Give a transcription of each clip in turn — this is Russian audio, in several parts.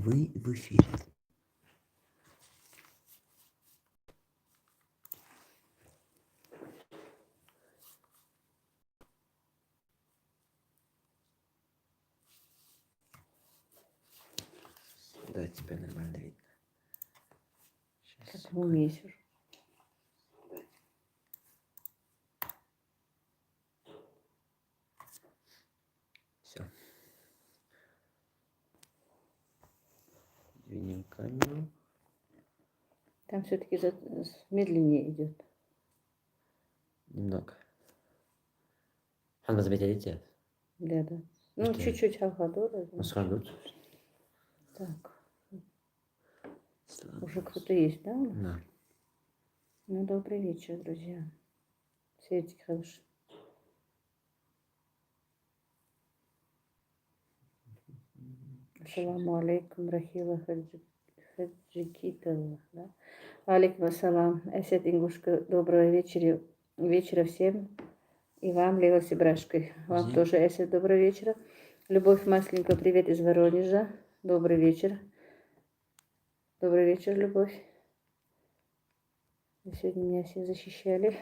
Вы в эфире. Да, теперь нормально видно. Как умеешь. Все. Двинем камеру. Там все-таки медленнее идет. Немного. Hangi medeniyet? Да. Ну, Işte, чуть-чуть Алхадора. Maskarlut. Так. Уже кто-то есть, да? Да. Ну, добрый вечер, друзья. Светик хороший. Ассаламу алейкум, Рахила Хаджикитова. Да? Алейкум ассалам. Эсет Ингушка, доброго вечера всем. И вам, Лила Сибрашкой. Вам тоже, Эсет, доброго вечера. Любовь Масленька, привет из Воронежа. Добрый вечер. Добрый вечер, Любовь. Вы сегодня меня все защищали.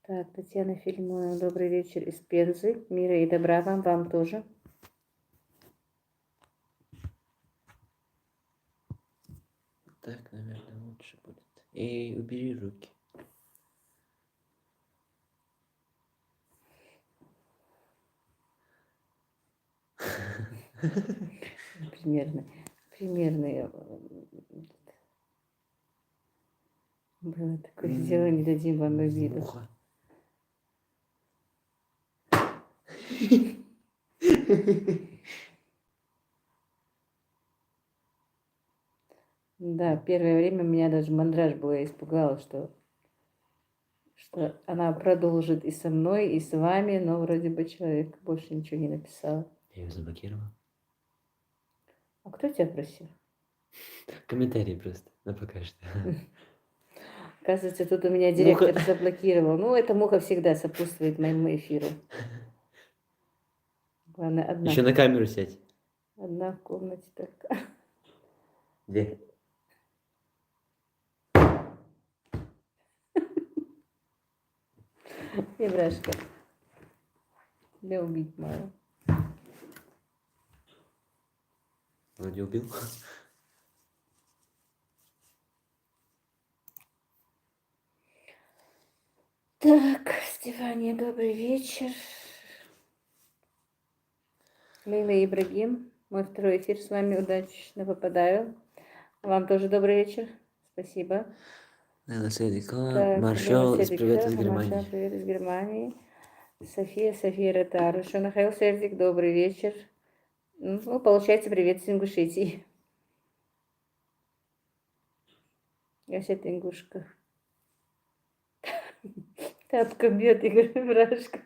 Так, Татьяна Фильмова, добрый вечер из Пензы. Мира и добра вам тоже. Так, наверное, лучше будет. И убери руки. Примерно было такое дело, не дадим вам обиду. Муха. Да, первое время меня даже мандраж было, я испугалась, что она продолжит и со мной, и с вами, но вроде бы человек больше ничего не написал. Я ее заблокировал. А кто тебя просил? Комментарий просто, но пока что. Оказывается, тут у меня директор заблокировал. Ну, эта муха всегда сопутствует моему эфиру. Главное, одна. Еще на камеру сядь. Одна в комнате только. Где? Ебрашка. Тебя убить мало. Вроде убил. Так, Стефания, добрый вечер. Лейла Ибрагим, мой второй эфир с вами удачно попадаю. Вам тоже добрый вечер. Спасибо. Лейла Седикова, Так, Маршал, Лейла привет из Седикова, Германии. Маршал, привет из Германии. София Ретар. Шонахайл Сердик, добрый вечер. Ну, получается, привет с Ингушетии. Я сет Ингушка. Тапка бьет, Игорь Брашка.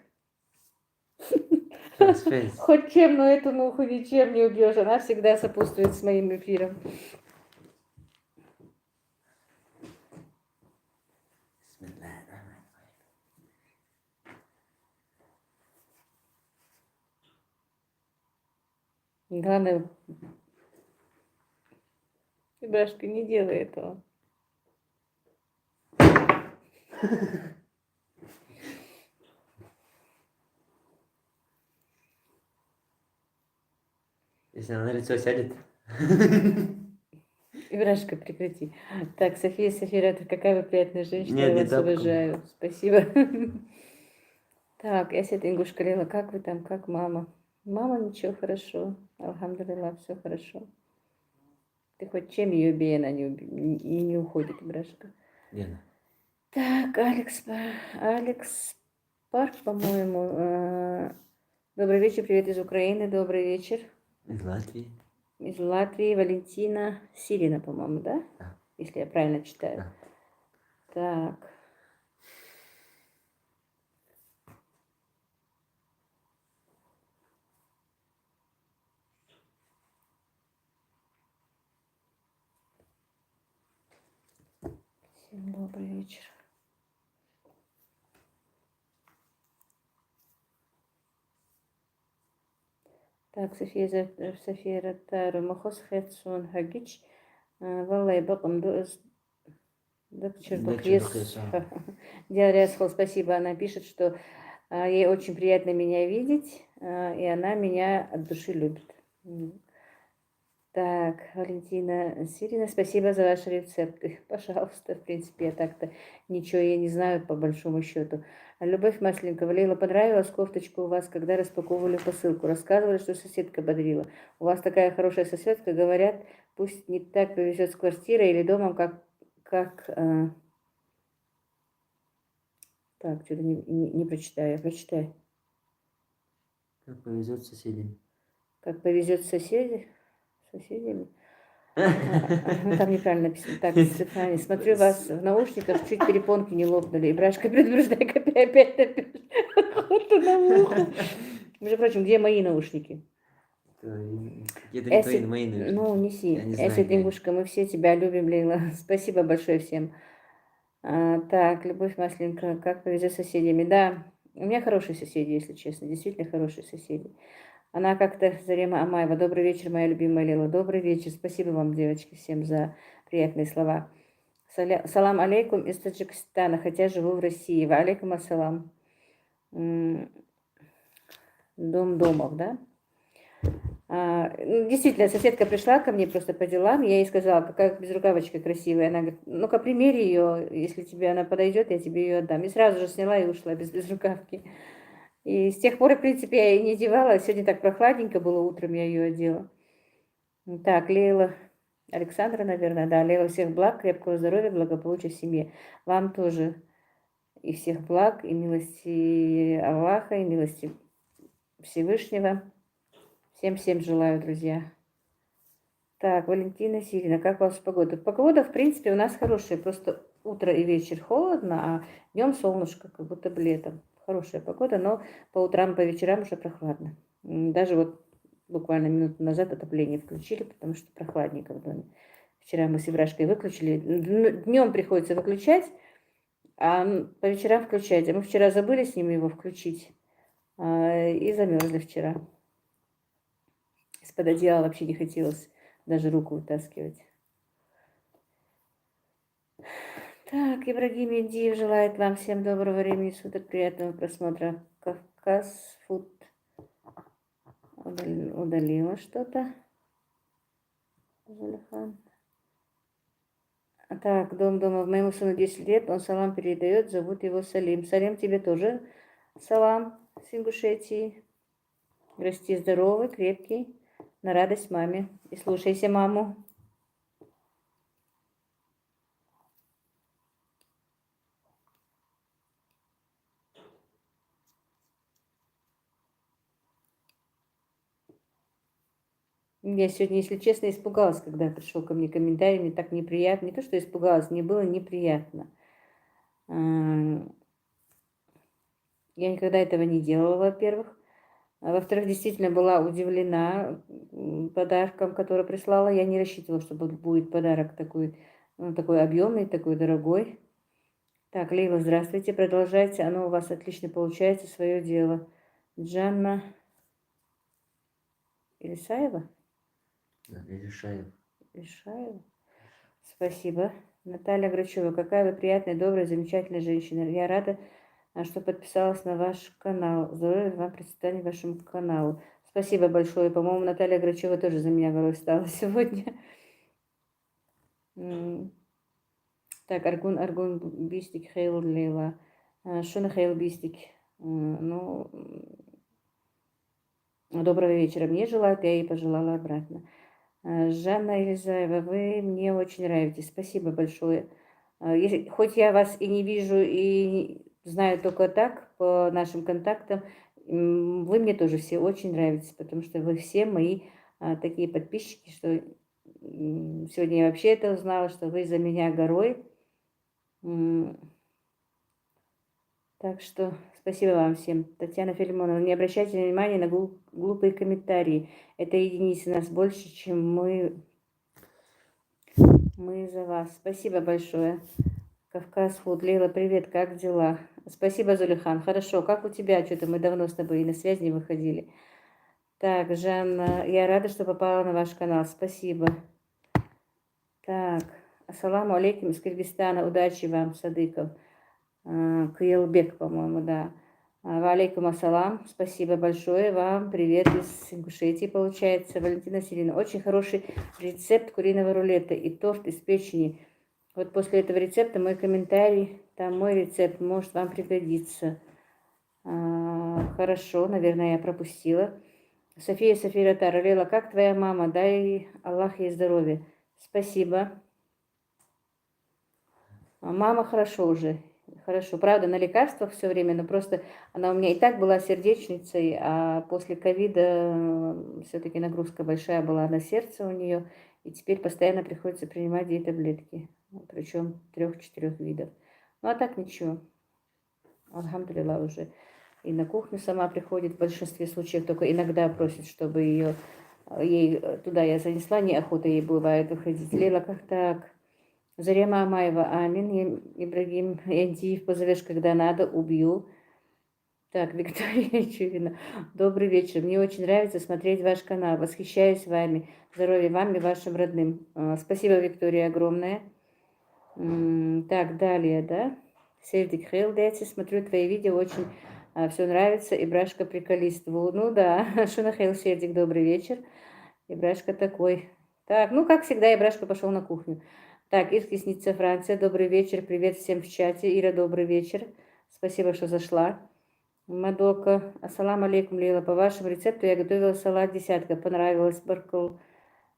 Хоть чем, но эту муху ничем не убьешь. Она всегда сопутствует с моим эфиром. Главное, Брашка, не делай этого. Если она на лицо сядет. Ибрашка, прекрати. Так, София Сафирата, какая вы приятная женщина, Нет, я не вас тапком. уважаю. Спасибо. Так, я сет Ингушка Лейла, как вы там, как мама? Мама, ничего, хорошо. Алхамдулилла, все хорошо. Ты хоть чем ее бей, она не уходит, Ибрашка. Лена. Так, Алекс Парк, по-моему. Добрый вечер, привет из Украины, добрый вечер. Из Латвии. Из Латвии Валентина Сирина, по-моему, да? Да. Если я правильно читаю. Да. Так. Всем добрый вечер. Так, София Ротару, Махос Хэтсон Хагич, Валай Бакам Докчер Докчер Диаресхол, спасибо. Она пишет, что ей очень приятно меня видеть, и она меня от души любит. Так, Валентина Сирина, спасибо за ваши рецепты. Пожалуйста, в принципе, я так-то ничего я не знаю по большому счету. Любовь Масленникова, Лейла, понравилась кофточка у вас, когда распаковывали посылку? Рассказывали, что соседка бодрила. У вас такая хорошая соседка, говорят, пусть не так повезет с квартирой или домом, как так, что-то не прочитаю, я прочитаю. Как повезет соседям. Как повезет соседями. Там неправильно написано. Так, Стефания, смотрю вас в наушниках, чуть перепонки не лопнули. И Брашка предупреждает, опять охота на ухо. Между прочим, где мои наушники? Это не твои, мои наушники. Ну, неси. Я не знаю, Эсси, где они. Дингушка, мы все тебя любим, Лейла. Спасибо большое всем. Так, Любовь Масленко, как повезет с соседями? Да, у меня хорошие соседи, если честно, действительно хорошие соседи. Она как-то, Зарема Амаева, добрый вечер, моя любимая Лила. Добрый вечер, спасибо вам, девочки, всем за приятные слова. Салам алейкум из Таджикистана, хотя живу в России. Ва алейкум ассалам. Дом домов, да? Действительно, соседка пришла ко мне просто по делам, я ей сказала, какая безрукавочка красивая. Она говорит, ну-ка примерь ее, если тебе она подойдет, я тебе ее отдам. И сразу же сняла и ушла без безрукавки. И с тех пор, в принципе, я ее не одевала. Сегодня так прохладненько было, утром я ее одела. Так, Лейла Александра, наверное, да. Лейла, всех благ, крепкого здоровья, благополучия в семье. Вам тоже и всех благ, и милости Аллаха, и милости Всевышнего. Всем желаю, друзья. Так, Валентина Сирина, как у вас погода? Погода, в принципе, у нас хорошая. Просто утро и вечер холодно, а днем солнышко, как будто бы летом. Хорошая погода, но по утрам, по вечерам уже прохладно. Даже вот буквально минуту назад отопление включили, потому что прохладненько в доме. Вчера мы с Иврашкой выключили. Днем приходится выключать, а по вечерам включать. А мы вчера забыли с ним его включить и замерзли вчера. Из-под одеяла вообще не хотелось даже руку вытаскивать. Так, Ибрагим Индиев желает вам всем доброго времени суток, приятного просмотра. Кавказ Фуд удалила что-то. Так, дом дома. Моему сыну 10 лет, он салам передает, зовут его Салим. Салим, тебе тоже салам с Ингушетии. Расти здоровый, крепкий, на радость маме. И слушайся маму. Я сегодня, если честно, испугалась, когда пришел ко мне комментарий, мне так неприятно. Не то, что испугалась, мне было неприятно. Я никогда этого не делала, во-первых. А во-вторых, действительно была удивлена подарком, который прислала. Я не рассчитывала, что будет подарок такой, такой объемный, такой дорогой. Так, Лейла, здравствуйте, продолжайте. Оно у вас отлично получается, свое дело. Джанна Ильсаева? Ильшаева. Спасибо. Наталья Грачева, какая вы приятная, добрая, замечательная женщина. Я рада, что подписалась на ваш канал. Здоровья вам процветания вашему каналу. Спасибо большое. По-моему, Наталья Грачева тоже за меня горой стала сегодня. Так, Аргун Бистик, Хейл Лейла. Шуна Хейл Бистик. Ну, доброго вечера мне желают, я ей пожелала обратно. Жанна Елизаева, вы мне очень нравитесь. Спасибо большое. Хоть я вас и не вижу, и знаю только так, по нашим контактам, вы мне тоже все очень нравитесь, потому что вы все мои такие подписчики, что сегодня я вообще это узнала, что вы за меня горой. Так что спасибо вам всем. Татьяна Филимонова, не обращайте внимания на глупые комментарии. Это единицы нас больше, чем мы за вас. Спасибо большое. Кавказ Фуд. Лейла, привет, как дела? Спасибо, Зулихан. Хорошо, как у тебя? Что-то мы давно с тобой и на связь не выходили. Так, Жанна, я рада, что попала на ваш канал. Спасибо. Так, ассаламу алейкум из Кыргызстана. Удачи вам, Садыков. Кыялбек, по-моему, да. Валейкум ассалам. Спасибо большое вам. Привет из Ингушетии, получается. Валентина Селина. Очень хороший рецепт куриного рулета и торт из печени. Вот после этого рецепта мой комментарий, там мой рецепт, может вам пригодится. Хорошо, наверное, я пропустила. София Ратара. Лейла, как твоя мама? Дай Аллах ей здоровья. Спасибо. Мама хорошо уже. Хорошо. Правда, на лекарствах все время, но просто она у меня и так была сердечницей, а после ковида все-таки нагрузка большая была на сердце у нее, и теперь постоянно приходится принимать ей таблетки, причем 3-4 видов. Ну а так ничего. Альхамдулилла уже. И на кухню сама приходит в большинстве случаев, только иногда просит, чтобы ей туда я занесла, неохота ей бывает выходить. Лейла, как так? Зарема Амаева, амин. Ибрагим Эндиев, позовешь, когда надо, убью. Так, Виктория Чувина. Добрый вечер. Мне очень нравится смотреть ваш канал. Восхищаюсь вами. Здоровья вам и вашим родным. Спасибо, Виктория, огромное. Так, далее, да? Сельдик Хейлдети. Смотрю твои видео, очень все нравится. Ибрашка приколист. Ну да, Шуна Хейл Сельдик, добрый вечер. Ибрашка такой. Так, ну как всегда, Ибрашка пошел на кухню. Так, Иркисница, Франция, добрый вечер, привет всем в чате. Ира, добрый вечер, спасибо, что зашла. Мадока, ассалам алейкум, Лейла, по вашему рецепту я готовила салат десятка, понравилось, баркал.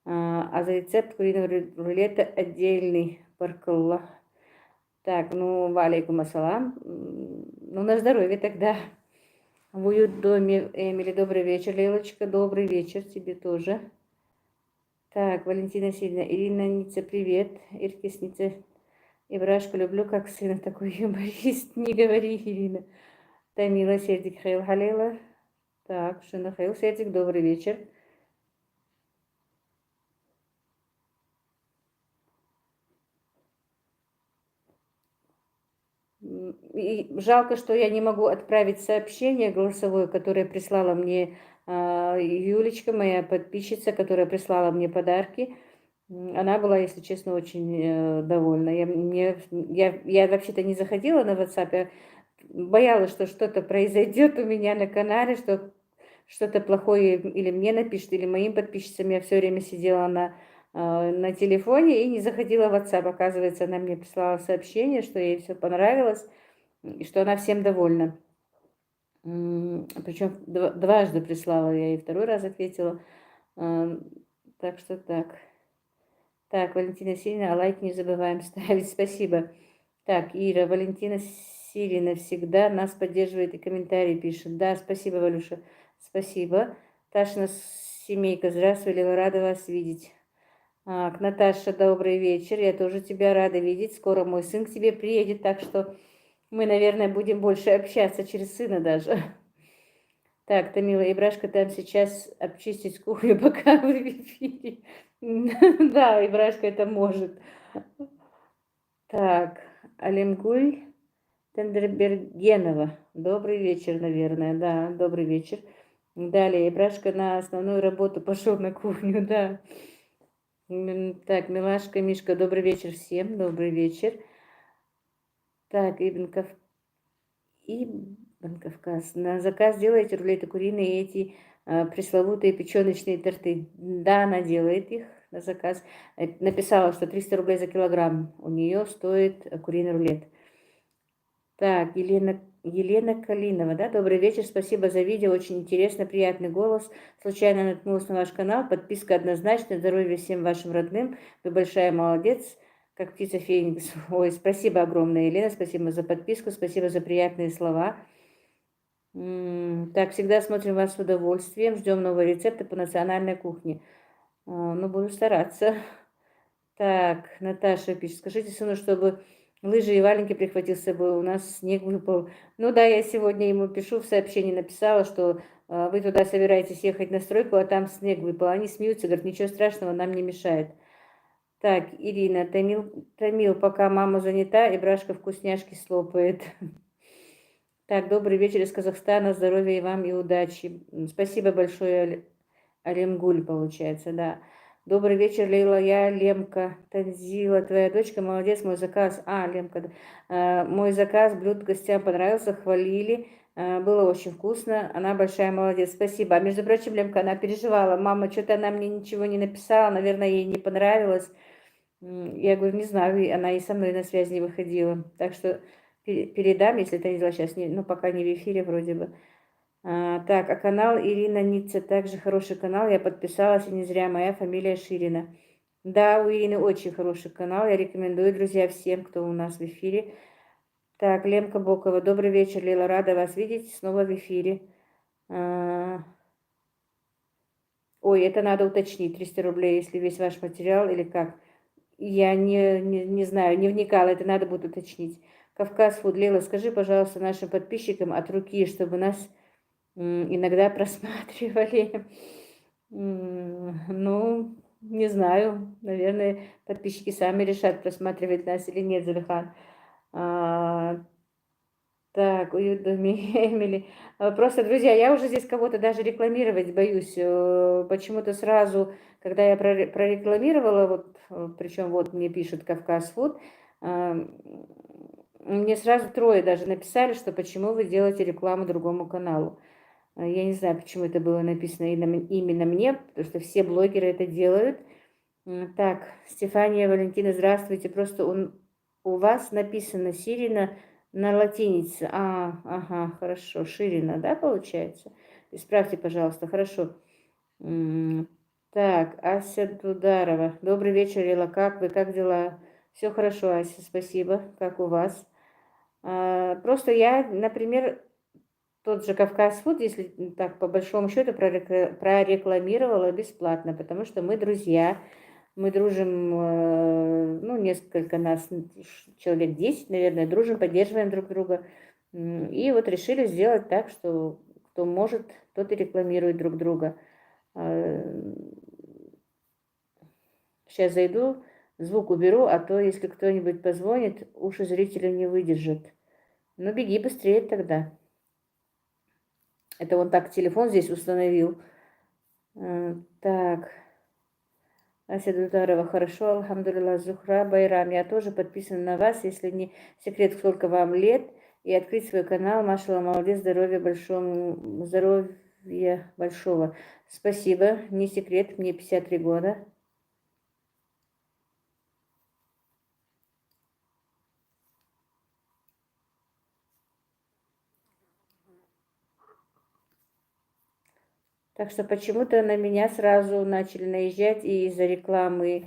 А за рецепт куриного рулета отдельный, баркалла. Так, ну, валейкум ассалам. Ну, на здоровье тогда. В уют доме Эмили, добрый вечер, Лейлочка, добрый вечер тебе тоже. Так, Валентина Сильна, Ирина Ницца, привет. Иркис Ницца, Ибрашку люблю как сына, такой юморист. Не говори, Ирина. Тамила Сердик Хейл Халейла. Так, Шина Хейл Сердик, добрый вечер. И жалко, что я не могу отправить сообщение голосовое, которое прислала мне Юлечка, моя подписчица, которая прислала мне подарки. Она была, если честно, очень довольна. Я вообще-то не заходила на WhatsApp, я боялась, что что-то произойдет у меня на канале, что что-то плохое или мне напишет, или моим подписчицам. Я все время сидела на телефоне и не заходила в WhatsApp. Оказывается, она мне прислала сообщение, что ей все понравилось, и что она всем довольна. Причем дважды прислала, я ей второй раз ответила. Так что так. Так, Валентина Сильна, а лайк не забываем ставить. Спасибо. Так, Ира, Валентина Сильна всегда нас поддерживает и комментарии пишет. Да, спасибо, Валюша. Спасибо. Ташина семейка, здравствуй, Лила, рада вас видеть. Наташа, добрый вечер. Я тоже тебя рада видеть. Скоро мой сын к тебе приедет, так что мы, наверное, будем больше общаться через сына даже. Так, Тамила Ибрашка там сейчас обчистить кухню, пока вы в эфире. Да, Ибрашка это может. Так, Алимгуль Тендербергенова. Добрый вечер, наверное. Да, добрый вечер. Далее, Ибрашка на основную работу пошел на кухню, да. Так, Милашка, Мишка, добрый вечер всем. Добрый вечер. Так, Ибн Кавказ. На заказ делаете рулеты куриные и эти пресловутые печеночные торты. Да, она делает их на заказ. Написала, что 300 рублей за килограмм у нее стоит куриный рулет. Так, Елена Калинова, да, добрый вечер, спасибо за видео, очень интересно, приятный голос. Случайно наткнулась на ваш канал, подписка однозначно, здоровья всем вашим родным, вы большая молодец, как птица Феникс. Ой, спасибо огромное, Елена, спасибо за подписку, спасибо за приятные слова. Так, всегда смотрим вас с удовольствием, ждем новые рецепты по национальной кухне. Ну, буду стараться. Так, Наташа пишет, скажите сыну, чтобы лыжи и валенки прихватил с собой, у нас снег выпал. Ну да, я сегодня ему пишу, в сообщении написала, что вы туда собираетесь ехать на стройку, а там снег выпал. Они смеются, говорят, ничего страшного, нам не мешает. Так, Ирина, Тамил, пока мама занята, и Брашка вкусняшки слопает. Так, добрый вечер из Казахстана, здоровья и вам, и удачи. Спасибо большое, Алемгуль, получается, да. Добрый вечер, Лейла, я Лемка, Танзила, твоя дочка, молодец, мой заказ, Лемка, да. Мой заказ, блюд гостям понравился, хвалили, было очень вкусно, она большая молодец, спасибо. А между прочим, Лемка, она переживала, мама, что-то она мне ничего не написала, наверное, ей не понравилось. Я говорю, не знаю, она и со мной на связь не выходила, так что передам, если Танзила сейчас, ну, пока не в эфире вроде бы. Так, а канал Ирина Ницца также хороший канал. Я подписалась, и не зря моя фамилия Ширина. Да, у Ирины очень хороший канал. Я рекомендую, друзья, всем, кто у нас в эфире. Так, Ленка Бокова. Добрый вечер, Лила. Рада вас видеть снова в эфире. Ой, это надо уточнить. 300 рублей, если весь ваш материал или как. Я не знаю, не вникала. Это надо будет уточнить. Кавказ Фуд. Лила, скажи, пожалуйста, нашим подписчикам от руки, чтобы нас иногда просматривали. Ну, не знаю, наверное, подписчики сами решат, просматривать нас или нет, Зулихан. Так, уют в доме Эмили. Просто, друзья, я уже здесь кого-то даже рекламировать боюсь. Почему-то сразу, когда я прорекламировала, вот, причем вот мне пишет Кавказ Фуд, мне сразу трое даже написали, что почему вы делаете рекламу другому каналу. Я не знаю, почему это было написано именно мне, потому что все блогеры это делают. Так, Стефания, Валентина, здравствуйте. Просто у вас написано Сирина на латинице. Ага, хорошо. Ширина, да, получается? Исправьте, пожалуйста, хорошо. Так, Ася Дударова. Добрый вечер, Лила. Как вы, как дела? Все хорошо, Ася, спасибо. Как у вас? Просто я, например, тот же Кавказ Фуд, если так по большому счету прорекламировала бесплатно, потому что мы друзья, мы дружим, ну, несколько нас, человек 10, наверное, дружим, поддерживаем друг друга. И вот решили сделать так, что кто может, тот и рекламирует друг друга. Сейчас зайду, звук уберу, а то, если кто-нибудь позвонит, уши зрителя не выдержат. Ну, беги быстрее тогда. Это он так телефон здесь установил. Так. Ася Дударова, хорошо, алхамдулилlah, Зухра Байрам. Я тоже подписана на вас, если не секрет, сколько вам лет. И открыть свой канал. Машала, молодец, здоровья большого. Спасибо, не секрет, мне 53 года. Так что почему-то на меня сразу начали наезжать и из-за рекламы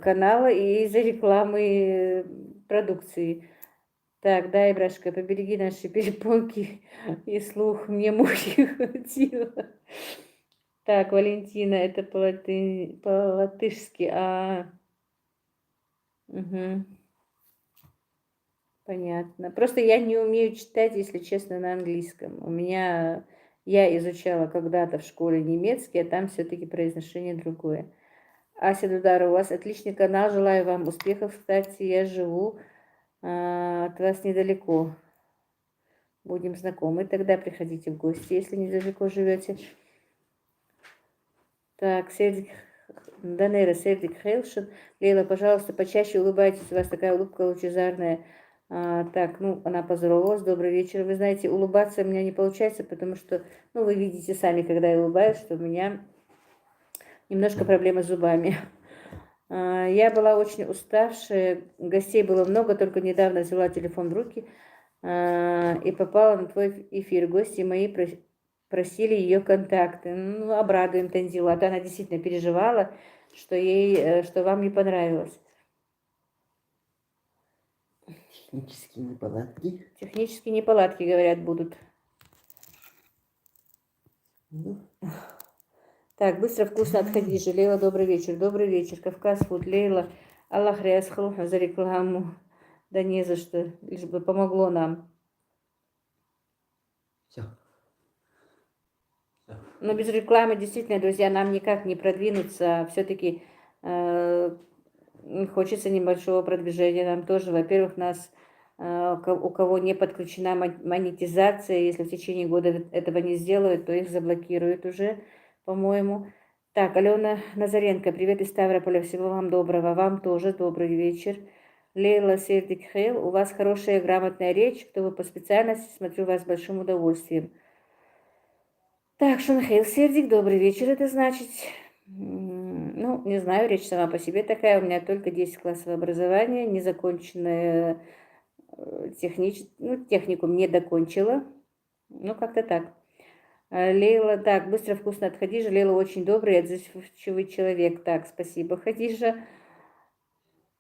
канала, и из-за рекламы продукции. Так, да, Ибрашка, побереги наши перепонки и слух, мне мухи хватило. Так, Валентина, это по-латышски, Угу. Понятно. Просто я не умею читать, если честно, на английском. Я изучала когда-то в школе немецкий, а там все-таки произношение другое. Ася Дудара, у вас отличный канал, желаю вам успехов. Кстати, я живу от вас недалеко. Будем знакомы, тогда приходите в гости, если недалеко живете. Так, Сердик, Данера, Сердик Хелшин. Лейла, пожалуйста, почаще улыбайтесь, у вас такая улыбка лучезарная. Так, ну, она поздоровалась, добрый вечер. Вы знаете, улыбаться у меня не получается, потому что, ну, вы видите сами, когда я улыбаюсь, что у меня немножко проблемы с зубами. Я была очень уставшая, гостей было много, только недавно взяла телефон в руки и попала на твой эфир. Гости мои просили ее контакты. Ну, обрадуем Танзилу, а то она действительно переживала, что вам не понравилось. Технические неполадки. Технические неполадки, говорят, будут. Так, быстро, вкусно от Хадижи. Лейла, добрый вечер. Добрый вечер. Кавказ Фуд. Лейла, Аллах Рясхал за рекламу. Да не за что, лишь бы помогло нам. Все. Но без рекламы, действительно, друзья, нам никак не продвинуться. Все-таки хочется небольшого продвижения. Нам тоже, во-первых, нас у кого не подключена монетизация, если в течение года этого не сделают, то их заблокируют уже, по-моему. Так, Алена Назаренко, привет из Ставрополя, всего вам доброго, вам тоже добрый вечер. Лейла Сердик Хейл, у вас хорошая грамотная речь, кто вы по специальности, смотрю вас с большим удовольствием. Так, Шунхейл Сердик, добрый вечер, это значит. Ну, не знаю, речь сама по себе такая, у меня только 10 классов образования, незаконченное техникум не докончила. Ну, как-то так. Лейла, так, быстро, вкусно от Хадижа. Лейла очень добрый, отзывчивый человек. Так, спасибо, Хадижа.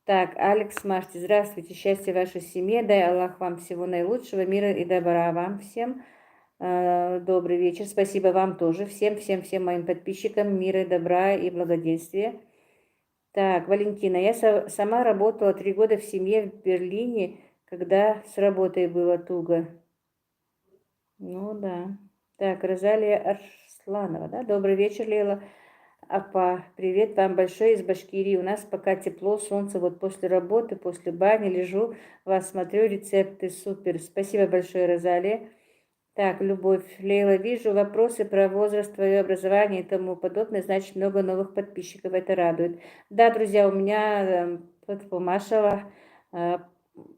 Так, Алекс Машти, здравствуйте, счастья вашей семье, дай Аллах вам всего наилучшего, мира и добра вам всем. Добрый вечер, спасибо вам тоже, всем моим подписчикам, мира, добра и благоденствия. Так, Валентина, я сама работала 3 года в семье в Берлине, когда с работой было туго. Ну да. Так, Розалия Арсланова, да? Добрый вечер, Лейла. Апа, привет вам большой из Башкирии. У нас пока тепло, солнце. Вот после работы, после бани лежу, вас смотрю, рецепты супер. Спасибо большое, Розалия. Так, Любовь, Лейла, вижу вопросы про возраст, твое образование и тому подобное. Значит, много новых подписчиков. Это радует. Да, друзья, у меня по Машева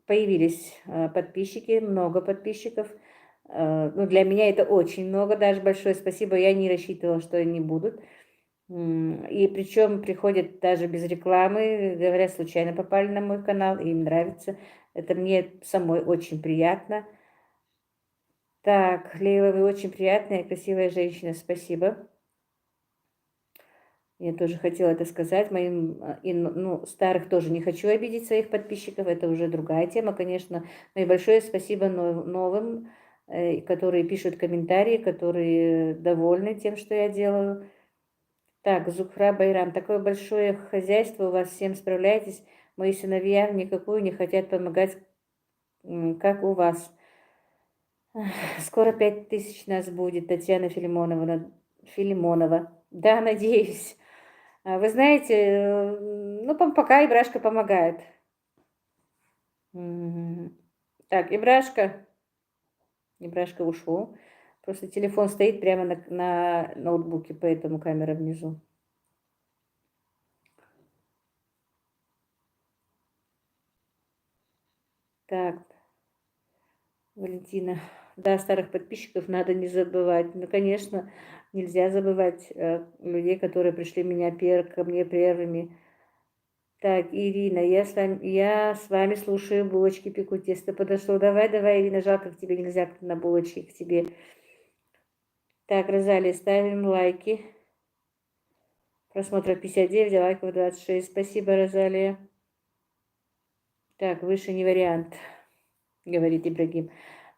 появились подписчики, много подписчиков. Ну, для меня это очень много, даже большое спасибо. Я не рассчитывала, что они будут. И причем приходят даже без рекламы, говорят, случайно попали на мой канал, и им нравится. Это мне самой очень приятно. Так, Лейла, вы очень приятная, красивая женщина, спасибо. Я тоже хотела это сказать. Моим, старых тоже не хочу обидеть своих подписчиков, это уже другая тема, конечно. Но и большое спасибо новым, которые пишут комментарии, которые довольны тем, что я делаю. Так, Зухра Байрам, такое большое хозяйство у вас, всем справляетесь. Мои сыновья никакую не хотят помогать, как у вас. Скоро 5000 нас будет, Татьяна Филимонова. Да, надеюсь. Вы знаете, ну, пока Ибрашка помогает. Так, Ибрашка ушел. Просто телефон стоит прямо на ноутбуке, поэтому камера внизу. Так, Валентина. Да, старых подписчиков надо не забывать. Ну, конечно, нельзя забывать людей, которые пришли ко мне первыми. Так, Ирина, я с вами слушаю, булочки пеку, тесто подошло. Давай, Ирина, жалко, к тебе нельзя на булочки, к тебе. Так, Розалия, ставим лайки. Просмотров 59, лайков 26. Спасибо, Розалия. Так, выше не вариант, говорит Ибрагим.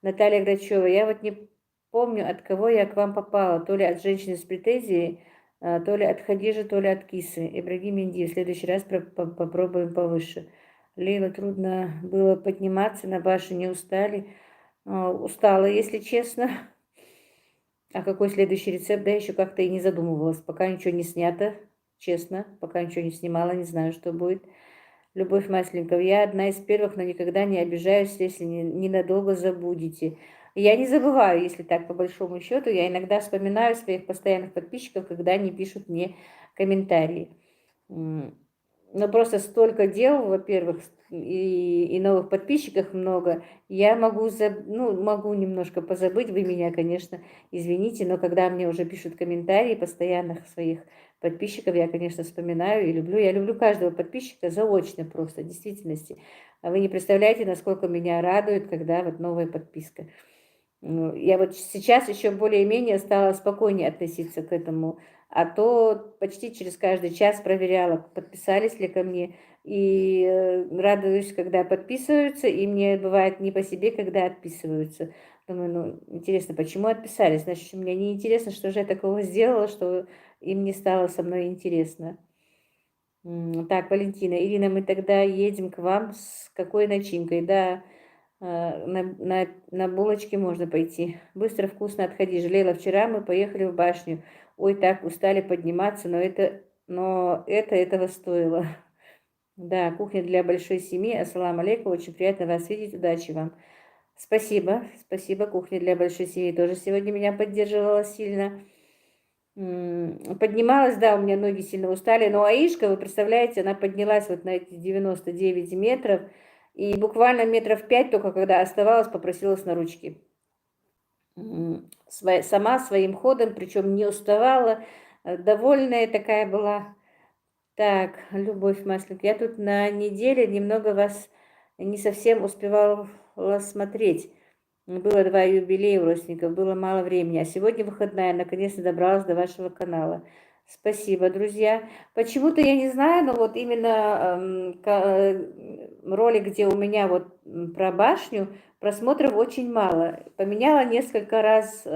Наталья Грачева, я вот не помню, от кого я к вам попала. То ли от женщины с претензией, то ли от Хадижи, то ли от Кисы. Ибрагим Инди, в следующий раз попробуем повыше. Лейла, трудно было подниматься на башню, не устали? Устала, если честно. А какой следующий рецепт? Да, еще как-то и не задумывалась. Пока ничего не снято, честно. Пока ничего не снимала, не знаю, что будет. Любовь Масленникова, я одна из первых, но никогда не обижаюсь, если ненадолго забудете. Я не забываю, если так, по большому счету. Я иногда вспоминаю своих постоянных подписчиков, когда они пишут мне комментарии. Но просто столько дел, во-первых, и новых подписчиков много. Я могу немножко позабыть, вы меня, конечно, извините, но когда мне уже пишут комментарии постоянных своих подписчиков, я, конечно, вспоминаю и люблю. Я люблю каждого подписчика заочно просто, в действительности. А вы не представляете, насколько меня радует, когда вот новая подписка. Я вот сейчас еще более-менее стала спокойнее относиться к этому, а то почти через каждый час проверяла, подписались ли ко мне. И радуюсь, когда подписываются, и мне бывает не по себе, когда отписываются. Думаю, интересно, почему отписались? Значит, мне не интересно, что же я такого сделала, что им не стало со мной интересно. Так, Валентина, Ирина, мы тогда едем к вам с какой начинкой? Да, на булочки можно пойти. Быстро, вкусно отходи. Жалела, вчера мы поехали в башню. Ой, так устали подниматься, но это этого стоило. Да, кухня для большой семьи. Ассаламу алейкум. Очень приятно вас видеть. Удачи вам. Спасибо. Спасибо. Кухня для большой семьи тоже сегодня меня поддерживала сильно. Поднималась, да, у меня ноги сильно устали. Но Аишка, вы представляете, она поднялась вот на эти 99 метров. И буквально метров 5 только когда оставалась, попросилась на ручки. Сама своим ходом, причем не уставала. Довольная такая была. Так, Любовь Масленко, я тут на неделе немного вас не совсем успевала смотреть. Было 2 юбилея у родственников, было мало времени. А сегодня выходная, наконец-то добралась до вашего канала. Спасибо, друзья. Почему-то я не знаю, но вот именно ролик, где у меня вот про башню, просмотров очень мало. Поменяла несколько раз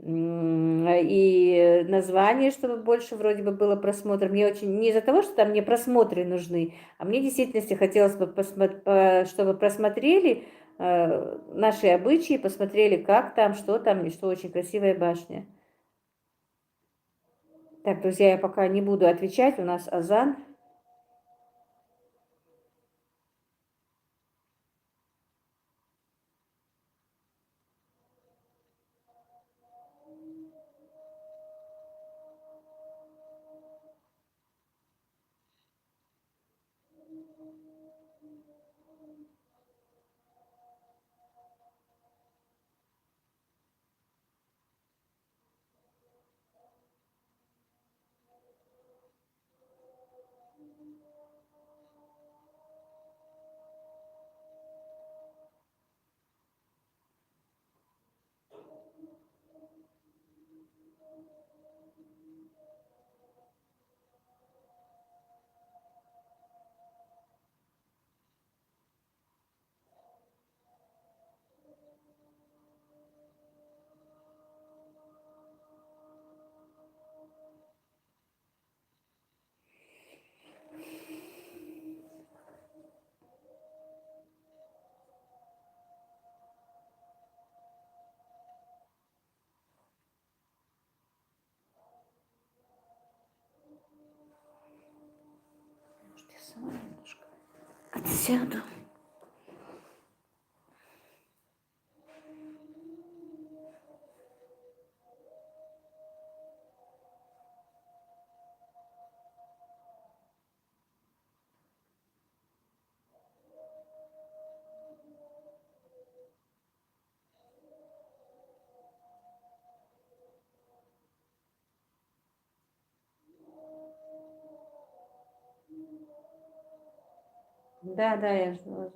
и название, чтобы больше вроде бы было просмотров. Мне очень не из-за того, что там мне просмотры нужны, а мне в действительности хотелось бы, чтобы просмотрели наши обычаи, посмотрели, как там, что там, и что очень красивая башня. Так, друзья, я пока не буду отвечать, у нас азан. Может, я сама немножко отсяду. Да, да, я жду.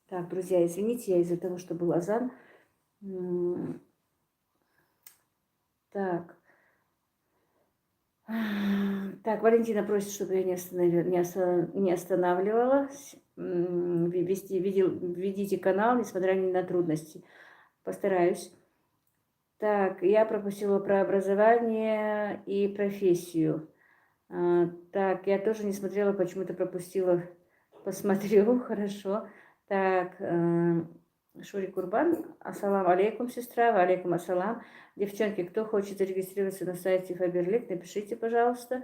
Так, друзья, извините, я из-за того, что был азан. Так. Так, Валентина просит, чтобы я не останавливалась. Ведите канал, несмотря ни на трудности. Постараюсь. Так, я пропустила про образование и профессию. Так, я тоже не смотрела, почему-то пропустила. Посмотрю, хорошо. Так, Шури Курбан, ассалам алейкум, сестра, ва алейкум ассалам. Девчонки, кто хочет зарегистрироваться на сайте Фаберлик, напишите, пожалуйста.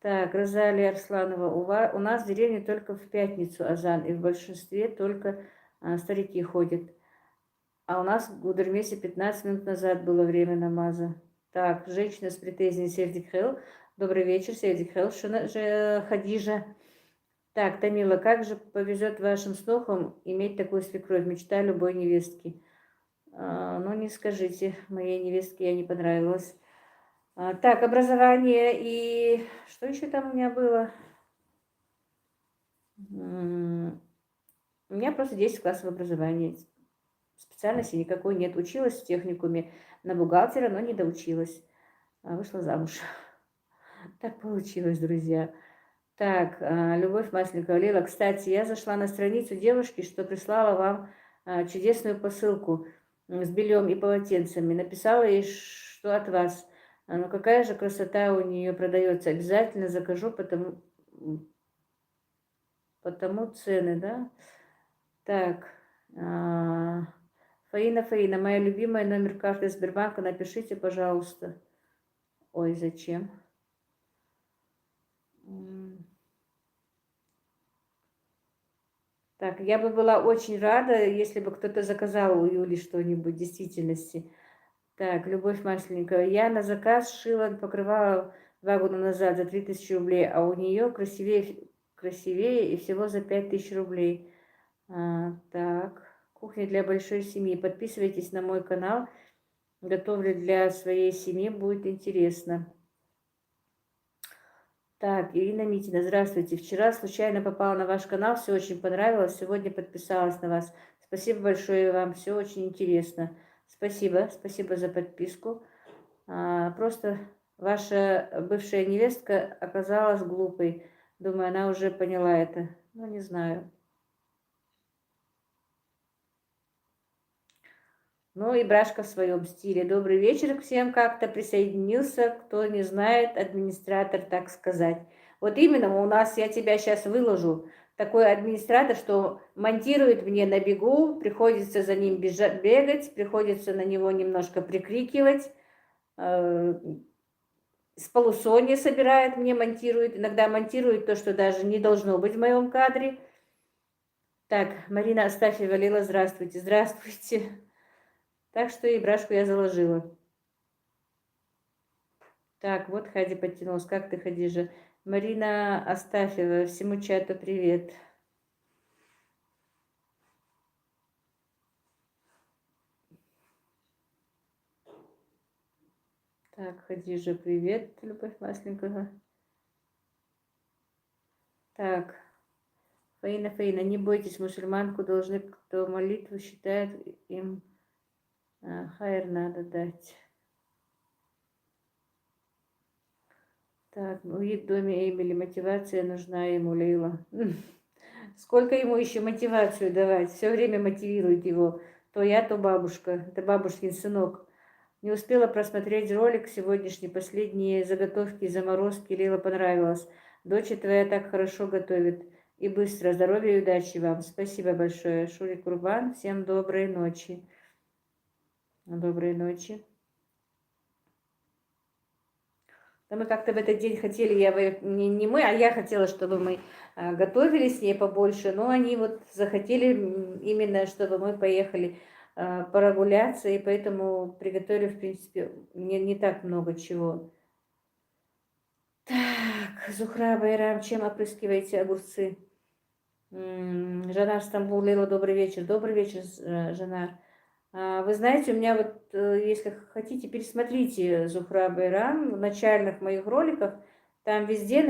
Так, Розалия Арсланова, у нас в деревне только в пятницу азан, и в большинстве только старики ходят. А у нас в Гудермесе 15 минут назад было время намаза. Так, женщина с претензией Сердик Хелл. Добрый вечер, Сердик Хелл, Хадижа. Так, Тамила, как же повезет вашим снохам иметь такую свекровь, мечта любой невестки? Ну, не скажите, моей невестке я не понравилась. Так, образование и... Что еще там у меня было? У меня просто 10 классов образования. специальности никакой нет. Училась в техникуме на бухгалтера, но не доучилась. Вышла замуж. Так получилось, друзья. Так, Любовь Масленникова, Лила, кстати, я зашла на страницу девушки, что прислала вам чудесную посылку с бельем и полотенцами. Написала ей, что от вас. Ну, какая же красота у нее продается. Обязательно закажу, потому цены, да? Так, Фаина, моя любимая, номер карты Сбербанка, напишите, пожалуйста. Ой, зачем? Так, я бы была очень рада, если бы кто-то заказал у Юли что-нибудь в действительности. Так, Любовь Масленникова. Я на заказ шила покрывала 2 года назад за 3000 рублей, а у нее красивее и всего за 5000 рублей. Так, кухня для большой семьи. Подписывайтесь на мой канал. Готовлю для своей семьи, будет интересно. Так, Ирина Митина, здравствуйте. Вчера случайно попала на ваш канал, все очень понравилось. Сегодня подписалась на вас. Спасибо большое вам, все очень интересно. Спасибо за подписку. Просто ваша бывшая невестка оказалась глупой. Думаю, она уже поняла это. Ну, не знаю. Ну и Брашка в своем стиле. Добрый вечер всем, как-то присоединился, кто не знает, администратор, так сказать. Вот именно у нас, я тебя сейчас выложу, такой администратор, что монтирует мне на бегу, приходится за ним бегать, приходится на него немножко прикрикивать, с полусонья собирает мне, монтирует, иногда монтирует то, что даже не должно быть в моем кадре. Так, Марина Астафьева, Лила, здравствуйте, здравствуйте. Так что и Брашку я заложила. Так, вот Хади подтянулась. Как ты, Хадижа? Марина Астафьева, всему чату привет. Так, Хадижа, привет, Любовь Масленникова. Так, Фаина, не бойтесь, мусульманку должны, кто молитву считает, им хайр надо дать. Так, уют в доме Эмили, мотивация нужна ему, Лейла. Сколько ему еще мотивацию давать? Все время мотивирует его. То я, то бабушка. Это бабушкин сынок. Не успела просмотреть ролик сегодняшний, последние заготовки, заморозки. Лейла понравилось. Дочь твоя так хорошо готовит. И быстро. Здоровья и удачи вам. Спасибо большое. Шурик Курбан. Всем доброй ночи. Доброй ночи. Да мы как-то в этот день хотели, не мы, а я хотела, чтобы мы готовили с ней побольше, но они вот захотели именно, чтобы мы поехали прогуляться, и поэтому приготовили, в принципе, не так много чего. Так, Зухра Байрам, чем опрыскиваете огурцы? Жанар Стамбул, Лейла, добрый вечер. Добрый вечер, Жанар. Вы знаете, у меня вот, если хотите, пересмотрите Зухра Байрам в начальных моих роликах. Там везде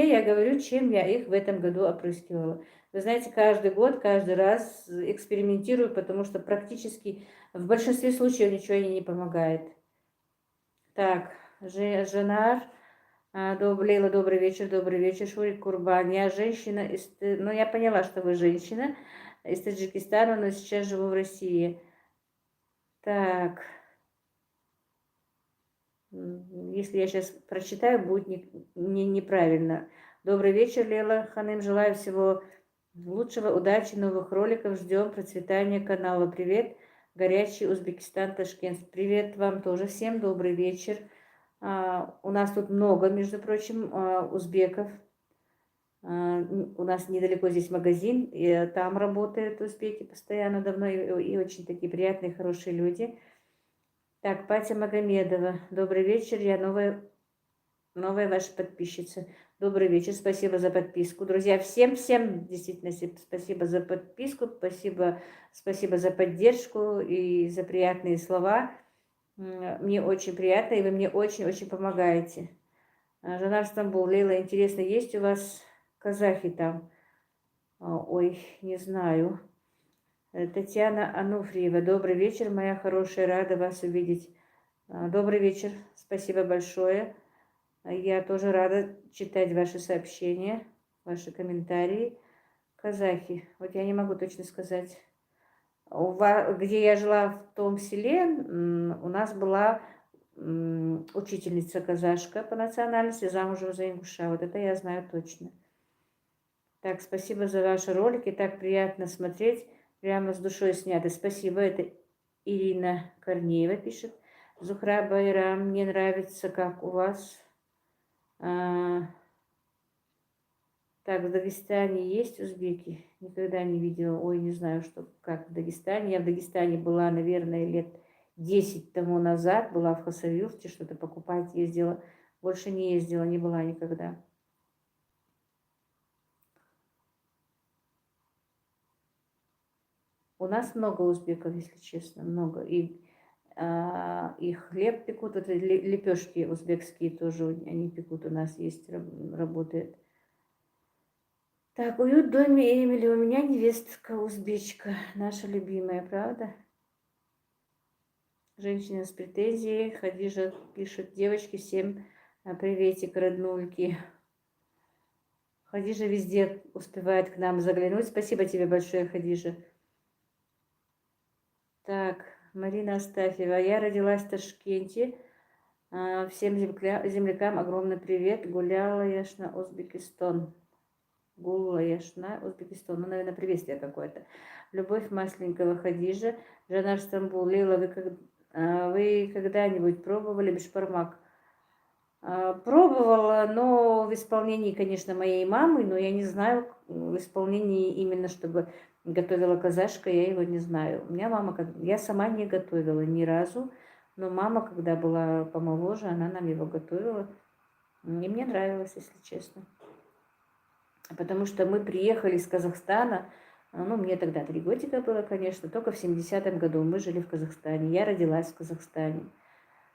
я говорю, чем я их в этом году опрыскивала. Вы знаете, каждый год, каждый раз экспериментирую, потому что практически в большинстве случаев ничего не помогает. Так, Женар, Лейла, добрый вечер, Шурик Курбан. Я женщина, ну я поняла, что вы женщина из Таджикистана, но сейчас живу в России. Так, если я сейчас прочитаю, будет неправильно. Добрый вечер, Лела Ханым. Желаю всего лучшего, удачи, новых роликов. Ждем процветания канала. Привет, горячий Узбекистан, Ташкент. Привет вам тоже. Всем добрый вечер. У нас тут много, между прочим, узбеков. У нас недалеко здесь магазин, и там работают узбеки постоянно, давно, и очень такие приятные, хорошие люди. Так, Патя Магомедова, добрый вечер, я новая ваша подписчица. Добрый вечер, спасибо за подписку. Друзья, всем действительно спасибо за подписку, спасибо за поддержку и за приятные слова. Мне очень приятно, и вы мне очень-очень помогаете. Жанар Стамбул, Лейла, интересно, есть у вас казахи там? Ой, не знаю. Татьяна Ануфриева. Добрый вечер, моя хорошая, рада вас увидеть. Добрый вечер, спасибо большое. Я тоже рада читать ваши сообщения, ваши комментарии. Казахи. Вот я не могу точно сказать. Где я жила в том селе, у нас была учительница казашка по национальности, замужем за ингуша. Вот это я знаю точно. Так, спасибо за ваши ролики, так приятно смотреть, прямо с душой сняты. Спасибо, это Ирина Корнеева пишет. Зухра Байрам, мне нравится, как у вас. Так, в Дагестане есть узбеки? Никогда не видела. Ой, не знаю, что как в Дагестане. Я в Дагестане была, наверное, лет 10 тому назад. Была в Хасавюрте, что-то покупать ездила. Больше не ездила, не была никогда. У нас много узбеков, если честно, много. И хлеб пекут, вот лепешки узбекские тоже они пекут, у нас есть, работает. Так, уют в доме Эмили. У меня невестка узбечка, наша любимая, правда? Женщина с претензией. Хадижа пишет, девочки, всем приветик, роднульки. Хадижа везде успевает к нам заглянуть. Спасибо тебе большое, Хадижа. Так, Марина Астафьева. Я родилась в Ташкенте. Всем землякам огромный привет. Гуляла я на Узбекистан. Узбекистан. Ну, наверное, приветствие какое-то. Любовь Масленникова Хадижа. Жанар Стамбул. Лила, вы когда-нибудь пробовали бешбармак? Пробовала, но в исполнении, конечно, моей мамы, но я не знаю, в исполнении именно, чтобы готовила казашка, я его не знаю. У меня мама, я сама не готовила ни разу, но мама, когда была помоложе, она нам его готовила. И мне нравилось, если честно. Потому что мы приехали из Казахстана, ну, мне тогда 3 годика было, конечно, только в 70-м году мы жили в Казахстане. Я родилась в Казахстане.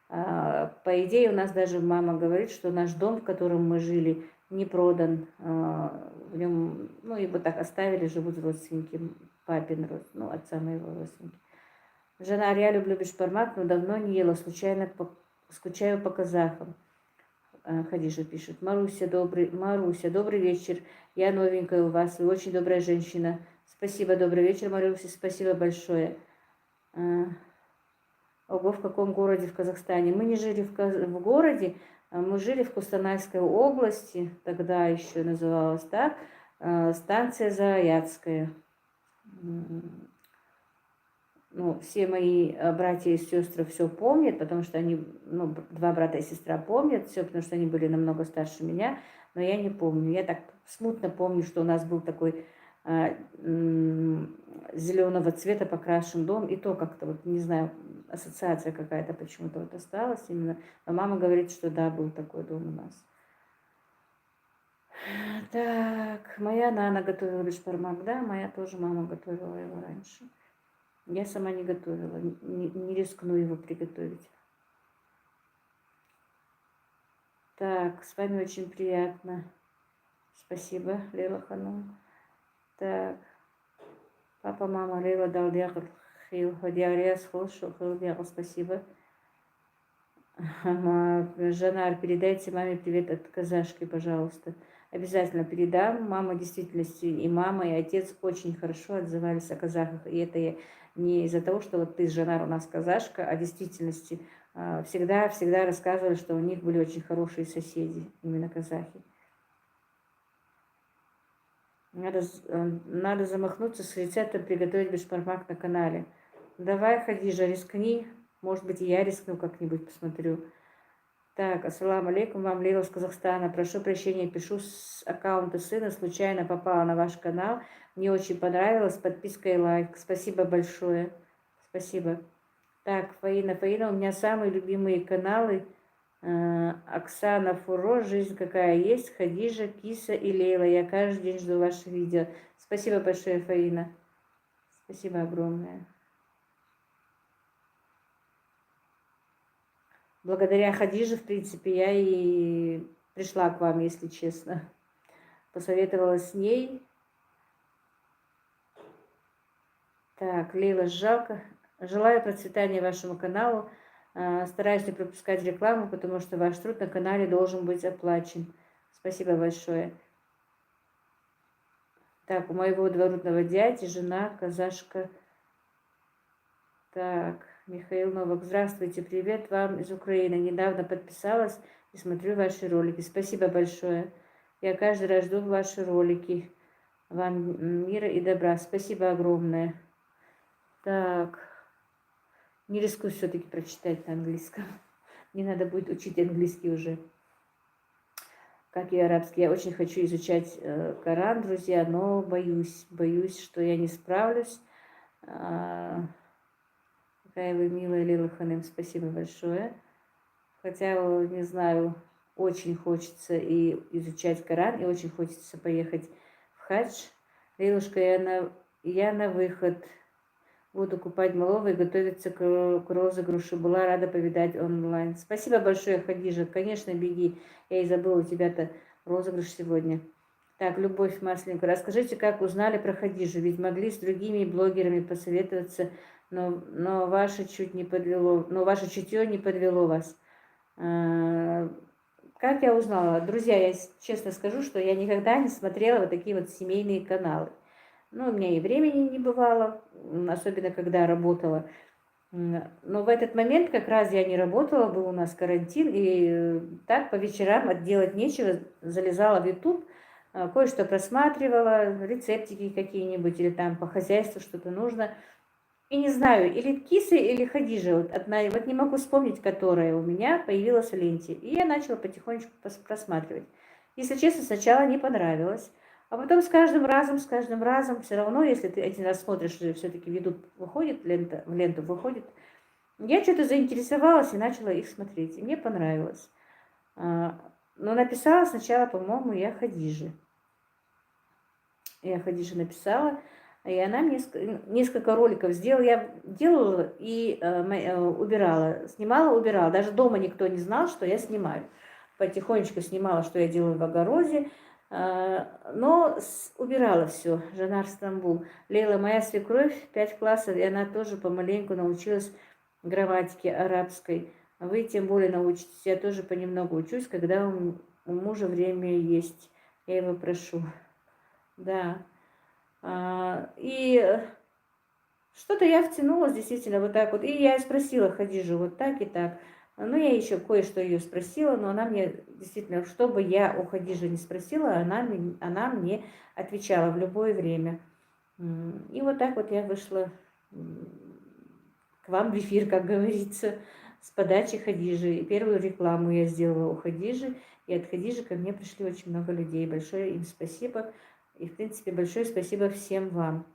По идее, у нас даже мама говорит, что наш дом, в котором мы жили, не продан. В нем, ну, его так оставили, живут родственники, папин родственник, ну, отца моего родственника. Жена, я люблю бешбармак, но давно не ела, случайно скучаю по казахам. Хадижа пишет. Маруся, добрый вечер. Я новенькая у вас, вы очень добрая женщина. Спасибо, добрый вечер, Маруся, спасибо большое. Ого, в каком городе в Казахстане? Мы не жили в городе, мы жили в Кустанайской области, тогда еще называлась так, станция Заятская. Ну, все мои братья и сестры все помнят, потому что они, ну, 2 брата и сестра помнят все, потому что они были намного старше меня, но я не помню. Я так смутно помню, что у нас был такой зеленого цвета покрашен дом, и то как-то, вот, не знаю, ассоциация какая-то почему-то вот осталась именно. Но мама говорит, что да, был такой дом у нас. Так, моя Нана готовила бешбармак, да, моя тоже мама готовила его раньше. Я сама не готовила, не рискну его приготовить. Так, с вами очень приятно. Спасибо, Лейла Ханум. Так, папа, мама, Лейла Далдягр, Хил, Ходиария, Схолшу, Хилдягр, спасибо. Жанар, передайте маме привет от казашки, пожалуйста. Обязательно передам. Мама в действительности, и мама, и отец очень хорошо отзывались о казахах. И это не из-за того, что вот ты, Жанар, у нас казашка, а в действительности всегда рассказывали, что у них были очень хорошие соседи, именно казахи. Надо замахнуться с рецептом приготовить бешбармак на канале. Давай, Хадижа, рискни. Может быть, и я рискну как-нибудь, посмотрю. Так, ассаламу алейкум, вам Лейла из Казахстана. Прошу прощения, пишу с аккаунта сына, случайно попала на ваш канал. Мне очень понравилось, подписка и лайк. Спасибо большое. Спасибо. Так, Фаина, у меня самые любимые каналы. Оксана Фуро, жизнь какая есть, Хадижа, Киса и Лейла. Я каждый день жду ваши видео. Спасибо большое, Фаина. Спасибо огромное. Благодаря Хадиже, в принципе, я и пришла к вам, если честно. Посоветовала с ней. Так, Лейла, жалко. Желаю процветания вашему каналу. Стараюсь не пропускать рекламу, потому что ваш труд на канале должен быть оплачен. Спасибо большое. Так, у моего двоюродного дяди жена казашка. Так, Михаил Новак, здравствуйте, привет вам из Украины. Недавно подписалась и смотрю ваши ролики. Спасибо большое. Я каждый раз жду ваши ролики. Вам мира и добра. Спасибо огромное. Так, не рискую все-таки прочитать на английском. Мне надо будет учить английский уже, как и арабский. Я очень хочу изучать Коран, друзья, но боюсь, что я не справлюсь. Какая вы милая, Лила Ханым, спасибо большое. Хотя, не знаю, очень хочется и изучать Коран, и очень хочется поехать в хадж. Лилушка, я на выход. Буду купать малого и готовиться к розыгрышу. Была рада повидать онлайн. Спасибо большое, Хадижа. Конечно, беги. Я и забыла, у тебя-то розыгрыш сегодня. Так, Любовь Масленко. Расскажите, как узнали про Хадижу? Ведь могли с другими блогерами посоветоваться, но ваше чутье не подвело вас. Как я узнала? Друзья, я честно скажу, что я никогда не смотрела вот такие вот семейные каналы. Ну, у меня и времени не бывало, особенно когда работала. Но в этот момент как раз я не работала, был у нас карантин, и так по вечерам делать нечего, залезала в YouTube, кое-что просматривала, рецептики какие-нибудь, или там по хозяйству что-то нужно. И не знаю, или Кисы, или Хадижа, вот не могу вспомнить, которая у меня появилась в ленте. И я начала потихонечку просматривать. Если честно, сначала не понравилось. А потом с каждым разом, все равно, если ты один раз смотришь, все-таки выходит в ленту выходит, я что-то заинтересовалась и начала их смотреть. И мне понравилось. Но написала сначала, по-моему, я Хадижи. Я Хадижи написала, и она мне несколько роликов сделала. Я делала и убирала. Снимала, убирала. Даже дома никто не знал, что я снимаю. Потихонечку снимала, что я делаю в огороде. Но убирала все. Жанар Стамбул. Лейла, моя свекровь, 5 классов, и она тоже помаленьку научилась грамматике арабской. Вы тем более научитесь. Я тоже понемногу учусь, когда у мужа время есть. Я его прошу. Да. И что-то я втянулась действительно вот так вот. И я спросила Хадижу вот так и так. Ну, я еще кое-что ее спросила, но она мне действительно, что бы я у Хадижи не спросила, она мне отвечала в любое время. И вот так вот я вышла к вам в эфир, как говорится, с подачи Хадижи. И первую рекламу я сделала у Хадижи, и от Хадижи ко мне пришли очень много людей. Большое им спасибо. И, в принципе, большое спасибо всем вам.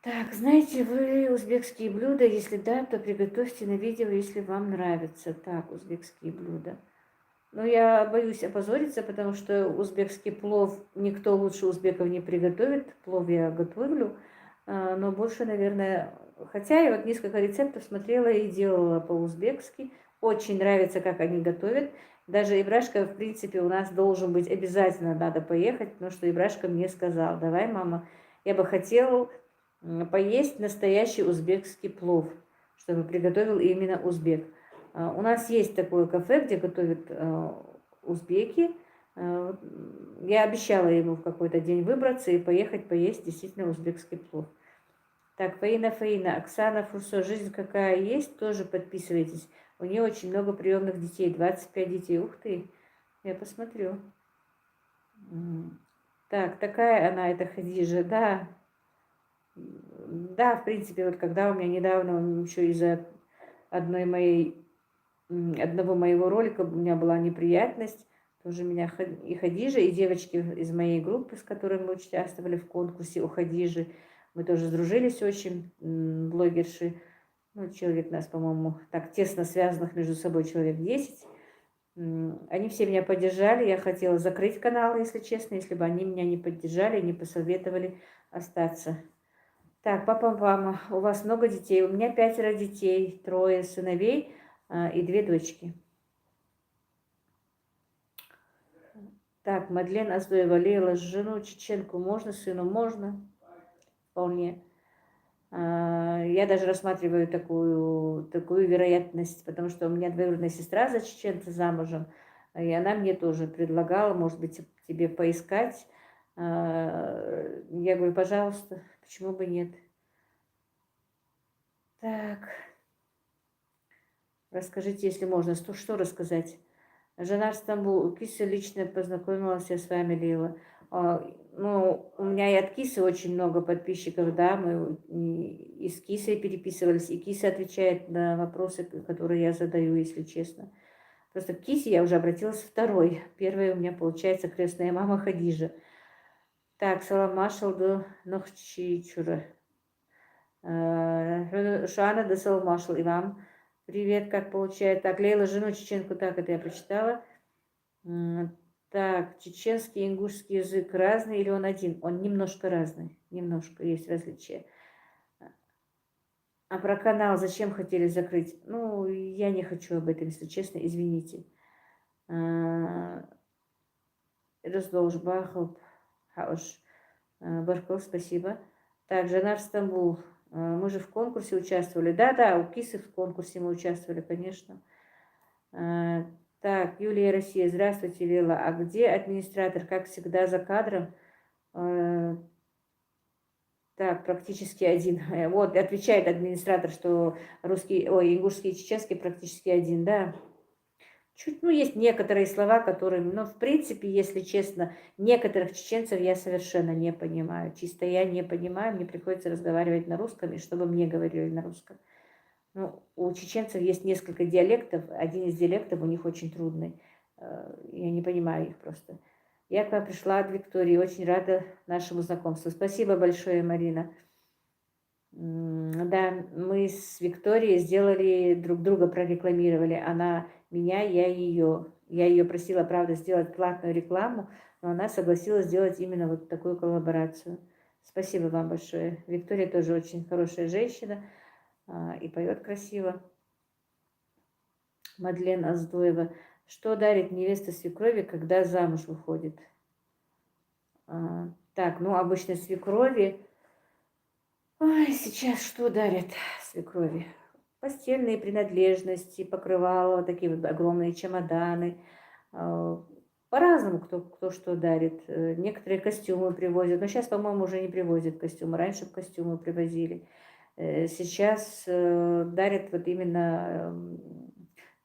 Так, знаете вы узбекские блюда? Если да, то приготовьте на видео, если вам нравится. Так, узбекские блюда. Но я боюсь опозориться, потому что узбекский плов никто лучше узбеков не приготовит. Плов я готовлю, но больше, наверное... Хотя я вот несколько рецептов смотрела и делала по-узбекски. Очень нравится, как они готовят. Даже Ибрашка, в принципе, у нас должен быть обязательно, надо поехать, потому что Ибрашка мне сказал: давай, мама, я бы хотела поесть настоящий узбекский плов, чтобы приготовил именно узбек. У нас есть такое кафе, где готовят узбеки. Я обещала ему в какой-то день выбраться и поехать поесть действительно узбекский плов. Так, Фаина, Оксана Фурсо, жизнь какая есть, тоже подписывайтесь. У нее очень много приемных детей, 25 детей. Ух ты, я посмотрю. Так, такая она, это Хадижа, да. Да, в принципе, вот когда у меня недавно еще из-за одного моего ролика у меня была неприятность, тоже меня и Хадижа, и девочки из моей группы, с которыми мы участвовали в конкурсе у Хадижи, мы тоже сдружились очень, блогерши, ну, человек нас, по-моему, так тесно связанных между собой, человек 10. Они все меня поддержали, я хотела закрыть канал, если честно, если бы они меня не поддержали, не посоветовали остаться. Так, папа, мама, у вас много детей, у меня 5 детей, 3 сыновей и 2 дочки. Так, Мадлен Аздоева, Лейла, жену чеченку можно, сыну можно? вполне. Я даже рассматриваю такую вероятность, потому что у меня двоюродная сестра за чеченца замужем, и она мне тоже предлагала, может быть, тебе поискать. Я говорю, пожалуйста, почему бы нет. Так, расскажите, если можно, что рассказать? Жена в Стамбул, у Кисы лично познакомилась я с вами, Лила. Ну, у меня и от Кисы очень много подписчиков, да, мы и с Кисой переписывались, и Киса отвечает на вопросы, которые я задаю, если честно. Просто к Кисе я уже обратилась второй. Первая у меня, получается, крестная мама Хадижа. Так, салам машалду нохчичура. Шуана да салам машал и вам. Привет, как получается. Так, Лейла, жену чеченку, так, это я прочитала. Так, чеченский и ингушский язык разный или он один? Он немножко разный, немножко есть различия. А про канал зачем хотели закрыть? Ну, я не хочу об этом, если честно, извините. Раздолж Бахов, Хауш, Барков, спасибо. Так, Жанар Стамбул. Мы же в конкурсе участвовали. Да, у Кисы в конкурсе мы участвовали, конечно. Так, Юлия Россия, здравствуйте, Лила. А где администратор? Как всегда, за кадром. Так, практически один. Вот, отвечает администратор, что ингушский и чеченский практически один, да. Чуть, ну, есть некоторые слова, которые, ну, в принципе, если честно, некоторых чеченцев я совершенно не понимаю. Чисто я не понимаю, мне приходится разговаривать на русском, и чтобы мне говорили на русском. Ну, у чеченцев есть несколько диалектов, один из диалектов у них очень трудный. Я не понимаю их просто. Я к вам пришла от Виктории, очень рада нашему знакомству. Спасибо большое, Марина. Да, мы с Викторией сделали друг друга, прорекламировали. Она меня, я ее. Я ее просила, правда, сделать платную рекламу, но она согласилась сделать именно вот такую коллаборацию. Спасибо вам большое. Виктория тоже очень хорошая женщина и поет красиво. Мадлен Аздоева. Что дарит невеста свекрови, когда замуж выходит? Так, ну, обычно свекрови... Ой, сейчас что дарят свекрови? Постельные принадлежности, покрывала, вот такие вот огромные чемоданы. По-разному кто что дарит. Некоторые костюмы привозят, но сейчас, по-моему, уже не привозят костюмы. Раньше костюмы привозили. Сейчас дарят вот именно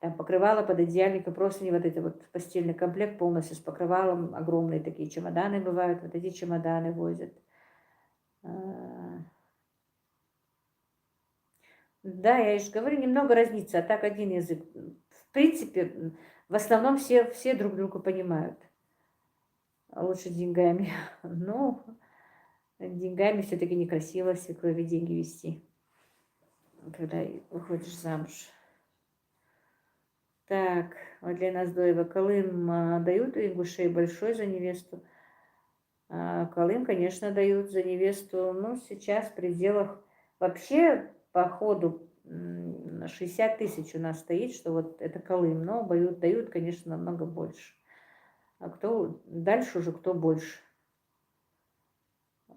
там, покрывало, пододеяльника, просто не вот это вот постельный комплект полностью с покрывалом. Огромные такие чемоданы бывают. Вот эти чемоданы возят. Да, я же говорю, немного разнится, а так один язык. В принципе, в основном все друг друга понимают. А лучше деньгами. Ну, деньгами все-таки некрасиво свекрови деньги вести, когда выходишь замуж. Так, вот для нас Доева. Колым дают ингушей большой за невесту. Колым, конечно, дают за невесту. Ну, сейчас в пределах... Вообще, по ходу 60 тысяч у нас стоит, что вот это Колым. Но дают, конечно, намного больше. А кто дальше уже, кто больше.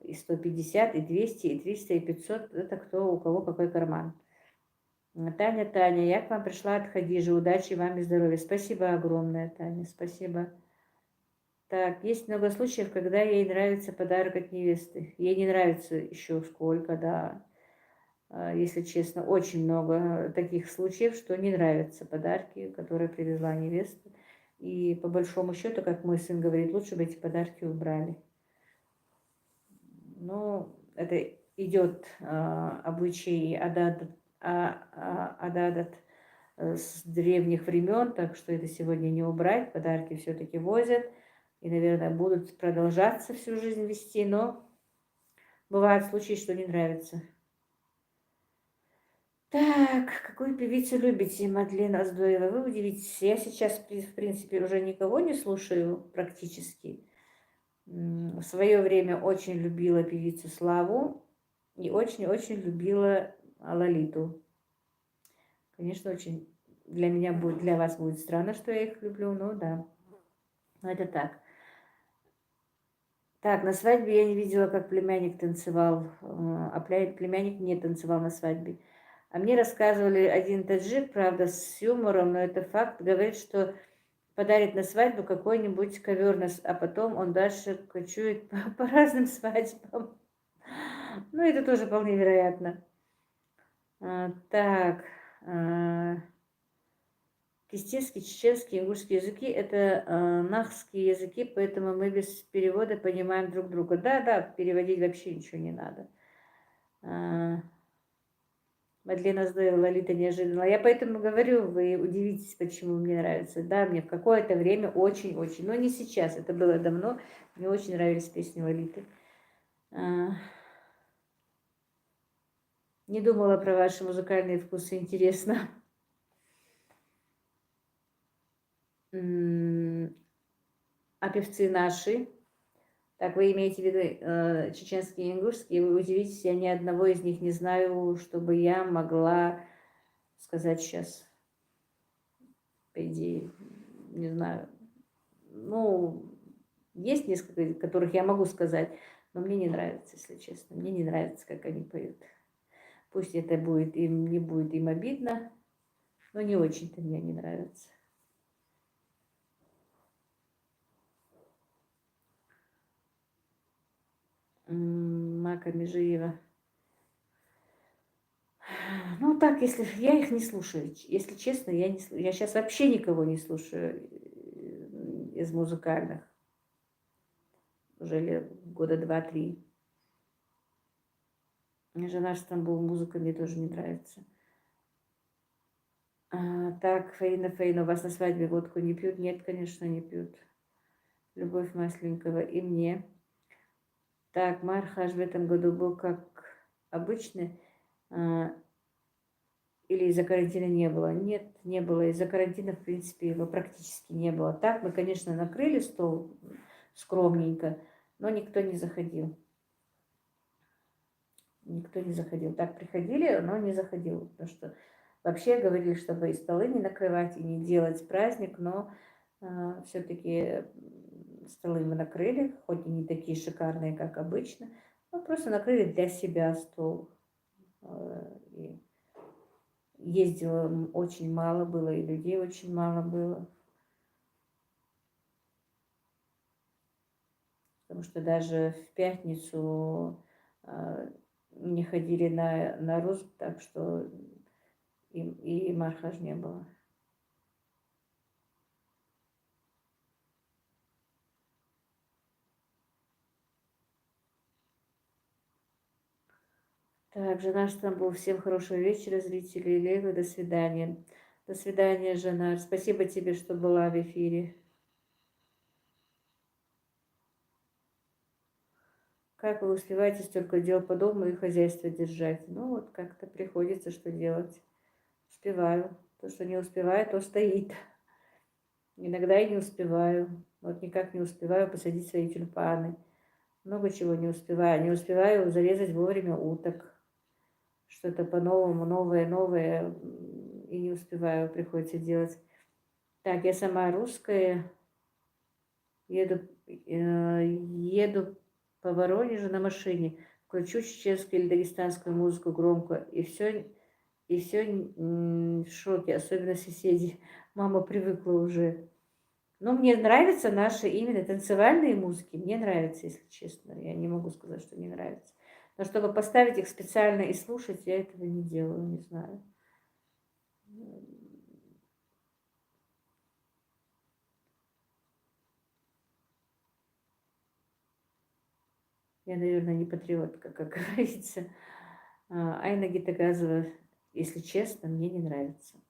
И 150, и 200, и 300, и 500. Это кто, у кого какой карман. Таня, я к вам пришла от Хадижи. Удачи вам и здоровья. Спасибо огромное, Таня, спасибо. Так, есть много случаев, когда ей нравится подарок от невесты. Ей не нравится еще сколько, да. Если честно, очень много таких случаев, что не нравятся подарки, которые привезла невеста. И по большому счету, как мой сын говорит, лучше бы эти подарки убрали. Но это идет обычай ададат с древних времен, так что это сегодня не убрать. Подарки все-таки возят и, наверное, будут продолжаться всю жизнь вести, но бывают случаи, что не нравится. Так, какую певицу любите, Мадлен Аздоева? Вы удивитесь, я сейчас, в принципе, уже никого не слушаю практически. В свое время очень любила певицу Славу и очень-очень любила Лолиту. Конечно, очень для вас будет странно, что я их люблю, но да, это так. Так, на свадьбе я не видела, как племянник танцевал, племянник не танцевал на свадьбе. А мне рассказывали один таджик, правда, с юмором, но это факт, говорит, что подарит на свадьбу какой-нибудь ковер, а потом он дальше кочует по разным свадьбам. Ну, это тоже вполне вероятно. Так, кистинский, чеченский, ингушский языки – это нахские языки, поэтому мы без перевода понимаем друг друга. Да, переводить вообще ничего не надо. Мадлена Зоева, Лолита неожиданно. Я поэтому говорю, вы удивитесь, почему мне нравится. Да, мне в какое-то время очень-очень, но не сейчас, это было давно, мне очень нравились песни Лолиты. Не думала про ваши музыкальные вкусы, интересно. А певцы наши? Так, вы имеете в виду чеченские и ингушские? Вы удивитесь, я ни одного из них не знаю, чтобы я могла сказать сейчас, по идее, не знаю. Ну, есть несколько, которых я могу сказать, но мне не нравится, если честно. Мне не нравится, как они поют. Пусть это будет им, не будет им обидно, но не очень-то мне не нравится. Мака Межиева. Ну так, если я их не слушаю, если честно, я сейчас вообще никого не слушаю из музыкальных. Уже года 2-3. Жена Стамбул, музыка мне тоже не нравится. Так, Фаина, у вас на свадьбе водку не пьют? Нет, конечно, не пьют. Любовь Масленникова и мне. Так, Мархаш в этом году был как обычно. Или из-за карантина не было? Нет, не было. Из-за карантина, в принципе, его практически не было. Так, мы, конечно, накрыли стол скромненько, но никто не заходил. Никто не заходил. Так, приходили, но не заходил. Потому что вообще говорили, чтобы и столы не накрывать, и не делать праздник, но все-таки столы мы накрыли, хоть и не такие шикарные, как обычно, но просто накрыли для себя стол. И ездила очень мало было, и людей очень мало было. Потому что даже в пятницу не ходили на Русь, так что и Мархаж не было. Так, жена Стамбул. Всем хорошего вечера, зрители Левы. До свидания. До свидания, жена. Спасибо тебе, что была в эфире. Как вы успеваете столько дел по дому и хозяйство держать? Ну, вот как-то приходится, что делать. Успеваю. То, что не успеваю, то стоит. Иногда и не успеваю. Вот никак не успеваю посадить свои тюльпаны. Много чего не успеваю. Не успеваю зарезать вовремя уток. Что-то по-новому, новое, и не успеваю, приходится делать. Так, я сама русская, еду по Воронежу на машине, включу чеченскую или дагестанскую музыку громко, и все в шоке, особенно соседи. Мама привыкла уже. Но мне нравятся наши именно танцевальные музыки, мне нравятся, если честно. Я не могу сказать, что не нравится. Но чтобы поставить их специально и слушать, я этого не делаю, не знаю. Я, наверное, не патриотка, как говорится. Айна Гитагазова, если честно, мне не нравится.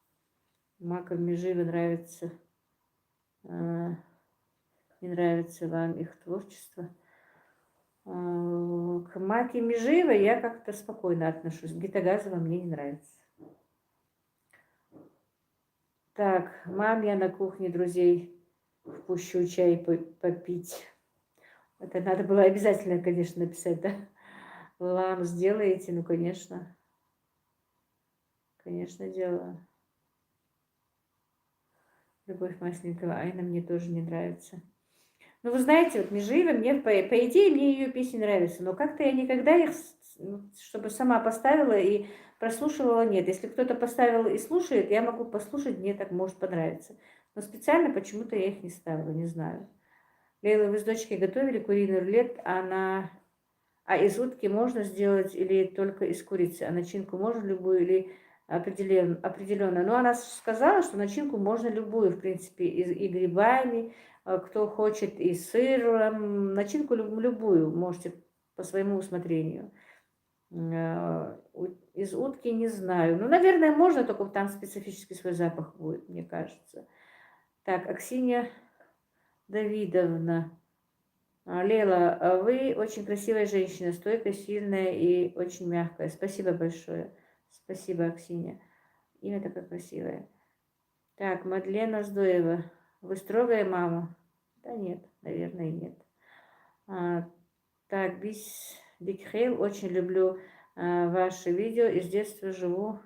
Маков Межива нравится. Не нравится вам их творчество. К Маке Межива я как-то спокойно отношусь. Гитагазова мне не нравится. Так, мам, я на кухне друзей впущу чай попить. Это надо было обязательно, конечно, написать, да? Лам сделаете? Ну, конечно. Конечно, делаю. Любовь Масленникова. Айна мне тоже не нравится. Ну, вы знаете, вот Межиева, мне, по идее, мне ее песни нравятся, но как-то я никогда их, чтобы сама поставила и прослушивала, нет. Если кто-то поставил и слушает, я могу послушать, мне так может понравиться. Но специально почему-то я их не ставила, не знаю. Лейла, вы с дочкой готовили куриный рулет, а из утки можно сделать или только из курицы, а начинку можно любую или определенно. Но она сказала, что начинку можно любую, в принципе, и грибами, кто хочет, и сыром. Начинку любую можете по своему усмотрению. Из утки не знаю. Ну, наверное, можно, только там специфический свой запах будет, мне кажется. Так, Аксинья Давидовна. Лейла, вы очень красивая женщина, стойкая, сильная и очень мягкая. Спасибо большое. Спасибо, Аксинья. Имя такое красивое. Так, Мадлена Здоева. Вы строгая мама? Да нет, наверное, нет. Так, Бикхейл, очень люблю ваши видео. И с детства живу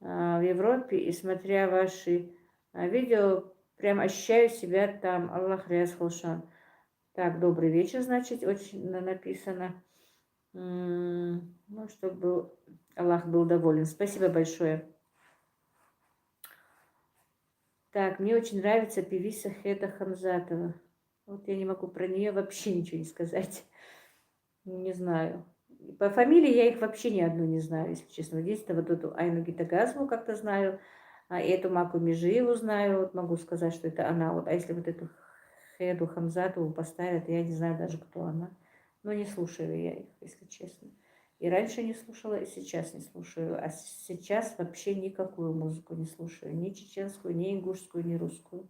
в Европе. И смотря ваши видео, прям ощущаю себя там. Аллах Риаз Хулшан. Так, добрый вечер, значит, очень написано. Ну, чтобы Аллах был доволен. Спасибо большое. Так, мне очень нравится певица Хеда Хамзатова. Вот я не могу про нее вообще ничего не сказать. Не знаю. По фамилии я их вообще ни одну не знаю, если честно. Единственное, вот эту Айну Гитагазову как-то знаю, а эту Маку Межиеву знаю, вот могу сказать, что это она. Вот, а если вот эту Хеду Хамзатову поставят, я не знаю даже, кто она. Но не слушаю я их, если честно. И раньше не слушала, и сейчас не слушаю. А сейчас вообще никакую музыку не слушаю. Ни чеченскую, ни ингушскую, ни русскую.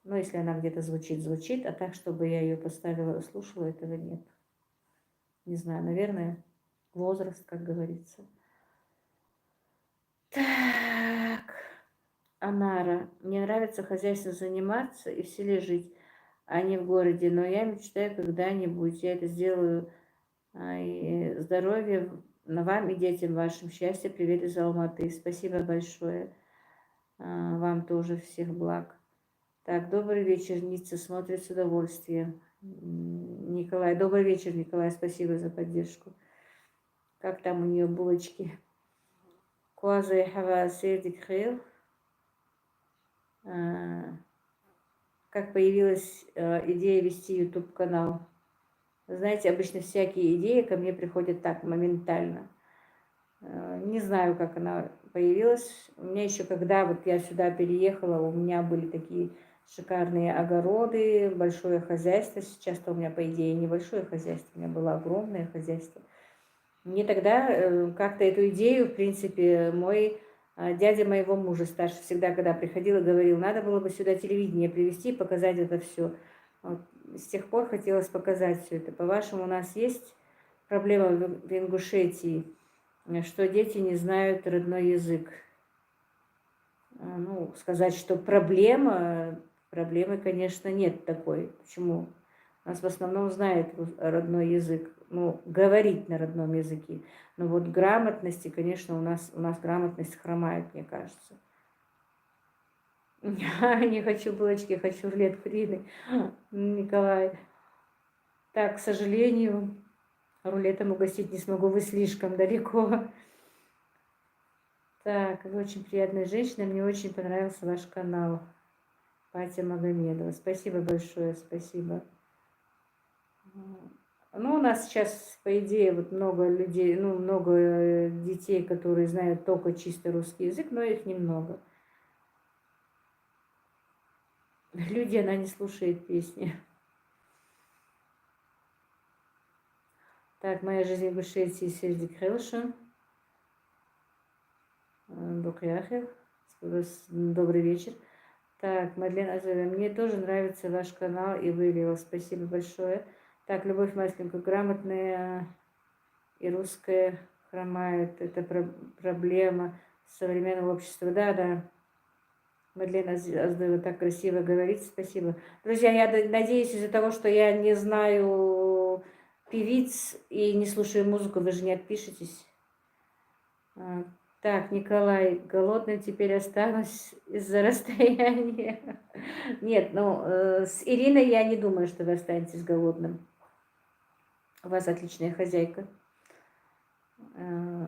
Но если она где-то звучит, звучит. А так, чтобы я ее поставила и слушала, этого нет. Не знаю, наверное, возраст, как говорится. Так, Анара. Мне нравится хозяйством заниматься и в селе жить, а не в городе. Но я мечтаю когда-нибудь, я это сделаю. И здоровья вам и детям вашим. Счастья, привет из Алматы. Спасибо большое. Вам тоже всех благ. Так, добрый вечер, Ницца смотрит с удовольствием. Николай, добрый вечер, Николай, спасибо за поддержку. Как там у нее булочки? Куаза Хава Сердик Хейл. Как появилась идея вести YouTube канал? Знаете, обычно всякие идеи ко мне приходят так, моментально. Не знаю, как она появилась. У меня еще, когда вот я сюда переехала, у меня были такие шикарные огороды, большое хозяйство. Сейчас-то у меня, по идее, небольшое хозяйство, у меня было огромное хозяйство. Мне тогда как-то эту идею, в принципе, мой дядя моего мужа старший всегда, когда приходил и говорил, надо было бы сюда телевидение привезти, показать это все. Вот. С тех пор хотелось показать все это. По-вашему, у нас есть проблема в Ингушетии, что дети не знают родной язык? Ну, сказать, что проблемы, конечно, нет такой. Почему? У нас в основном знают родной язык, ну, говорить на родном языке. Но вот грамотности, конечно, у нас грамотность хромает, мне кажется. Не хочу булочки, хочу рулет куриный. Николай. Так, к сожалению, рулетом угостить не смогу, вы слишком далеко. Так, вы очень приятная женщина, мне очень понравился ваш канал. Патя Магомедова. Спасибо большое, спасибо. Ну, у нас сейчас, по идее, вот много людей, ну, много детей, которые знают только чисто русский язык, но их немного. Люди, она не слушает песни. Так, моя жизнь в Ингушетии, Сердик Хелшин. Букляхер. Добрый вечер. Так, Мадлена Азовя, мне тоже нравится ваш канал и вы, Лила, спасибо большое. Так, Любовь Масленко, грамотная и русская хромает. Это проблема современного общества. Да, да. Мадлена Азовя так красиво говорит, спасибо. Друзья, я надеюсь, из-за того, что я не знаю певиц и не слушаю музыку, вы же не отпишетесь. Так, Николай, голодным теперь останусь из-за расстояния. Нет, ну, с Ириной я не думаю, что вы останетесь голодным. У вас отличная хозяйка. Э,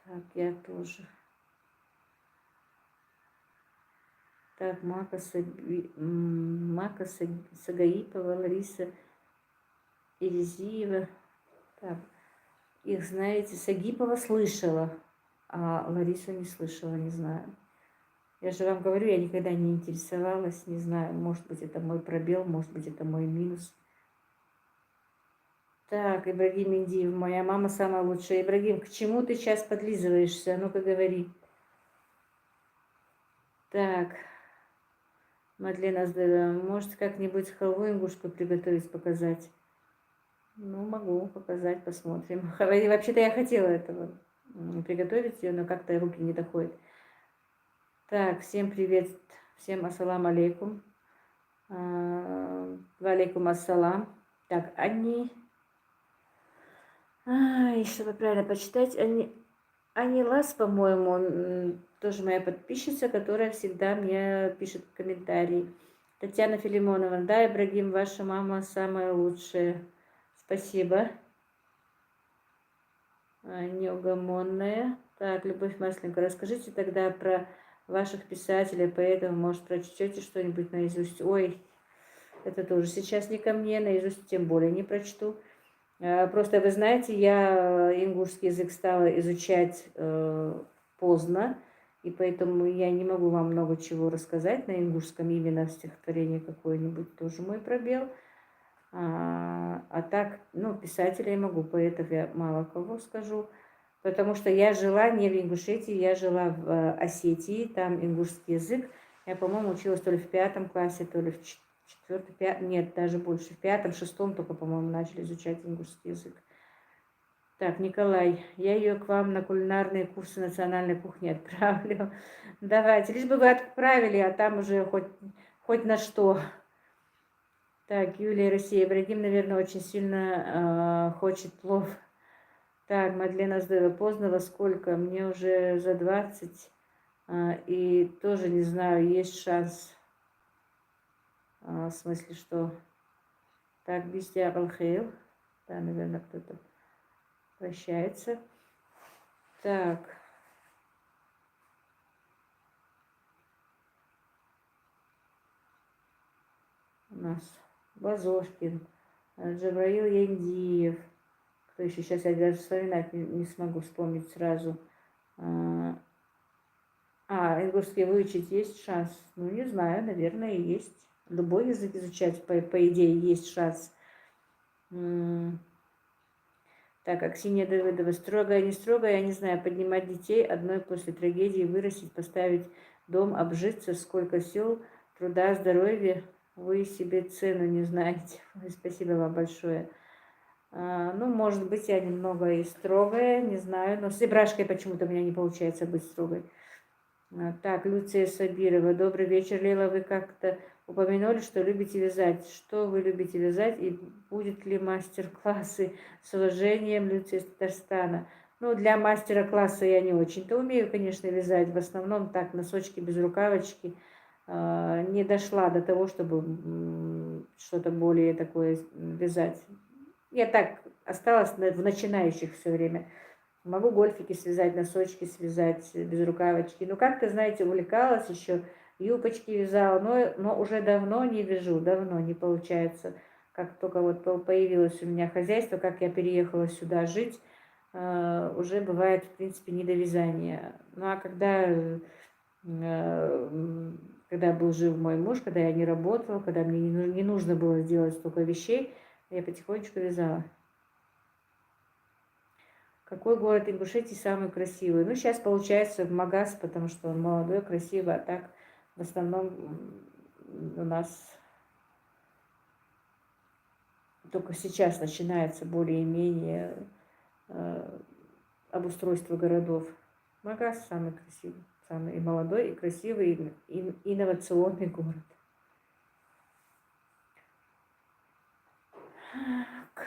Так, я тоже. Так, Мака Сагаипова, Лариса Иризиева. Так, их, знаете, Сагипова слышала, а Ларису не слышала, не знаю. Я же вам говорю, я никогда не интересовалась, не знаю, может быть, это мой пробел, может быть, это мой минус. Так, Ибрагим Индиев, моя мама самая лучшая. Ибрагим, к чему ты сейчас подлизываешься? Ну-ка говори. Так, Мадлена Здорова, может как-нибудь халву ингушку приготовить, показать? Ну, могу показать, посмотрим. Вообще-то я хотела этого приготовить ее, но как-то руки не доходят. Так, всем привет, всем ассалам алейкум. Валейкум ассалам. Так, чтобы правильно почитать, Анилас, по-моему, тоже моя подписчица, которая всегда мне пишет комментарии. Татьяна Филимонова, да, Ибрагим, ваша мама самая лучшая. Спасибо. Неугомонная. Так, Любовь Масленко, расскажите тогда про ваших писателей, поэтому, может, прочтете что-нибудь наизусть. Ой, это тоже сейчас не ко мне, наизусть тем более не прочту. Просто вы знаете, я ингушский язык стала изучать поздно, и поэтому я не могу вам много чего рассказать на ингушском, именно стихотворение какое-нибудь, тоже мой пробел. А так, ну, писателя я могу, поэтов я мало кого скажу, потому что я жила не в Ингушетии, я жила в Осетии, там ингушский язык. Я, по-моему, училась то ли в 5 классе, то ли в 4-м, 5, нет, даже больше, в 5-м, 6-м только, по-моему, начали изучать ингушский язык. Так, Николай, я ее к вам на кулинарные курсы национальной кухни отправлю. Давайте, лишь бы вы отправили, а там уже хоть на что. Так, Юлия, Россия, Ибрагим, наверное, очень сильно хочет плов. Так, Мадлена Здорова, поздно во сколько? Мне уже за 20, и тоже не знаю, есть шанс. В смысле, что... Так, Бистия Алхейл. Да, наверное, кто-то прощается. Так. У нас Базошкин, Джабраил Яндиев. Кто еще? Сейчас я даже вспоминать не смогу вспомнить сразу. Ингушский выучить есть шанс? Ну, не знаю, наверное, есть. Любой язык изучать, по идее, есть шанс. Так, Аксинья Давыдова, строгая, не строгая, я не знаю, поднимать детей одной после трагедии, вырастить, поставить дом, обжиться, сколько сил, труда, здоровья, вы себе цену не знаете. Ой, спасибо вам большое. Ну, может быть, я немного и строгая, не знаю, но с Ибрашкой почему-то у меня не получается быть строгой. Так, Люция Сабирова. Добрый вечер, Лейла. Вы как-то упомянули, что любите вязать. Что вы любите вязать и будет ли мастер-классы? С уважением, Люция из Татарстана. Ну, для мастера-класса я не очень-то умею, конечно, вязать. В основном так, носочки без рукавочки. Не дошла до того, чтобы что-то более такое вязать. Я так осталась в начинающих все время. Могу гольфики связать, носочки связать без рукавочки. Ну, как-то, знаете, увлекалась еще, юбочки вязала, но уже давно не вяжу, давно не получается. Как только вот появилось у меня хозяйство, как я переехала сюда жить, уже бывает, в принципе, не до вязания. Ну, а когда был жив мой муж, когда я не работала, когда мне не нужно было делать столько вещей, я потихонечку вязала. Какой город Ингушетии самый красивый? Ну, сейчас получается в Магаз, потому что он молодой, красивый, а так в основном у нас только сейчас начинается более-менее обустройство городов. Магаз самый красивый, самый и молодой, и красивый, и инновационный город. Так.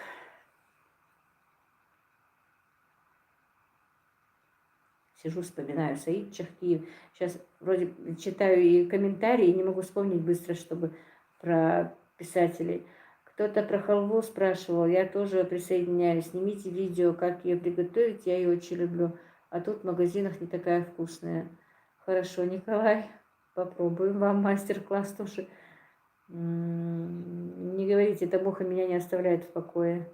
Сижу, вспоминаю Саид Чахкиев. Сейчас вроде читаю и комментарии, и не могу вспомнить быстро, чтобы про писателей. Кто-то про халву спрашивал, я тоже присоединяюсь. Снимите видео, как ее приготовить, я ее очень люблю. А тут в магазинах не такая вкусная. Хорошо, Николай, попробуем вам мастер-класс тоже. Не говорите, эта муха меня не оставляет в покое.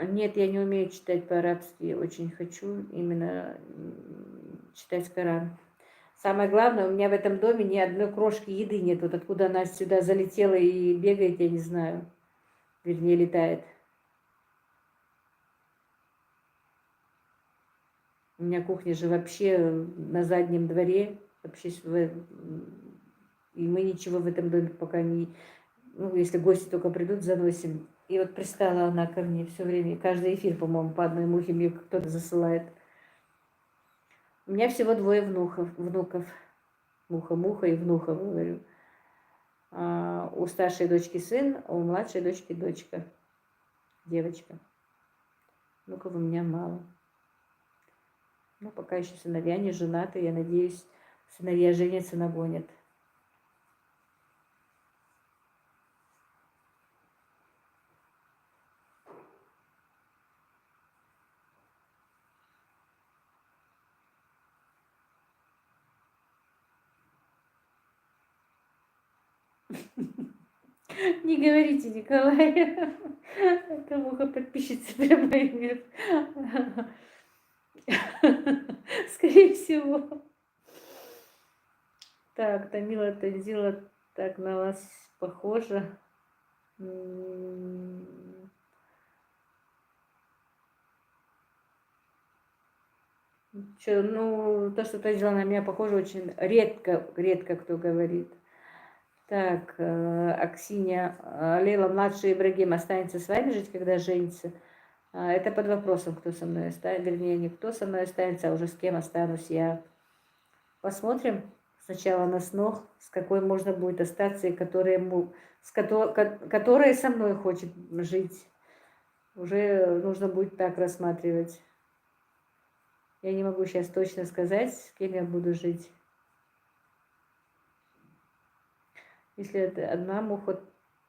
Нет, я не умею читать по-арабски, очень хочу именно читать Коран. Самое главное, у меня в этом доме ни одной крошки еды нет. Вот откуда она сюда залетела и бегает, я не знаю. Вернее, летает. У меня кухня же вообще на заднем дворе. Вообще, и мы ничего в этом доме пока не... Ну, если гости только придут, заносим. И вот пристала она ко мне все время. Каждый эфир, по-моему, по одной мухе мне кто-то засылает. У меня всего 2 внуков. Муха-муха и внуха, говорю. У старшей дочки сын, а у младшей дочки дочка. Девочка. Внуков у меня мало. Ну, пока еще сыновья не женаты. Я надеюсь, сыновья женятся, нагонят. Не говорите, Николай. Это муха подписчица прямо имеет. Скорее всего. Так, Тамила Танзила так на вас похожа. Чё, ну, то, что Танзила на меня похожа, очень редко кто говорит. Так, Аксинья, Лейла, младший Ибрагим останется с вами жить, когда женится? Это под вопросом, кто со мной останется, вернее, не кто со мной останется, а уже с кем останусь я. Посмотрим сначала на снох, с какой можно будет остаться, и которая со мной хочет жить. Уже нужно будет так рассматривать. Я не могу сейчас точно сказать, с кем я буду жить. Если это одна муха,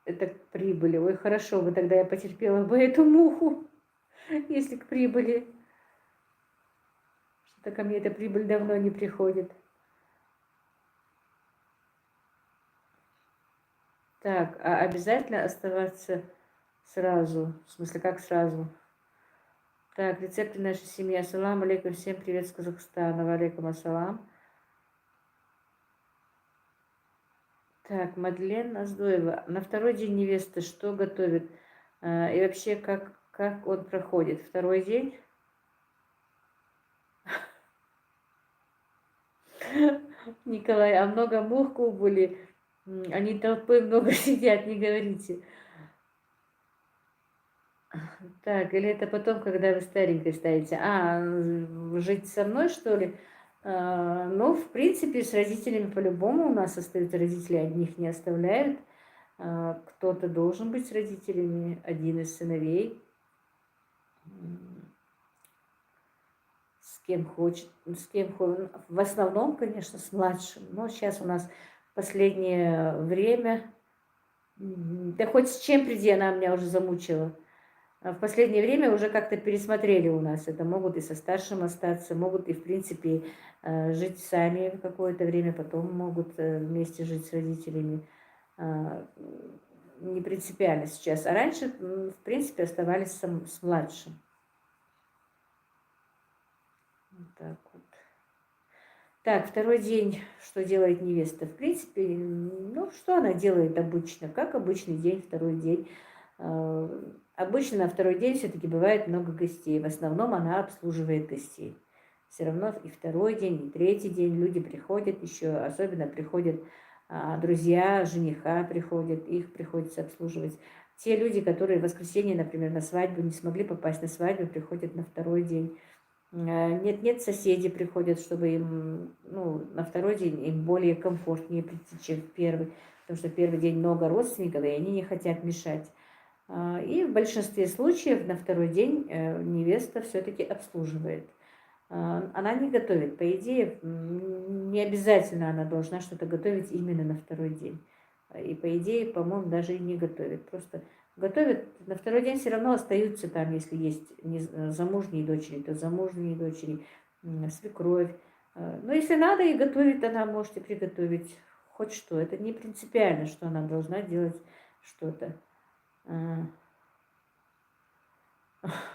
это к прибыли. Ой, хорошо бы, тогда я потерпела бы эту муху, если к прибыли. Что-то ко мне эта прибыль давно не приходит. Так, а обязательно оставаться сразу? В смысле, как сразу? Так, рецепты нашей семьи. Ассаламу алейкум, всем привет с Казахстана. Валейкум ассалам. Так, Мадлен Аздоева. На второй день невесты что готовит? И вообще, как он проходит? Второй день? Николай, а много мух были? Они толпой много сидят, не говорите. Так, или это потом, когда вы старенькой станете? Жить со мной, что ли? Ну, в принципе, с родителями по-любому у нас остаются родители, одних не оставляют. Кто-то должен быть с родителями, один из сыновей. С кем хочет, в основном, конечно, с младшим. Но сейчас у нас последнее время, да хоть с чем приди, она меня уже замучила. В последнее время уже как-то пересмотрели у нас это. Могут и со старшим остаться, могут и, в принципе, жить сами какое-то время, потом могут вместе жить с родителями. Не принципиально сейчас. А раньше, в принципе, оставались с младшим. Вот так вот. Так, второй день, что делает невеста? В принципе, ну, что она делает обычно? Как обычный день, второй день. Обычно на второй день все-таки бывает много гостей. В основном она обслуживает гостей. Все равно и второй день, и третий день люди приходят еще, особенно приходят друзья жениха, приходят, их приходится обслуживать. Те люди, которые в воскресенье, например, на свадьбу не смогли попасть на свадьбу, приходят на второй день. Нет, соседи приходят, чтобы им, ну, на второй день им более комфортнее прийти, чем в первый. потому что первый день много родственников, и они не хотят мешать. И в большинстве случаев на второй день невеста все-таки обслуживает. Она не готовит. По идее, не обязательно она должна что-то готовить именно на второй день. И по идее, по-моему, даже и не готовит. Просто готовит. На второй день все равно остаются там, если есть замужние дочери, то замужние дочери, свекровь. Но если надо и готовить, она может и приготовить хоть что. Это не принципиально, что она должна делать что-то.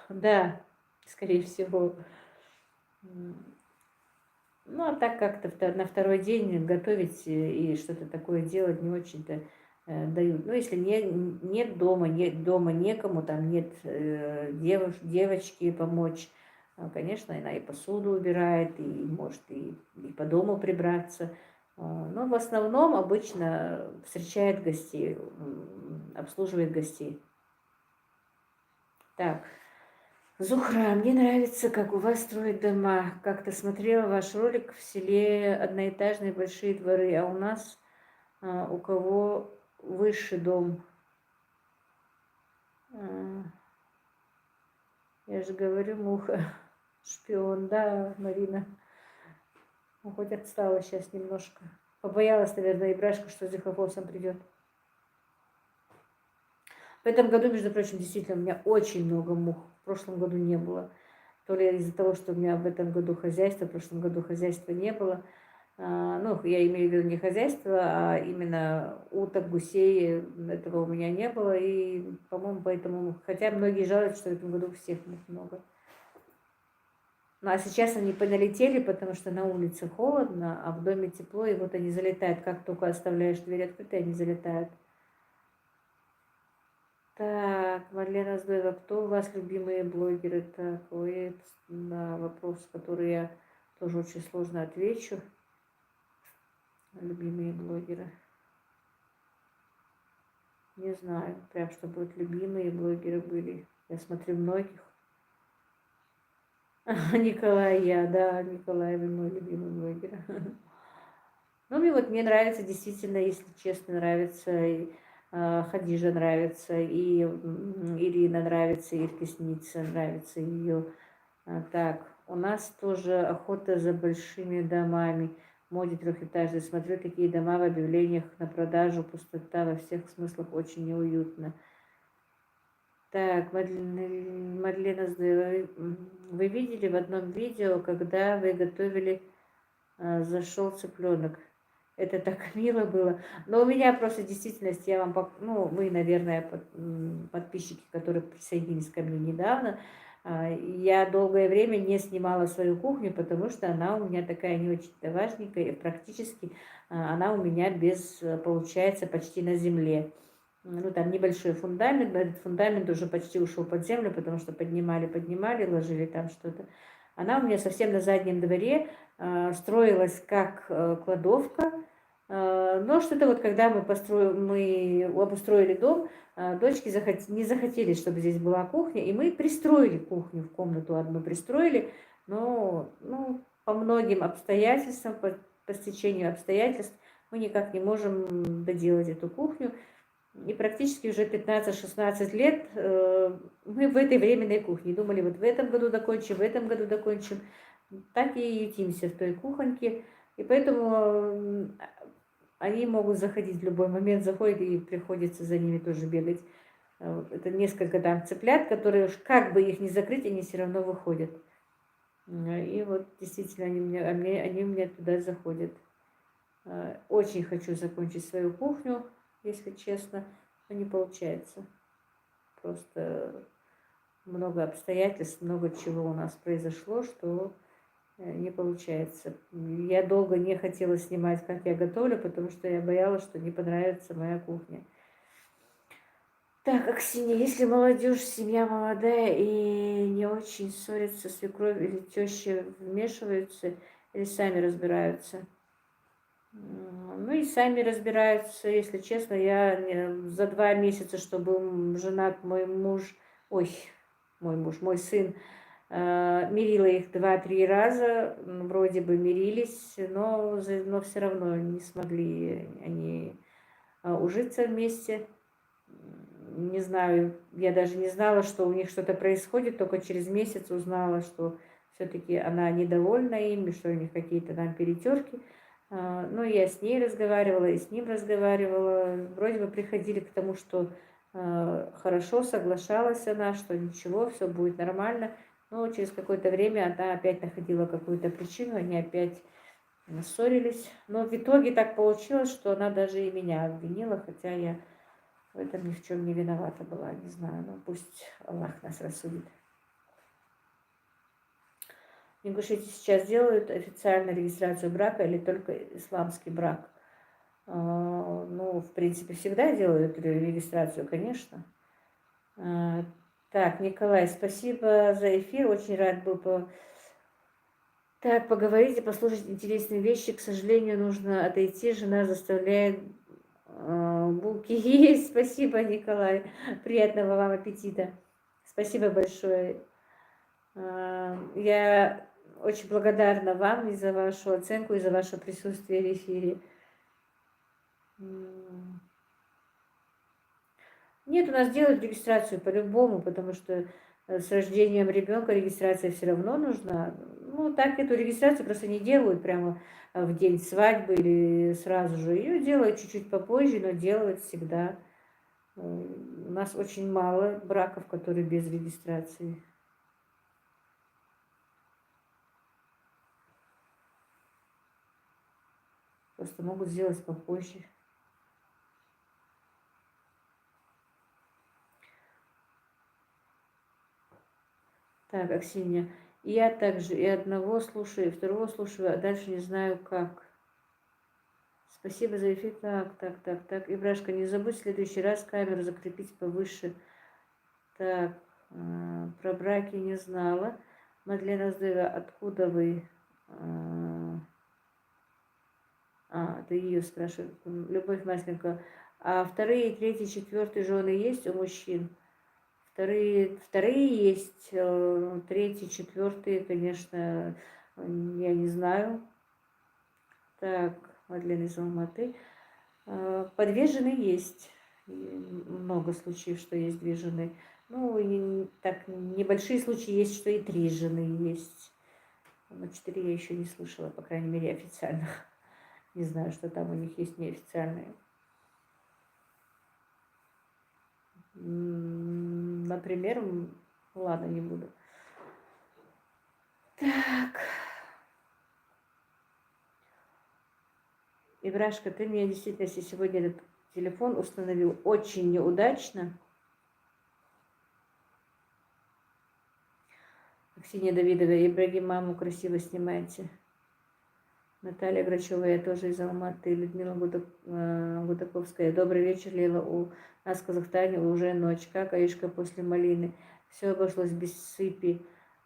Да, скорее всего. Ну, а так как-то на второй день готовить и что-то такое делать не очень-то дают. Ну, если нет дома, некому, там нет девочки помочь, конечно, она и посуду убирает, и может и по дому прибраться. Но в основном обычно встречает гостей, обслуживает гостей. Так. Зухра, мне нравится, как у вас строят дома. Как-то смотрела ваш ролик, в селе одноэтажные большие дворы, а у нас у кого выше дом. Я же говорю, муха, шпион, да, Марина. Ну, хоть отстала сейчас немножко. Побоялась, наверное, Ибрашка, что Зихофосом придет. В этом году, между прочим, действительно, у меня очень много мух. В прошлом году не было. То ли из-за того, что у меня в этом году хозяйство, в прошлом году хозяйства не было. Ну, я имею в виду не хозяйство, а именно уток, гусей, этого у меня не было. И, по-моему, поэтому, хотя многие жалуются, что в этом году у всех мух много. Ну, а сейчас они поналетели, потому что на улице холодно, а в доме тепло, и вот они залетают. Как только оставляешь дверь открытой, они залетают. Так, Валера Зоева, кто у вас любимые блогеры? Так, ой, на вопрос, который я тоже очень сложно отвечу. Любимые блогеры. Не знаю, прям чтобы вот любимые блогеры были. Я смотрю многих. Николай, да, Николай, вы мой любимый блогер. Ну, мне нравится, действительно, если честно, нравится и Хадижа нравится, и Ирина нравится, Ирка Сница нравится ее. Так, у нас тоже охота за большими домами. В моде трехэтажной. Смотрю такие дома в объявлениях на продажу, пустота во всех смыслах, очень неуютно. Так, Мадлена, вы видели в одном видео, когда вы готовили, зашел цыпленок. Это так мило было. Но у меня просто действительность, я вам, ну, вы, наверное, подписчики, которые присоединились ко мне недавно, я долгое время не снимала свою кухню, потому что она у меня такая не очень важненькая, и практически она у меня получается, почти на земле. Ну, там небольшой фундамент, но этот фундамент уже почти ушел под землю, потому что поднимали, ложили там что-то. Она у меня совсем на заднем дворе строилась как кладовка, но что-то вот когда мы обустроили дом, дочки не захотели, чтобы здесь была кухня, и мы пристроили кухню в комнату одну пристроили, но ну, по многим обстоятельствам, по стечению обстоятельств мы никак не можем доделать эту кухню. И практически уже 15-16 лет мы в этой временной кухне. Думали, вот в этом году докончим, в этом году докончим. Так и ютимся в той кухоньке. И поэтому они могут заходить в любой момент, заходят, и приходится за ними тоже бегать. Это несколько там цыплят, которые уж как бы их не закрыть, они все равно выходят. И вот действительно они у меня туда заходят. Очень хочу закончить свою кухню, если честно, но не получается. Просто много обстоятельств, много чего у нас произошло, что не получается. Я долго не хотела снимать, как я готовлю, потому что я боялась, что не понравится моя кухня. Так, Аксинья, если молодежь, семья молодая и не очень ссорится, свекровь или теща вмешиваются или сами разбираются? Ну и сами разбираются, если честно. Я за 2 месяца, что был женат мой сын, мирила их 2-3 раза, вроде бы мирились, но все равно не смогли они ужиться вместе. Не знаю, я даже не знала, что у них что-то происходит, только через месяц узнала, что все-таки она недовольна ими, что у них какие-то там перетерки. Ну, я с ней разговаривала, и с ним разговаривала. Вроде бы приходили к тому, что хорошо, соглашалась она, что ничего, все будет нормально. Но через какое-то время она опять находила какую-то причину, они опять ссорились. Но в итоге так получилось, что она даже и меня обвинила, хотя я в этом ни в чем не виновата была, не знаю, но пусть Аллах нас рассудит. В Ингушетии сейчас делают официальную регистрацию брака или только исламский брак? Ну, в принципе, всегда делают регистрацию, конечно. Так, Николай, спасибо за эфир, очень рад был поговорить и послушать интересные вещи. К сожалению, нужно отойти, жена заставляет булки есть. Спасибо, Николай, приятного вам аппетита. Спасибо большое. Я очень благодарна вам и за вашу оценку, и за ваше присутствие в эфире. Нет, у нас делают регистрацию по-любому, потому что с рождением ребенка регистрация все равно нужна. Ну, так эту регистрацию просто не делают прямо в день свадьбы или сразу же. Ее делают чуть-чуть попозже, но делают всегда. У нас очень мало браков, которые без регистрации. Просто могут сделать попозже. Так, Аксинья, я также и одного слушаю, и второго слушаю, а дальше не знаю как. Спасибо за эфир. Так. Ибрашка, не забудь в следующий раз камеру закрепить повыше. Так, про браки не знала. Мадлена Здоева, откуда вы? Ты ее спрашиваешь. Любовь Масленко. А вторые, третьи, четвертые жены есть у мужчин? Вторые есть, третьи, четвертые, конечно, я не знаю. Так, Мадлена из Алматы. Подвешенные есть. Много случаев, что есть две жены. Ну, и так, небольшие случаи есть, что и три жены есть. Но 4 я еще не слышала, по крайней мере, официально. Не знаю, что там у них есть неофициальные. Например, ладно, не буду. Так. Иврашка, ты мне действительно, если сегодня этот телефон установил очень неудачно. Ксения Давидова, Ибрагим, маму красиво снимаете. Наталья Грачева, я тоже из Алматы. Людмила Гудаковская. Добрый вечер, Лила. У нас в Казахстане уже ночь. Как Аишка после малины? Все обошлось без сыпи.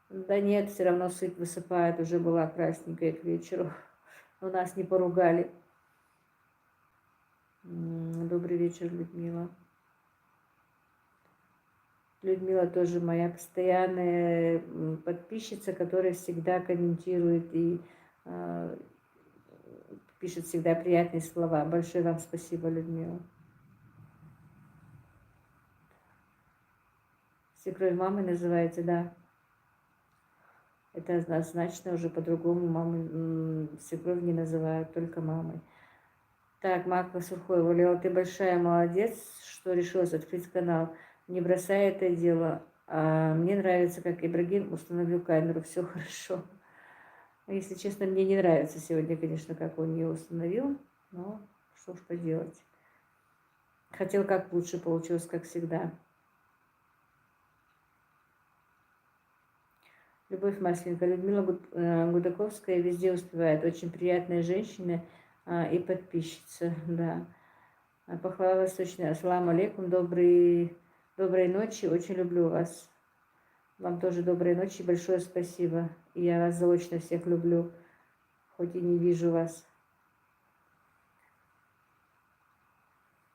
Да нет, все равно сыпь высыпает. Уже была красненькая к вечеру. Но нас не поругали. Добрый вечер, Людмила. Людмила тоже моя постоянная подписчица, которая всегда комментирует и пишет всегда приятные слова. Большое вам спасибо, Людмила. Свекровь мамы называете, да. Это однозначно уже по-другому мамы свекровь не называют, только мамой. Так, Маква Сурхоева, Лила, ты большая молодец, что решилась открыть канал. Не бросай это дело. Мне нравится, как Ибрагим установил камеру. Все хорошо. Если честно, мне не нравится сегодня, конечно, как он ее установил. Но что ж поделать. Хотел как лучше, получилось, как всегда. Любовь Масленко. Людмила Гудаковская везде успевает. Очень приятная женщина и подписчица. Да. Похвала Восточная. Ассаламу алейкум. Доброй ночи. Очень люблю вас. Вам тоже доброй ночи. Большое спасибо. И я вас заочно всех люблю. Хоть и не вижу вас.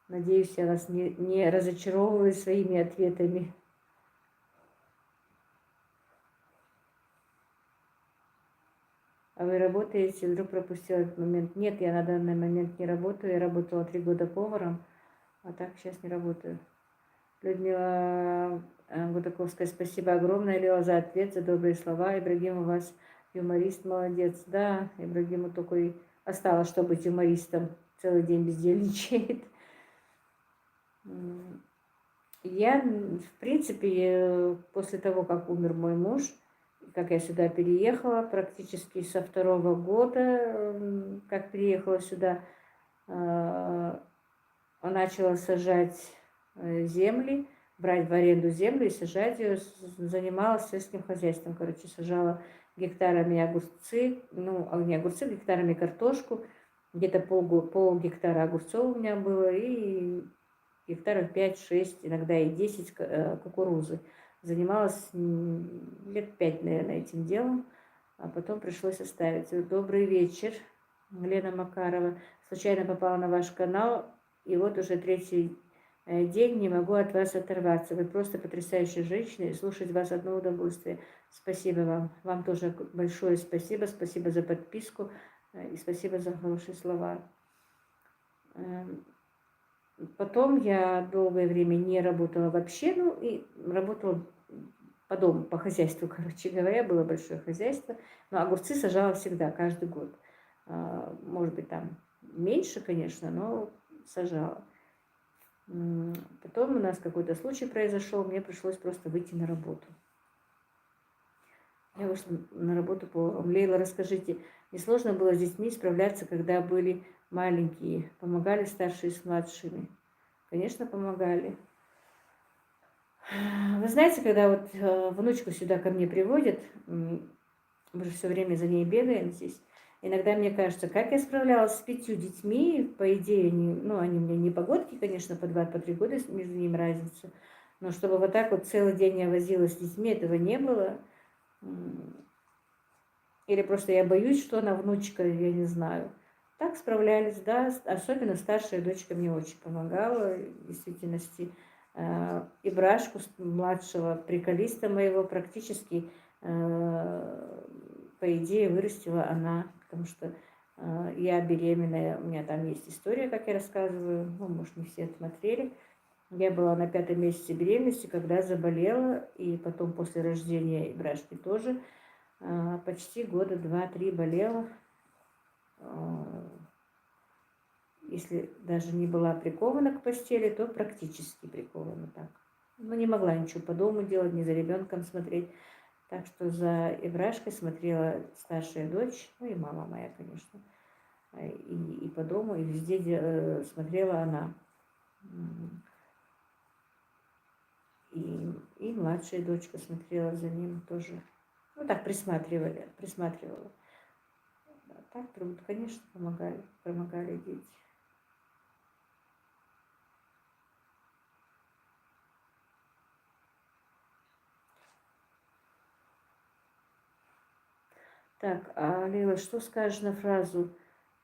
Надеюсь, я вас не разочаровываю своими ответами. А вы работаете? Вдруг пропустила этот момент? Нет, я на данный момент не работаю. Я работала 3 года поваром. а так сейчас не работаю. Людмила Гудаковская, спасибо огромное, Лила, за ответ, за добрые слова. Ибрагим у вас юморист, молодец. Да, Ибрагиму только и осталось, что быть юмористом. Целый день бездельничает. Я, в принципе, после того, как умер мой муж, как я сюда переехала, практически со 2 года, как переехала сюда, начала сажать земли, брать в аренду землю и сажать ее, занималась сельским хозяйством, короче, сажала гектарами огурцы, ну, не огурцы, гектарами картошку, где-то пол гектара огурцов у меня было, и гектаров 5-6, иногда и 10 кукурузы. Занималась лет 5, наверное, этим делом, а потом пришлось оставить. Добрый вечер, Лена Макарова. Случайно попала на ваш канал, и вот уже 3-й день не могу от вас оторваться. Вы просто потрясающая женщина, и слушать вас одно удовольствие. Спасибо вам. Вам тоже большое спасибо. Спасибо за подписку и спасибо за хорошие слова. Потом я долгое время не работала вообще, ну и работала по дому, по хозяйству, короче говоря, было большое хозяйство. Но огурцы сажала всегда, каждый год. Может быть, там меньше, конечно, но сажала. Потом у нас какой-то случай произошел, мне пришлось просто выйти на работу. Я вышла на работу поваром. Лейла, расскажите, не сложно было с детьми справляться, когда были маленькие? Помогали старшие с младшими? Конечно, помогали. Вы знаете, когда вот внучку сюда ко мне приводят, мы же все время за ней бегаем здесь, иногда мне кажется, как я справлялась с 5 детьми, по идее, они у меня не погодки, конечно, по 2-3 года между ними разница, но чтобы вот так вот целый день я возилась с детьми, этого не было. Или просто я боюсь, что она внучка, я не знаю. Так справлялись, да, особенно старшая дочка мне очень помогала, в действительности. И Брашку, младшего приколиста моего, практически, по идее, вырастила она, потому что я беременная, у меня там есть история, как я рассказываю, ну, может, не все смотрели. Я была на 5-м месяце беременности, когда заболела, и потом после рождения Брашки тоже почти года 2-3 болела. Если даже не была прикована к постели, то практически прикована так. Но не могла ничего по дому делать, ни за ребенком смотреть. Так что за Иврашкой смотрела старшая дочь, ну и мама моя, конечно. И по дому, и везде смотрела она. И младшая дочка смотрела за ним тоже. Ну так, присматривала. Так, конечно, помогали дети. Так, а Лейла, что скажешь на фразу,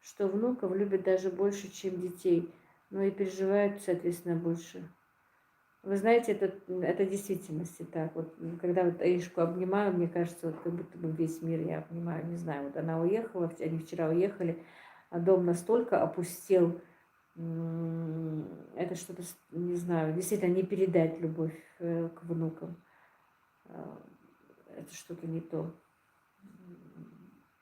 что внуков любят даже больше, чем детей, но и переживают, соответственно, больше? Вы знаете, это в действительности так. Вот, когда вот Аишку обнимаю, мне кажется, вот как будто бы весь мир я обнимаю. Не знаю, вот она уехала, они вчера уехали, а дом настолько опустел. Это что-то, не знаю, действительно не передать любовь к внукам. Это что-то не то.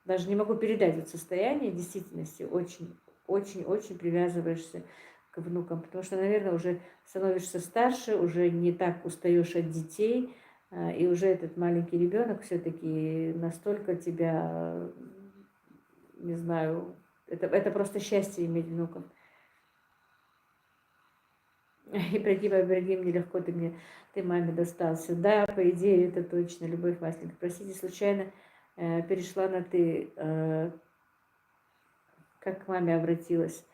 Даже не могу передать это состояние, в действительности очень привязываешься к внукам, потому что, наверное, уже становишься старше, уже не так устаешь от детей, и уже этот маленький ребенок все-таки настолько тебя, не знаю, это просто счастье иметь внуков. Ибрагим, нелегко ты маме достался. Да, по идее, это точно, Любовь Масленко. Простите, случайно перешла на ты, как к маме обратилась.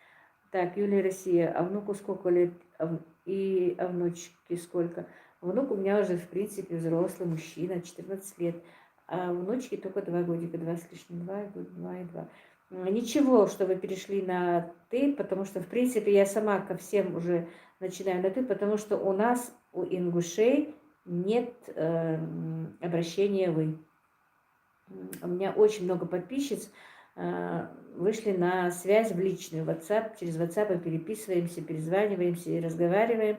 Так, Юлия Россия, а внуку сколько лет и внучке сколько? Внук у меня уже, в принципе, взрослый мужчина, 14 лет, а внучке только 2 годика, 2 с лишним, 2 и 2. Ничего, что вы перешли на «ты», потому что, в принципе, я сама ко всем уже начинаю на «ты», потому что у нас, у ингушей, нет обращения «вы». У меня очень много подписчиц, вышли на связь в личную WhatsApp. Через WhatsApp мы переписываемся, перезваниваемся и разговариваем.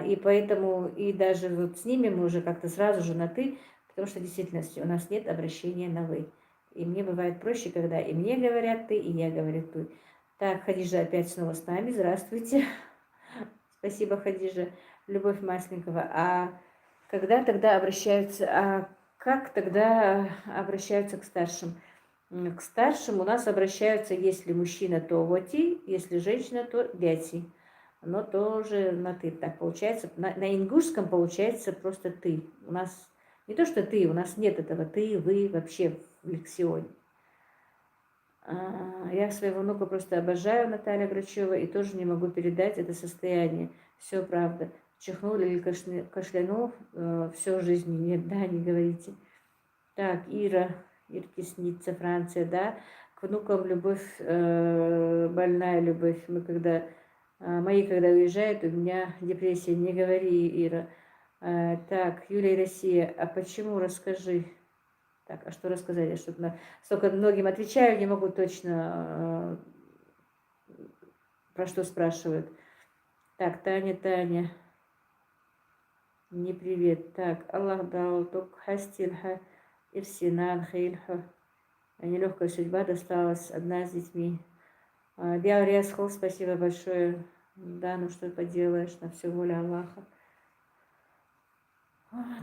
И поэтому, и даже вот с ними мы уже как-то сразу же на «ты», потому что в действительности у нас нет обращения на «вы». И мне бывает проще, когда и мне говорят «ты», и я говорю «ты». Так, Хадижа опять снова с нами. Здравствуйте. Спасибо, Хадижа. Любовь Масленникова. А когда тогда обращаются, как тогда обращаются к старшим? К старшим у нас обращаются, если мужчина, то воти, если женщина, то дяти. Но тоже на ты. Так получается, на ингушском получается просто ты. У нас не то, что ты, у нас нет этого ты, вы вообще в лексионе. Я своего внука просто обожаю, Наталья Грачева, и тоже не могу передать это состояние. Все правда. Чихнул или кашлянул, все в жизни нет, да, не говорите. Так, Ирке снится, Франция, да. К внукам любовь, больная любовь. Мои когда уезжают, у меня депрессия. Не говори, Ира. Так, Юлия, Россия, а почему, расскажи. Так, а что рассказать? Я что-то столько многим отвечаю, не могу точно, про что спрашивают. Так, Таня, не привет. Так, Аллах дал, тук хастильха, ирсинан хейльха. Нелегкая судьба досталась, одна с детьми. Диаресхол, спасибо большое. Да, ну что поделаешь, на все воля Аллаха.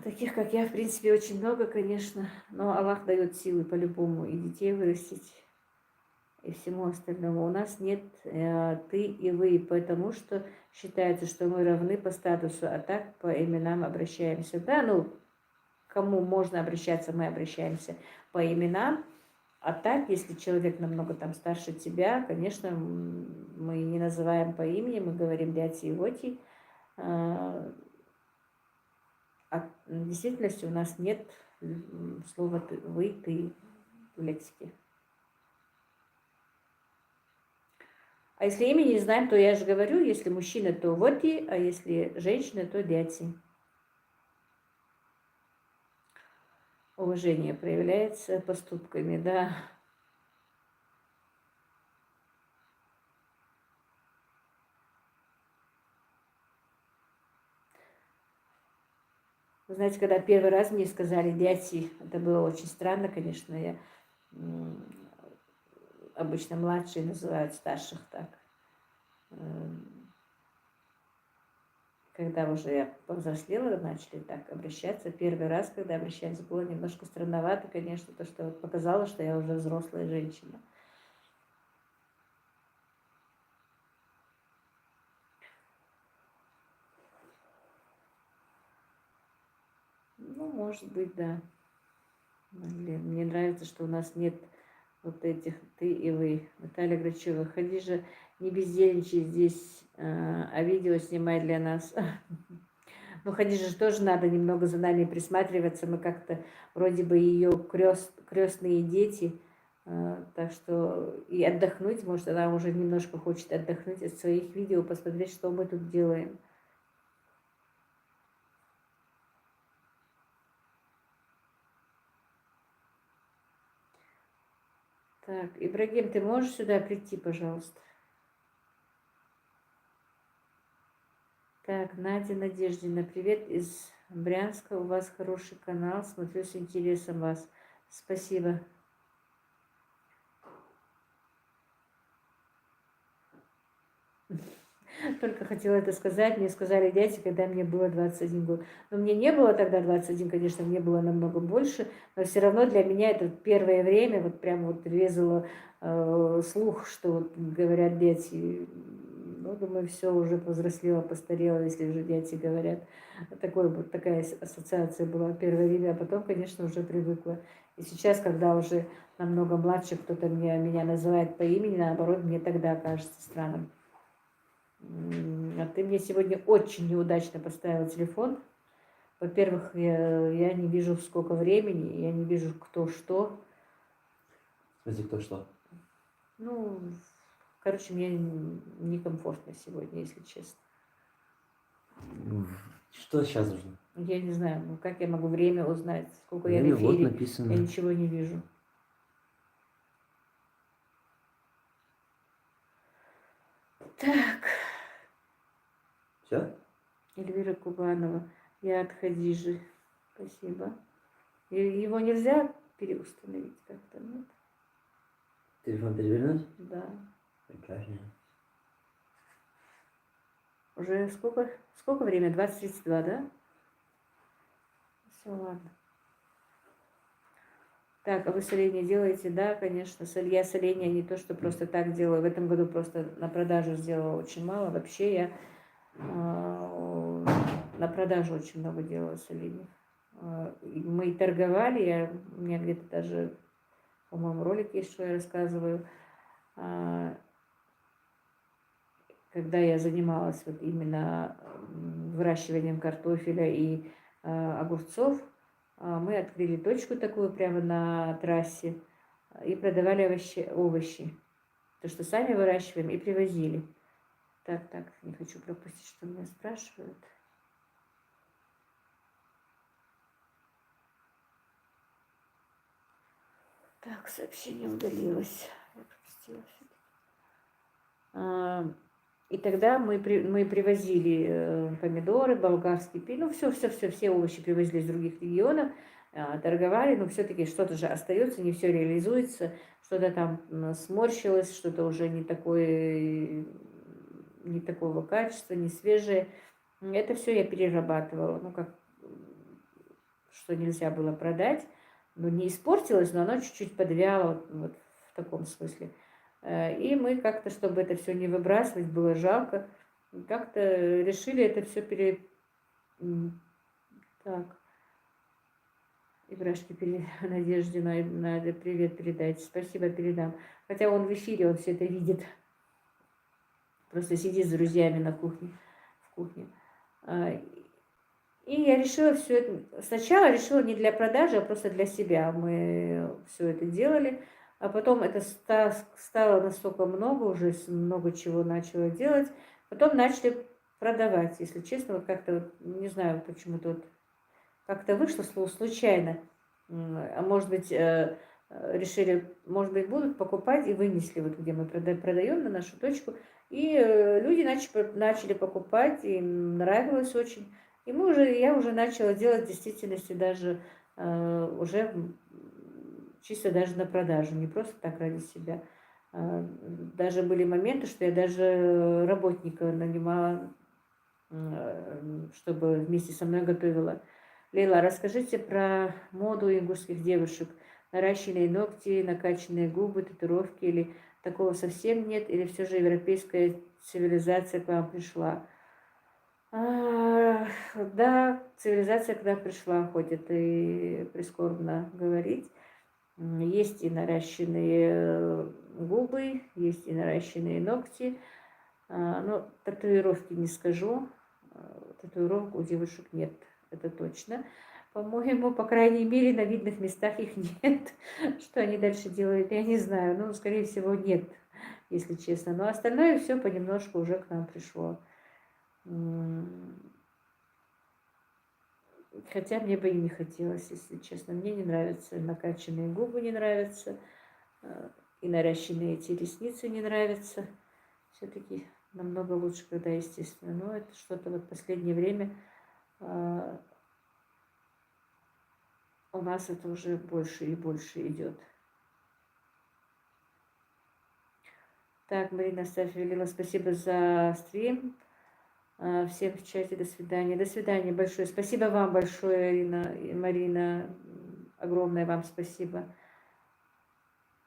Таких, как я, в принципе, очень много, конечно. Но Аллах дает силы по-любому и детей вырастить, и всему остальному. У нас нет ты и вы, потому что считается, что мы равны по статусу, а так по именам обращаемся. Да, ну, кому можно обращаться, мы обращаемся по именам. А так, если человек намного там старше тебя, конечно, мы не называем по имени, мы говорим дяти и воти. А в действительности у нас нет слова вы, ты в лексике. А если имя не знаем, то я же говорю, если мужчина, то воти, а если женщина, то дяти. Уважение проявляется поступками, да. Вы знаете, когда первый раз мне сказали дяти, это было очень странно, конечно, я обычно младшие называют старших так. Когда уже я повзрослела, начали так обращаться. Первый раз, когда обращались, было немножко странновато, конечно, то, что показало, что я уже взрослая женщина. Ну, может быть, да. Мне нравится, что у нас нет вот этих ты и вы. Наталья Грачева, Хадижа, не бездельничай здесь, а видео снимай для нас. Ну, Хадиже же тоже надо немного за нами присматриваться. Мы как-то вроде бы ее крестные дети. Так что и отдохнуть, может, она уже немножко хочет отдохнуть от своих видео, посмотреть, что мы тут делаем. Так, Ибрагим, ты можешь сюда прийти, пожалуйста? Так, Надя Надеждина, привет из Брянска. У вас хороший канал, смотрю с интересом вас. Спасибо. Только хотела это сказать. Мне сказали дяди, когда мне было 21 год. Но мне не было тогда 21, конечно, мне было намного больше. Но все равно для меня это первое время вот прям вот резало слух, что вот говорят дети. Ну, думаю, все, уже повзрослела, постарела, если уже дети говорят. Такая ассоциация была первое время, а потом, конечно, уже привыкла. И сейчас, когда уже намного младше кто-то меня называет по имени, наоборот, мне тогда кажется странным. А ты мне сегодня очень неудачно поставила телефон. Во-первых, я не вижу, сколько времени, я не вижу, кто что. Смотри, кто что. Ну, короче, мне некомфортно сегодня, если честно. Что сейчас нужно? Я не знаю, ну как я могу время узнать, сколько Время я в эфире, вот написано. я ничего не вижу. Все? Эльвира Кубанова. Я от Хадижи. Спасибо. Его нельзя переустановить как-то, нет? Телефон перевернуть? Да. Прекрасно. Уже сколько время? 20:32, да? Все, ладно. Так, а вы соление делаете? Да, конечно. Я соление не то, что просто так делаю. В этом году просто на продажу сделала очень мало. Вообще я на продажу очень много делала солений. Мы торговали, у меня где-то даже, по-моему, ролик есть, что я рассказываю, когда я занималась вот именно выращиванием картофеля и огурцов. Мы открыли точку такую прямо на трассе и продавали овощи. То, что сами выращиваем, и привозили. Так, не хочу пропустить, что меня спрашивают. Так, сообщение удалилось. Я пропустила всё-таки. И тогда мы привозили помидоры, болгарский перец, ну все овощи привозили из других регионов, торговали, но все-таки что-то же остается, не все реализуется, что-то там сморщилось, что-то уже не такого качества, не свежее. Это все я перерабатывала, ну как, что нельзя было продать, ну не испортилось, но оно чуть-чуть подвяло, вот в таком смысле. И мы как-то, чтобы это все не выбрасывать, было жалко, как-то решили это все Так, Ибрашке Надежде надо привет передать. Спасибо, передам. Хотя он в эфире, он все это видит. Просто сидит с друзьями в кухне. И я решила все это... Сначала решила не для продажи, а просто для себя. Мы все это делали. А потом это стало настолько много, уже много чего начала делать. Потом начали продавать, если честно. Вот как-то, вот, не знаю, почему-то вот как-то вышло случайно. А может быть, решили, может быть, будут покупать, и вынесли, вот где мы продаем на нашу точку. И люди начали покупать, им нравилось очень. И я уже начала делать в действительности даже уже чисто даже на продажу, не просто так ради себя. Даже были моменты, что я даже работника нанимала, чтобы вместе со мной готовила. Лейла, расскажите про моду ингушских девушек. Наращенные ногти, накачанные губы, татуировки, или такого совсем нет, или все же европейская цивилизация к вам пришла? Да, цивилизация к нам пришла, хоть это и прискорбно говорить. Есть и наращенные губы, есть и наращенные ногти. Но татуировки не скажу. Татуировок у девушек нет, это точно. По-моему, по крайней мере, на видных местах их нет. Что они дальше делают, я не знаю. Ну, скорее всего, нет, если честно. Но остальное все понемножку уже к нам пришло. Хотя мне бы и не хотелось, если честно. Мне не нравятся накачанные губы, не нравятся. И наращенные эти ресницы не нравятся. Все-таки намного лучше, когда естественно. Но это что-то вот в последнее время у нас это уже больше и больше идет. Так, Марина Сафия, спасибо за стрим. Всем в чате до свидания. До свидания большое. Спасибо вам большое, Ирина и Марина. Огромное вам спасибо.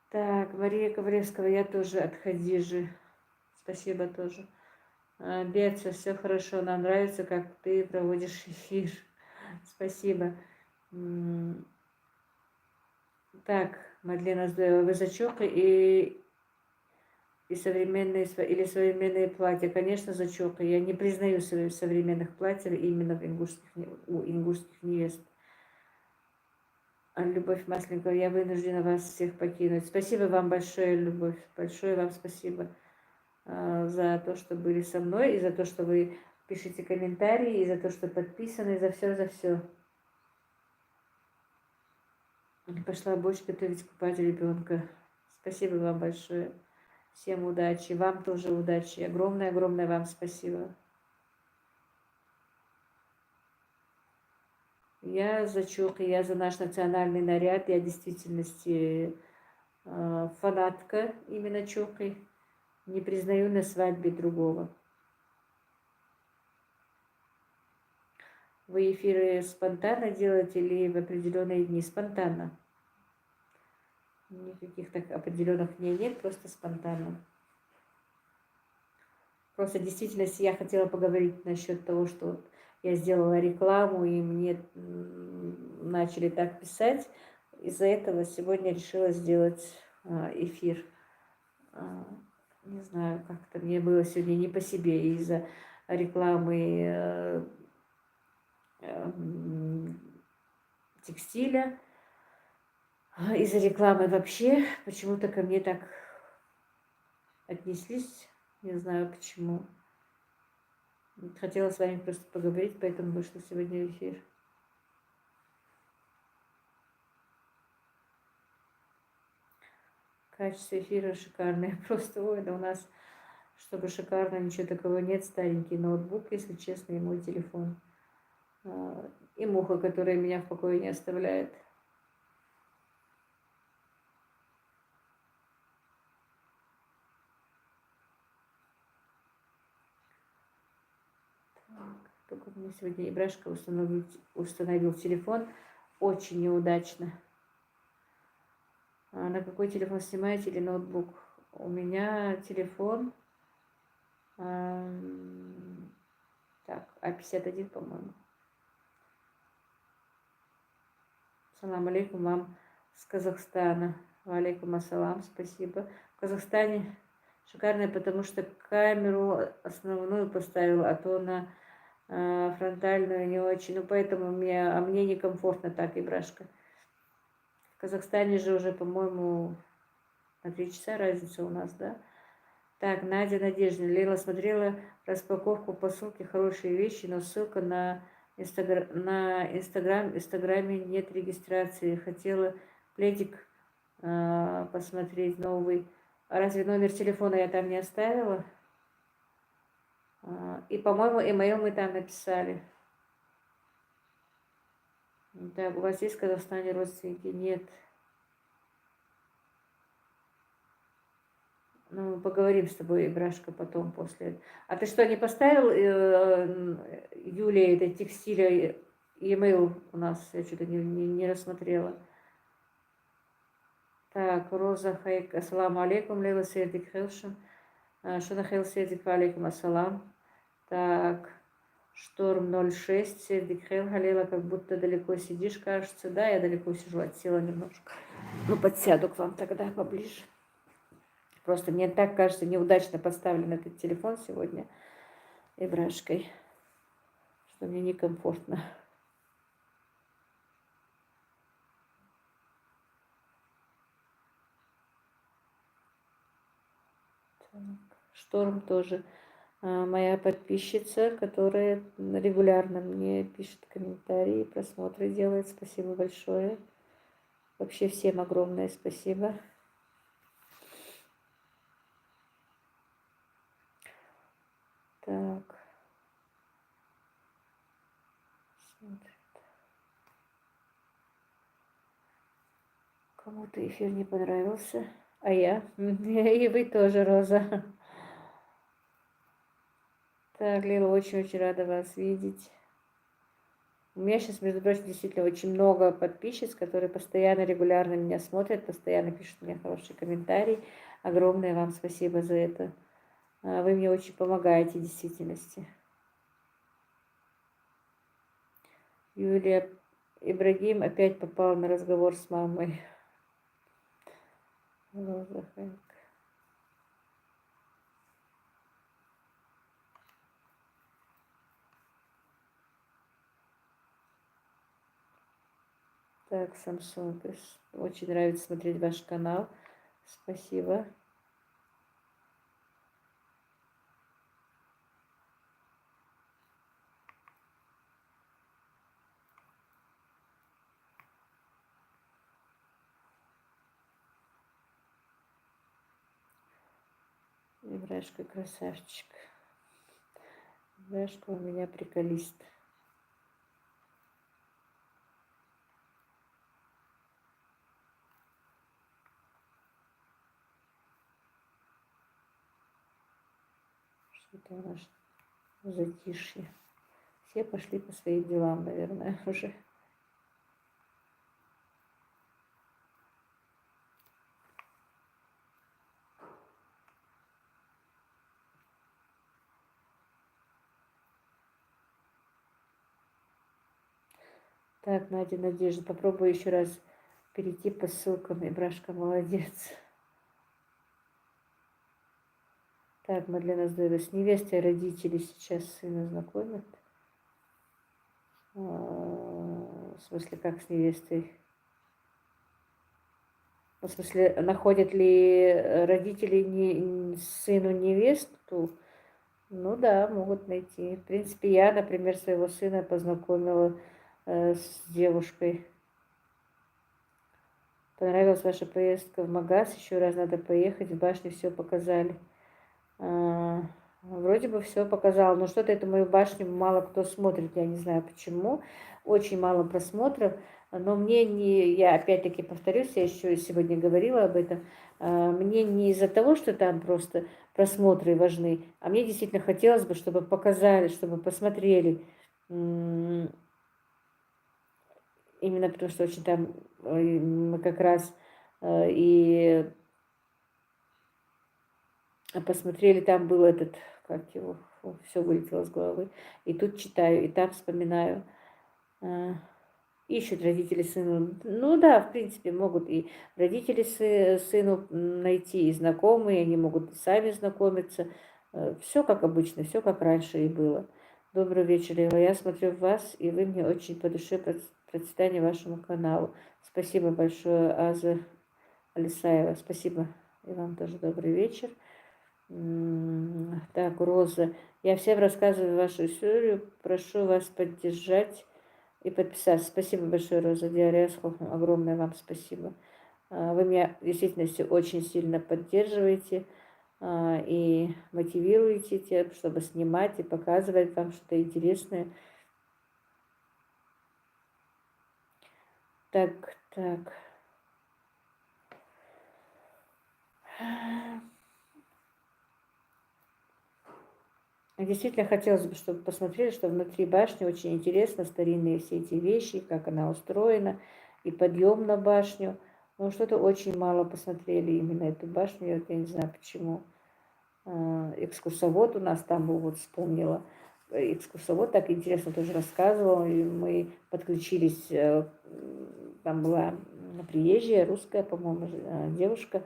Так, Мария Ковалевского, я тоже от Хадижи. Спасибо тоже. Беца, все хорошо, нам нравится, как ты проводишь эфир. Спасибо. Так, Мадлена Здоева, высочок и современные платья. Конечно, зачеты. Я не признаю современных платьев именно у ингушских невест. Любовь Масленникова, я вынуждена вас всех покинуть. Спасибо вам большое, Любовь. Большое вам спасибо за то, что были со мной, и за то, что вы пишите комментарии, и за то, что подписаны, за все, за все. Пошла больше готовить купать ребенка. Спасибо вам большое. Всем удачи. Вам тоже удачи. Огромное вам спасибо. Я за чокой, я за наш национальный наряд, я в действительности фанатка именно чокой. Не признаю на свадьбе другого. Вы эфиры спонтанно делаете или в определенные дни? Спонтанно. Никаких так определенных дней нет, просто спонтанно. Просто в действительности я хотела поговорить насчет того, что вот я сделала рекламу, и мне начали так писать. Из-за этого сегодня решила сделать эфир. Не знаю, как-то мне было сегодня не по себе из-за рекламы текстиля, из-за рекламы вообще. Почему-то ко мне так отнеслись, не знаю почему. Хотела с вами просто поговорить, поэтому вышла сегодня в эфир. Качество эфира шикарное. Просто, ой, да у нас, чтобы шикарно, ничего такого нет. Старенький ноутбук, если честно, и мой телефон. И муха, которая меня в покое не оставляет. Только у меня сегодня Ибрашка установил телефон. Очень неудачно. На какой телефон снимаете или ноутбук? У меня телефон... Так, А51, по-моему. Салам алейкум вам с Казахстана. Алейкум ассалам, спасибо. В Казахстане шикарно, потому что камеру основную поставила, а то на фронтальную не очень. Ну, поэтому мне некомфортно так, Ибрашка. В Казахстане же уже, по-моему, на 3 часа разница у нас, да? Так, Надя Надеждина. Лейла смотрела распаковку по ссылке «Хорошие вещи», но ссылка на Инстаграме нет регистрации. Хотела пледик посмотреть новый. А разве номер телефона я там не оставила? И, по-моему, имейл мы там написали. Так, у вас есть в Казахстане родственники? Нет. Ну, поговорим с тобой, Брашка, потом, после. А ты что, не поставил Юле это текстиля e-mail у нас? Я что-то не рассмотрела. Так, Роза Хайк, ассаламу алейкум, Лейла Сердик Хелшин. Шуна Хел Сердик, алейкум ассалам. Так, Шторм 06, Сердик Хел, Халила, как будто далеко сидишь, кажется. Да, я далеко сижу, отсела немножко. Ну, подсяду к вам тогда поближе. Просто мне так кажется, неудачно поставлен этот телефон сегодня Ибрашкой, что мне некомфортно. Так, Шторм тоже моя подписчица, которая регулярно мне пишет комментарии, просмотры делает. Спасибо большое. Вообще всем огромное спасибо. Так. Кому-то эфир не понравился. А я? И вы тоже, Роза. Так, Лила, очень-очень рада вас видеть. У меня сейчас, между прочим, действительно очень много подписчиц, которые постоянно, регулярно меня смотрят, постоянно пишут мне хорошие комментарии. Огромное вам спасибо за это. Вы мне очень помогаете в действительности. Юлия Ибрагим опять попал на разговор с мамой. Так, Samsung, очень нравится смотреть ваш канал. Спасибо. Ибрашка красавчик. Ибрашка у меня приколист. такое наше затишье. Все пошли по своим делам, наверное, уже. Так, Надя, Надежда, попробую еще раз перейти по ссылкам. Ибрашка, молодец. Так, Мадлена Здоева. С невестой родители сейчас сына знакомят. В смысле, как с невестой? В смысле, находят ли родители сыну невесту? Ну да, могут найти. В принципе, я, например, своего сына познакомила с девушкой. Понравилась ваша поездка в Магаз. Еще раз надо поехать. В башне все показали. Вроде бы все показал, но что-то эту мою башню мало кто смотрит, я не знаю почему. Очень мало просмотров. Но мне не, я опять-таки повторюсь, я еще сегодня говорила об этом, мне не из-за того, что там просто просмотры важны, а мне действительно хотелось бы, чтобы показали, чтобы посмотрели. Именно потому что очень там мы как раз и посмотрели, там был этот, как его, все вылетело с головы. И тут читаю, и там вспоминаю. Ищут родители сыну. Ну да, в принципе, могут и родители сыну найти, и знакомые, они могут и сами знакомиться. Все как обычно, все как раньше и было. Добрый вечер, Ива. Я смотрю вас, и вы мне очень по душе процветание вашему каналу. Спасибо большое, Аза Алисаева. Спасибо. И вам тоже добрый вечер. Так, Роза. Я всем рассказываю вашу историю. Прошу вас поддержать и подписаться. Спасибо большое, Роза Диаресхов. Огромное вам спасибо. Вы меня в действительности очень сильно поддерживаете и мотивируете тем, чтобы снимать и показывать вам что-то интересное. Так, так. Действительно хотелось бы, чтобы посмотрели, что внутри башни очень интересно, старинные все эти вещи, как она устроена, и подъем на башню. Но что-то очень мало посмотрели именно эту башню, я не знаю почему. Экскурсовод у нас там был, вот вспомнила. Экскурсовод так интересно тоже рассказывал, и мы подключились, там была приезжая, русская, по-моему, девушка,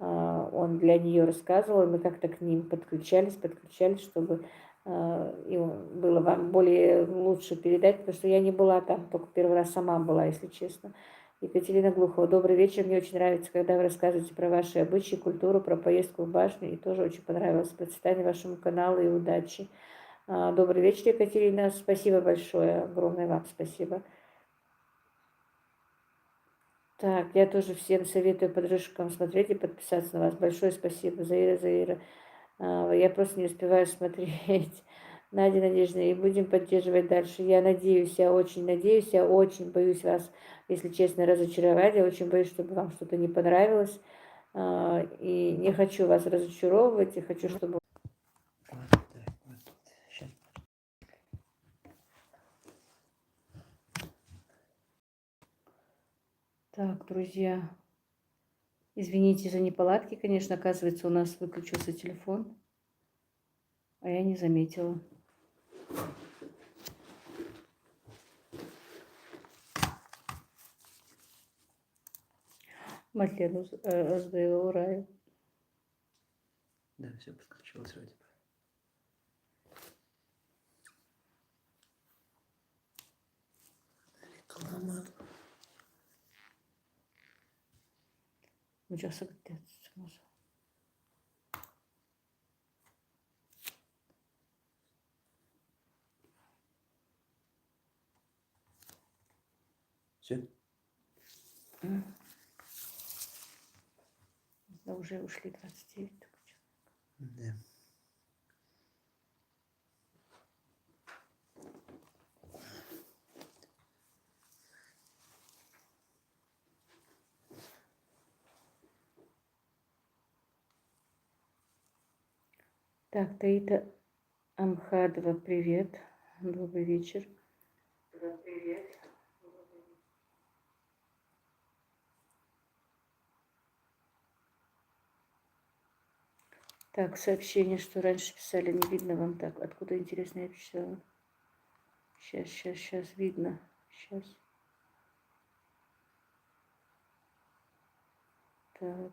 он для нее рассказывал, и мы как-то к ним подключались, чтобы им было вам более лучше передать, потому что я не была там, только первый раз сама была, если честно. Екатерина Глухова. Добрый вечер. Мне очень нравится, когда вы рассказываете про ваши обычаи, культуру, про поездку в башню. И тоже очень понравилось процветание вашему каналу и удачи. Добрый вечер, Екатерина. Спасибо большое. Огромное вам спасибо. Так, я тоже всем советую подружкам смотреть и подписаться на вас. Большое спасибо, Заира. Я просто не успеваю смотреть. Надя, Надежда, и будем поддерживать дальше. Я надеюсь, я очень боюсь вас, если честно, разочаровать. Я очень боюсь, чтобы вам что-то не понравилось. И не хочу вас разочаровывать, и хочу, чтобы... Вот так вот. Сейчас. Так, друзья, извините за неполадки, конечно, оказывается, у нас выключился телефон, а я не заметила. Матлену Аздаева Ураю. Да, все подключилось вроде бы. Реклама. Ну, сейчас отец. Все? Да, уже ушли 29. Да. Так, Таита Амхадова, привет. Добрый вечер. Привет. Так, сообщение, что раньше писали, не видно вам так. Откуда, интересно, я писала? Сейчас, видно. Сейчас. Так.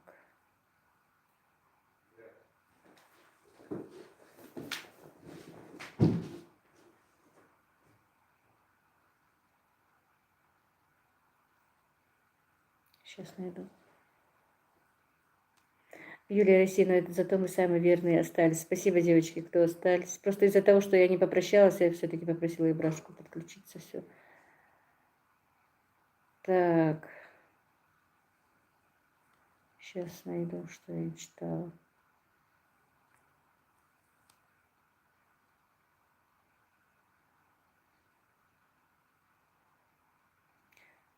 Сейчас найду. Юлия Расина, это зато мы самые верные остались. Спасибо, девочки, кто остались. Просто из-за того, что я не попрощалась, я все-таки попросила Ибрашку подключиться. Все. Так. Сейчас найду, что я читала.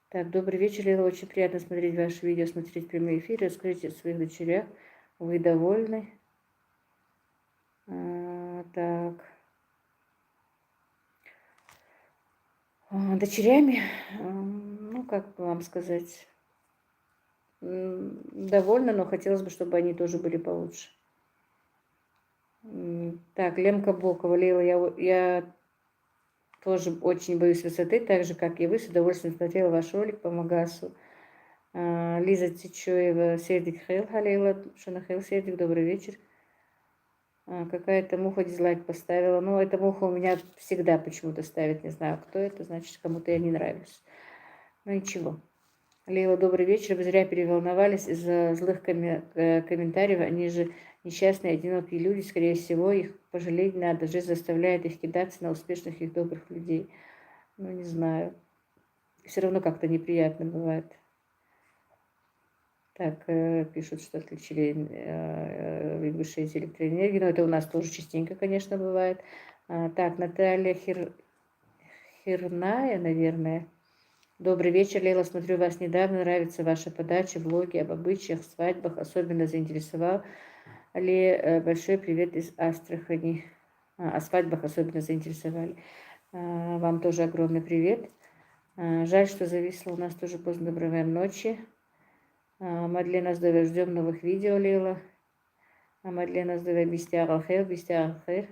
Так, добрый вечер, Лила. Очень приятно смотреть ваши видео, смотреть прямые эфиры. Расскажите о своих дочерях. Вы довольны? Так. Дочерями, ну, как бы вам сказать, довольна, но хотелось бы, чтобы они тоже были получше. Так, Ленка Бокова, Лила, я тоже очень боюсь высоты, так же, как и вы. С удовольствием смотрела ваш ролик по Магасу. Лиза Тичуева, Сердик Хейл, Халила, Шанахейл, Сердик, добрый вечер. Какая-то муха дизлайк поставила. Ну, эта муха у меня всегда почему-то ставит. Не знаю, кто это. Значит, кому-то я не нравлюсь. Ну, ничего. Лейла, добрый вечер. Вы зря переволновались из-за злых комментариев. Они же несчастные, одинокие люди. Скорее всего, их пожалеть надо. Жизнь заставляет их кидаться на успешных и добрых людей. Ну, не знаю. Все равно как-то неприятно бывает. Так, пишут, что отключили высшие электроэнергии. Но это у нас тоже частенько, конечно, бывает. Так, Наталья Херная, наверное. Добрый вечер, Лейла. Смотрю вас недавно. Нравится ваша подача, влоги об обычаях, свадьбах. Особенно заинтересовал. Большой привет из Астрахани. О свадьбах особенно заинтересовали. Вам тоже огромный привет. Жаль, что зависло у нас тоже поздно. Доброй вам ночи. Мадлена, здоровья, ждем новых видео, Лила. Мадлена, здоровья, бистяр алхер.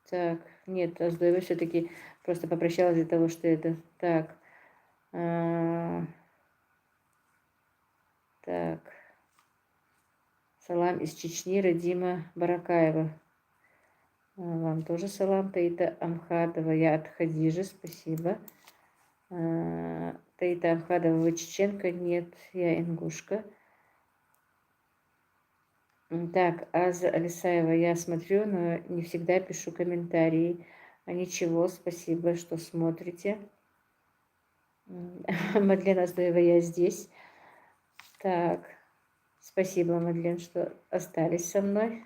Так, нет, здоровья все-таки просто попрощалась из-за того, что это. Так. Так. Салам из Чечни, Радима Баракаева. Вам тоже салам. Таита Амхадова, я от Хадижи, спасибо. Таита Амхадова, вы чеченка? Нет, я ингушка. Так, Аза Алисаева, я смотрю, но не всегда пишу комментарии. Ничего, спасибо, что смотрите. Мадлена Здоева, я здесь. Так, спасибо, Мадлен, что остались со мной.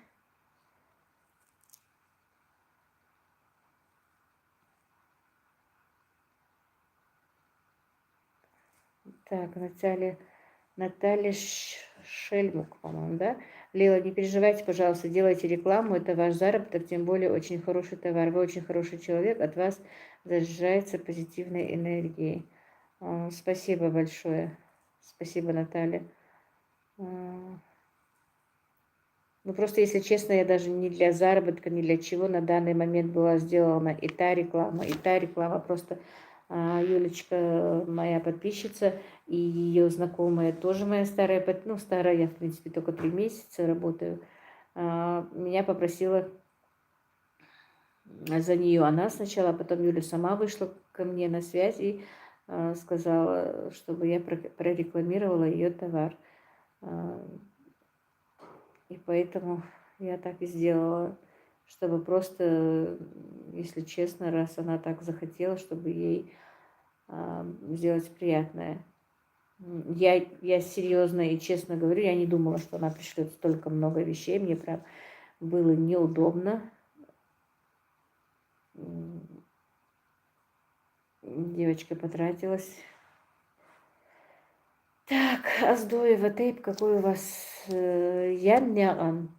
Так, Наталья Шельмук, по-моему, да? Лила, не переживайте, пожалуйста, делайте рекламу, это ваш заработок, тем более очень хороший товар. Вы очень хороший человек, от вас заряжается позитивной энергией. Спасибо большое. Спасибо, Наталья. Ну, просто, если честно, я даже не для заработка, ни для чего на данный момент была сделана и та реклама. Просто Юлечка, моя подписчица, и ее знакомая тоже моя старая, ну, старая, я, в принципе, только 3 месяца работаю, меня попросила за нее она сначала, а потом Юля сама вышла ко мне на связь и сказала, чтобы я прорекламировала ее товар. И поэтому я так и сделала, чтобы просто, если честно, раз она так захотела, чтобы ей сделать приятное. Я серьезно и честно говорю, я не думала, что она пришлет столько много вещей. Мне прям было неудобно. Девочка потратилась. Так, Аздоева, тейп, какой у вас? Янняан.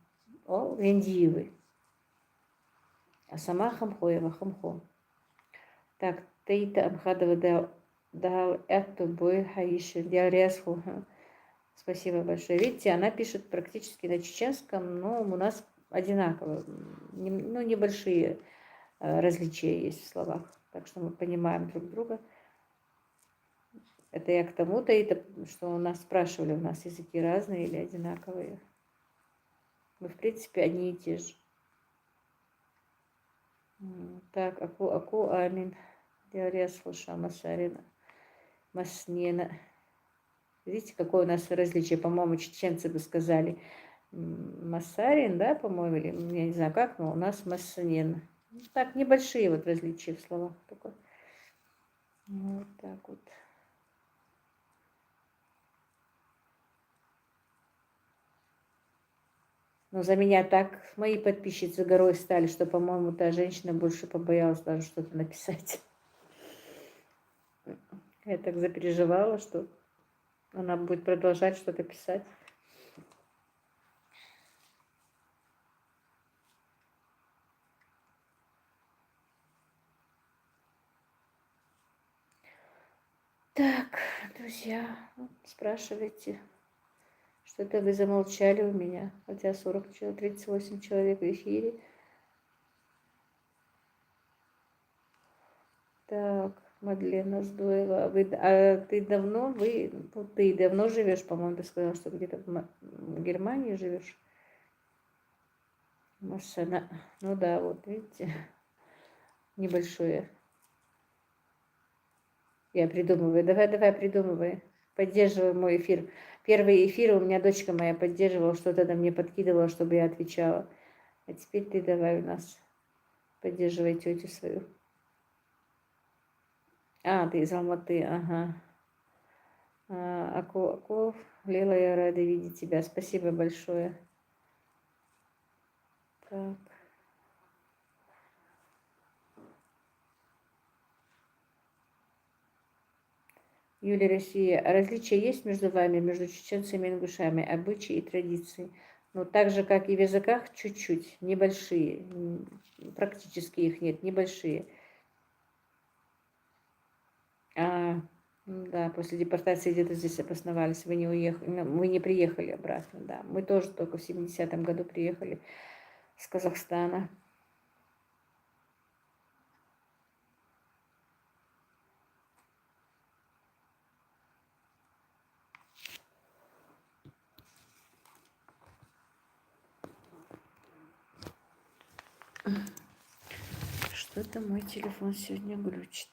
О, Вендиевы. А сама Хамхоева, Хамхо. Так, Тейта Амхадова дал эту бой Хаиши, Диаресху. Спасибо большое. Видите, она пишет практически на чеченском, но у нас одинаково. Ну, небольшие различия есть в словах. Так что мы понимаем друг друга. Это я к тому-то, что у нас спрашивали, у нас языки разные или одинаковые. Мы, в принципе, одни и те же. Так, аку амин. Я слушала Масарина. Маснена. Видите, какое у нас различие? По-моему, чеченцы бы сказали Масарин, да, по-моему, или я не знаю как, но у нас Маснен. Так, небольшие вот различия в словах. Только. Вот так вот. Но за меня так мои подписчицы горой стали, что, по-моему, та женщина больше побоялась даже что-то написать. Я так запереживала, что она будет продолжать что-то писать. Так, друзья, спрашивайте. Что-то вы замолчали у меня, хотя 38 человек в эфире. Так, Мадлена Здоева. Ты давно живешь, по-моему, ты сказала, что где-то в Германии живешь? Машина. Ну да, вот видите, небольшое. Я придумываю. Давай, придумывай. Поддерживай мой эфир. Первый эфир у меня дочка моя поддерживала, что-то там мне подкидывала, чтобы я отвечала. А теперь ты давай у нас. Поддерживай тетю свою. А, ты из Алматы, ага. Аку, Лила, я рада видеть тебя. Спасибо большое. Так. Юлия, Россия. А различия есть между вами, между чеченцами и ингушами, обычаи и традиции? Ну, так же, как и в языках, чуть-чуть, небольшие. Практически их нет, небольшие. Да, после депортации где-то здесь обосновались. Вы не уехали, вы не приехали обратно, да. Мы тоже только в 70-м году приехали с Казахстана. Что-то мой телефон сегодня глючит.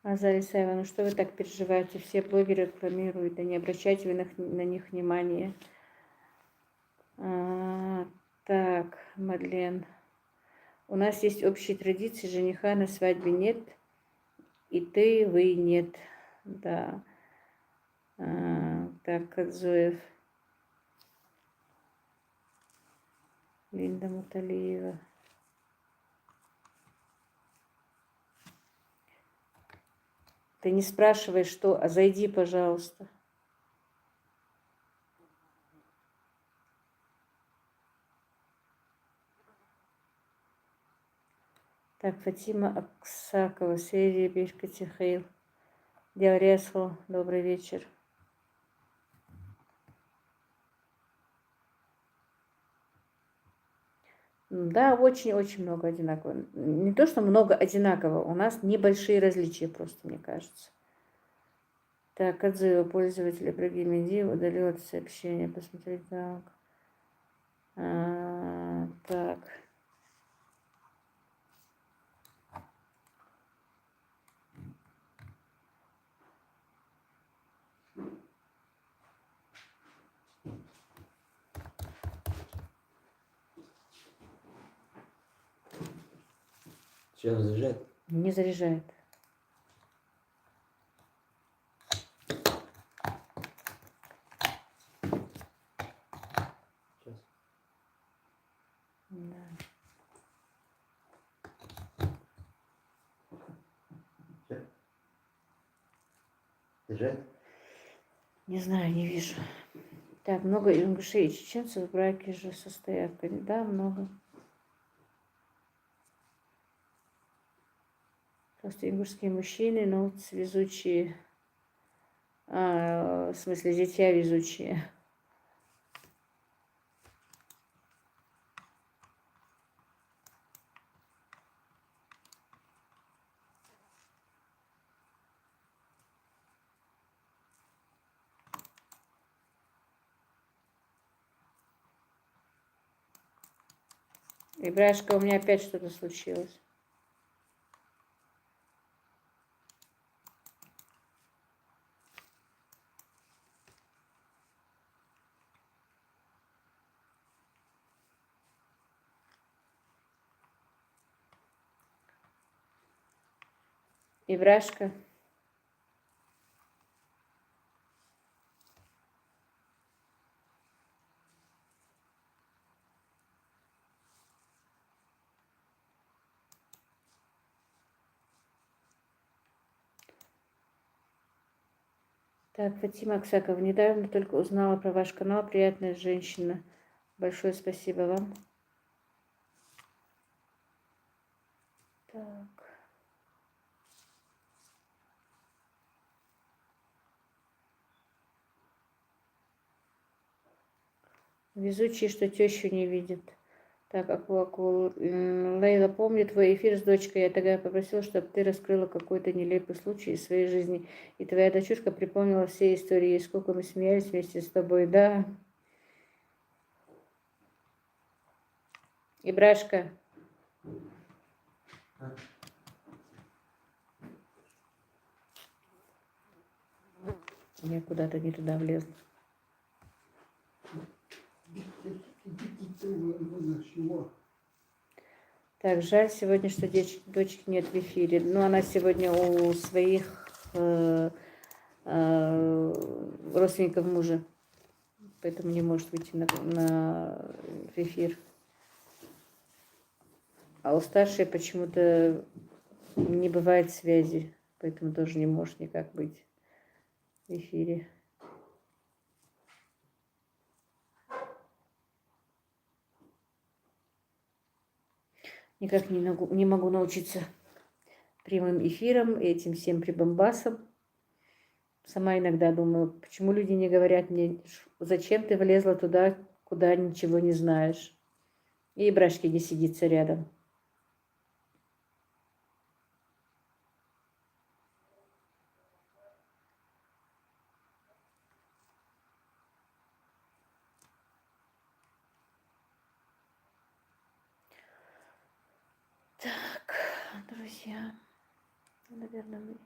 Азария Исаева, ну что вы так переживаете? Все блогеры рекламируют, да не обращайте вы на них внимания. Так, Мадлен. У нас есть общие традиции, жениха на свадьбе нет, и вы нет. Да. Так, Кадзуев. Линда Муталиева. Ты не спрашивай, что, а зайди, пожалуйста. Так, Фатима Аксакова, серия Бешка Тихаил. Диаресхо, добрый вечер. Да, очень-очень много одинакового. Не то, что много одинакового, у нас небольшие различия просто, мне кажется. Так, отзывы пользователя Ибрагим удалил это сообщение. Посмотреть так. Так. Сейчас заряжает? Не заряжает. Уже? Не знаю, не вижу. Так, много ингушей и чеченцев в браке же состоят. Да, много. Просто ингушские мужчины, ну, везучие. В смысле, зятья везучие. И, Брашка, у меня опять что-то случилось. И, Брашка. Так, Фатима Аксакова, недавно только узнала про ваш канал. Приятная женщина. Большое спасибо вам. Так. Везучий, что тещу не видит. Так, Лейла, помню твой эфир с дочкой. Я тогда попросила, чтобы ты раскрыла какой-то нелепый случай из своей жизни. И твоя дочурка припомнила все истории, и сколько мы смеялись вместе с тобой. Да. И Брашка. Я куда-то не туда влезла. Так, жаль сегодня, что дочки нет в эфире. Ну, она сегодня у своих родственников мужа. Поэтому не может выйти в эфир. А у старшей почему-то не бывает связи. Поэтому тоже не может никак быть в эфире. Никак не могу научиться прямым эфирам, этим всем прибамбасам. Сама иногда думаю, почему люди не говорят мне, зачем ты влезла туда, куда ничего не знаешь. И Брашки не сидится рядом. Так, друзья, наверное, мы...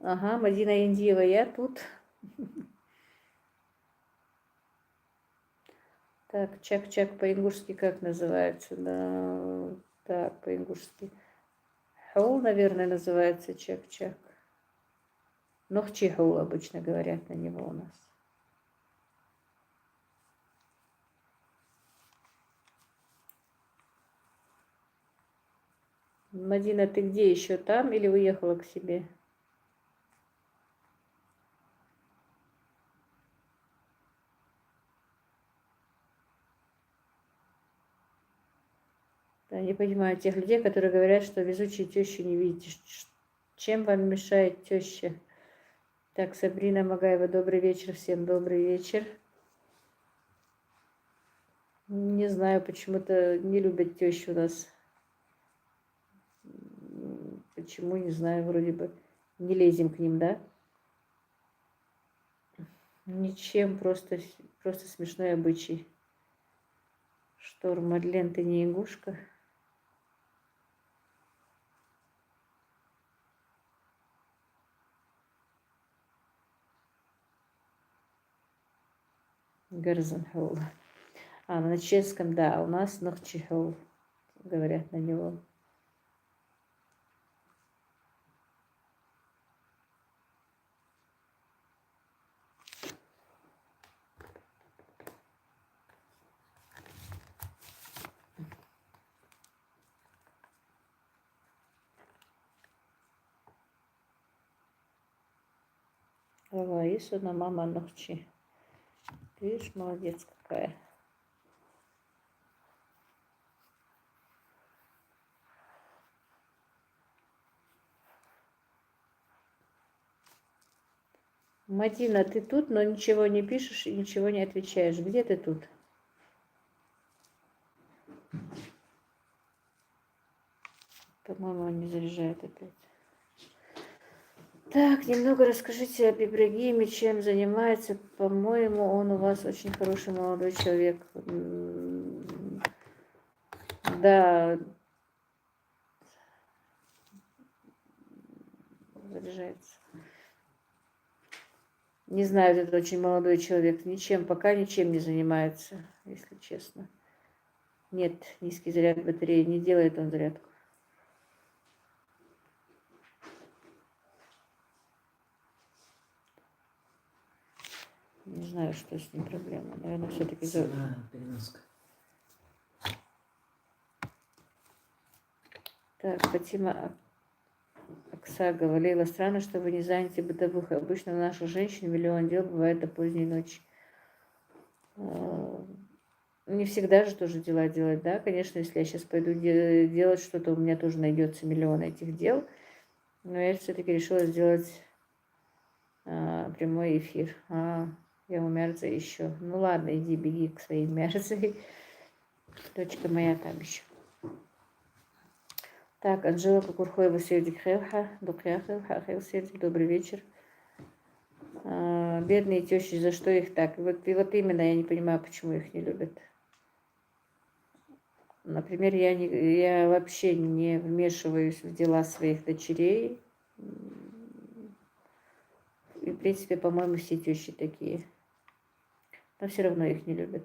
Ага, Мадина Индиева, я тут. Так, чак-чак по-ингушски как называется? Да, так, по-ингушски. Хаул, наверное, называется чак-чак. Нохчихаул обычно говорят на него у нас. Мадина, ты где еще там или уехала к себе? Я не понимаю тех людей, которые говорят, что везучие тещу не видите. Чем вам мешает теща? Так, Сабрина Магаева, добрый вечер всем, добрый вечер. Не знаю, почему-то не любят тещу у нас. Почему, не знаю, вроде бы не лезем к ним, да? Ничем, просто смешной обычай. Шторм, Мадлен, ты не ингушка? Гарзанхол. На чешском, да, у нас Нохчихол, говорят на него. Раиса на мама ногчи. Ты видишь, молодец какая. Мадина, ты тут, но ничего не пишешь и ничего не отвечаешь. Где ты тут? По-моему, он не заряжает опять. Так, немного расскажите об Ибрагиме, чем занимается. По-моему, он у вас очень хороший молодой человек. Да, заряжается. Не знаю, это очень молодой человек. Ничем, пока ничем не занимается, если честно. Нет, низкий заряд батареи, не делает он зарядку. Не знаю, что с ним проблема. Наверное, все-таки... Переноска. Так, Фатима Аксагова. Лейла, странно, что вы не заняты бытовых. Обычно у наших женщин миллион дел бывает до поздней ночи. Не всегда же тоже дела делать, да? Конечно, если я сейчас пойду делать что-то, у меня тоже найдется миллион этих дел. Но я все-таки решила сделать прямой эфир. Я у Мерза еще. Ну ладно, иди, беги к своей Мерзе. Дочка моя там еще. Так, Анжела Кукурхоева, Сердик Хелха, Сердик, добрый вечер. Бедные тещи, за что их так? И вот именно я не понимаю, почему их не любят. Например, я вообще не вмешиваюсь в дела своих дочерей. И, в принципе, по-моему, все тещи такие. Но все равно их не любят.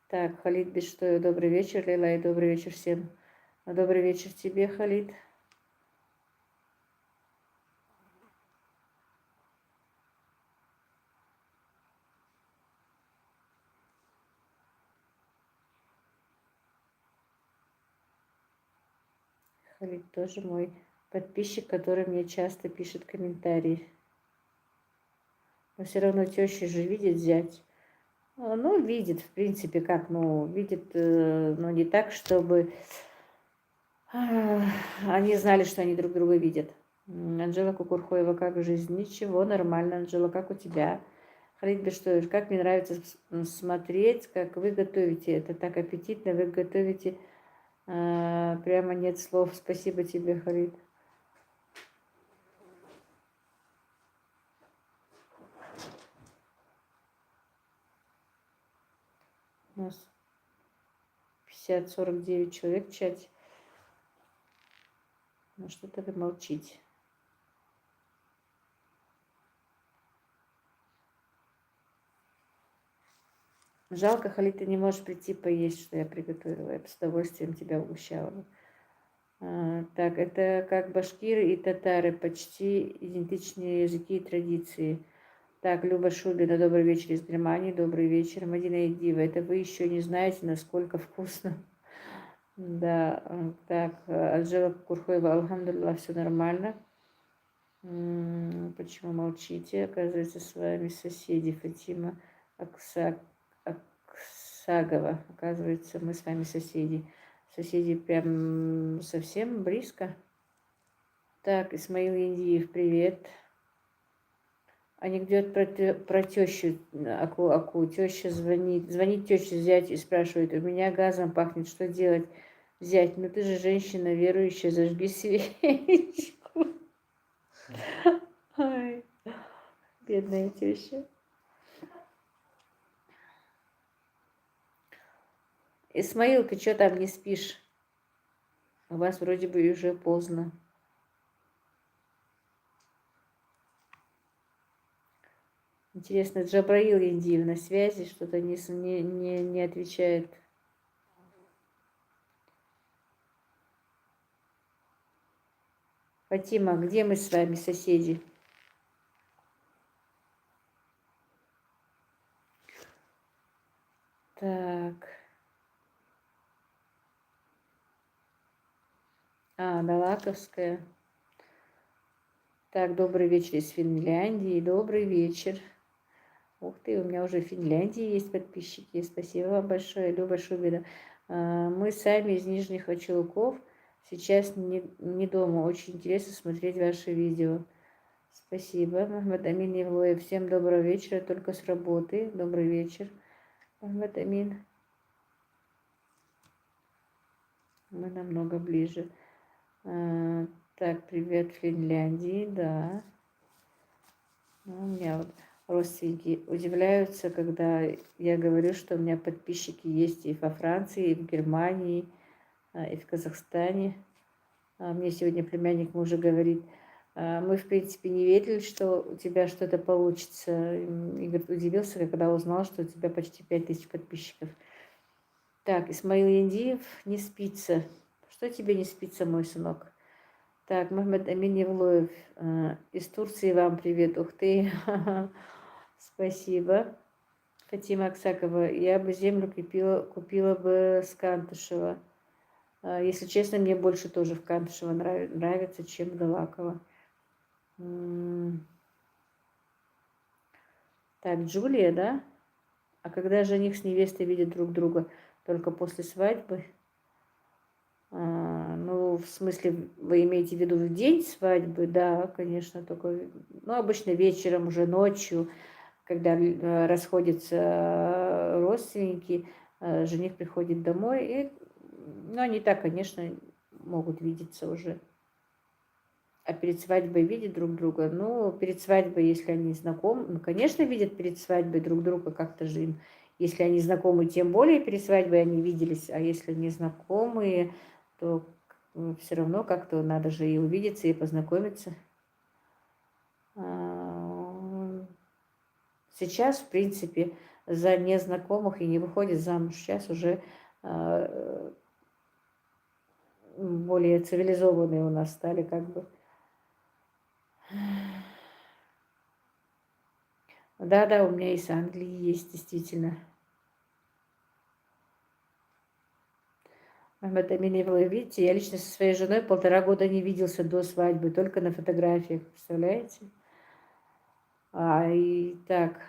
Так, Халид Бештоев, добрый вечер, Лейла, и добрый вечер всем. Добрый вечер тебе, Халид. Халид тоже мой подписчик, который мне часто пишет комментарии. Но все равно теща же видит зять. Ну, видит, в принципе, как, ну, видит, но не так, чтобы они знали, что они друг друга видят. Анжела Кукурхоева, как жизнь? Ничего, нормально, Анжела, как у тебя? Халид Бештоев, как мне нравится смотреть, как вы готовите. Это так аппетитно, вы готовите. Прямо нет слов. Спасибо тебе, Халид. У нас 50-49 человек в чате. Ну что-то вы молчите. Жалко, Халид, ты не можешь прийти поесть, что я приготовила. Я бы с удовольствием тебя угощала. Так, это как башкиры и татары, почти идентичные языки и традиции. Так, Люба Шубина, добрый вечер из Германии, добрый вечер. Мадина Идива, это вы еще не знаете, насколько вкусно. Да, так, Анжела Курхоева, алхамдулилlah, все нормально. Почему молчите? Оказывается, с вами соседи. Фатима Аксагова. Оказывается, мы с вами соседи. Соседи прям совсем близко. Так, Исмаил Индиев, привет. Анекдот про тещу. Аку. Теща звонит теще зять и спрашивает, у меня газом пахнет, что делать? Зять, ну ты же женщина верующая, зажги свечку. Ой, бедная теща. Исмаил, ты что там не спишь? У вас вроде бы уже поздно. Интересно, Джабраил Индиев на связи, что-то не отвечает. Фатима, где мы с вами соседи? Так. Далаковская. Так, добрый вечер из Финляндии. Добрый вечер. Ух ты, у меня уже в Финляндии есть подписчики. Спасибо вам большое, Люба Шубина. Мы сами из Нижних Очелков. Сейчас не дома. Очень интересно смотреть ваши видео. Спасибо, Махмад Амин Евлоев. Всем доброго вечера, только с работы. Добрый вечер, Махмад Амин. Мы намного ближе. Так, привет Финляндии, да. У меня вот родственники удивляются, когда я говорю, что у меня подписчики есть и во Франции, и в Германии, и в Казахстане. Мне сегодня племянник мужа говорит, мы, в принципе, не верили, что у тебя что-то получится. И говорит, удивился, когда узнал, что у тебя почти 5000 подписчиков. Так, Исмаил Яндиев, не спится. Что тебе не спится, мой сынок? Так, Мухаммед Амин Евлоев, из Турции вам привет. Ух ты, спасибо. Фатима Аксакова, я бы землю купила бы с Кантышева. Если честно, мне больше тоже в Кантышево нравится, чем в Даваково. Так, Джулия, да? А когда жених с невестой видят друг друга? Только после свадьбы? Ну, в смысле, вы имеете в виду в день свадьбы? Да, конечно, только, ну, обычно вечером, уже ночью, когда расходятся родственники, жених приходит домой, и, ну, они так, конечно, могут видеться уже. А перед свадьбой видят друг друга? Ну, перед свадьбой, если они знакомы, ну, конечно, видят перед свадьбой друг друга, как-то же им, если они знакомы, тем более перед свадьбой они виделись, а если не знакомые, то все равно как-то надо же и увидеться, и познакомиться. Сейчас, в принципе, за незнакомых и не выходит замуж. Сейчас уже более цивилизованные у нас стали как бы. Да, у меня из Англии есть, действительно. Махмед Аминевла, видите, я лично со своей женой 1,5 года не виделся до свадьбы, только на фотографиях, представляете? И так,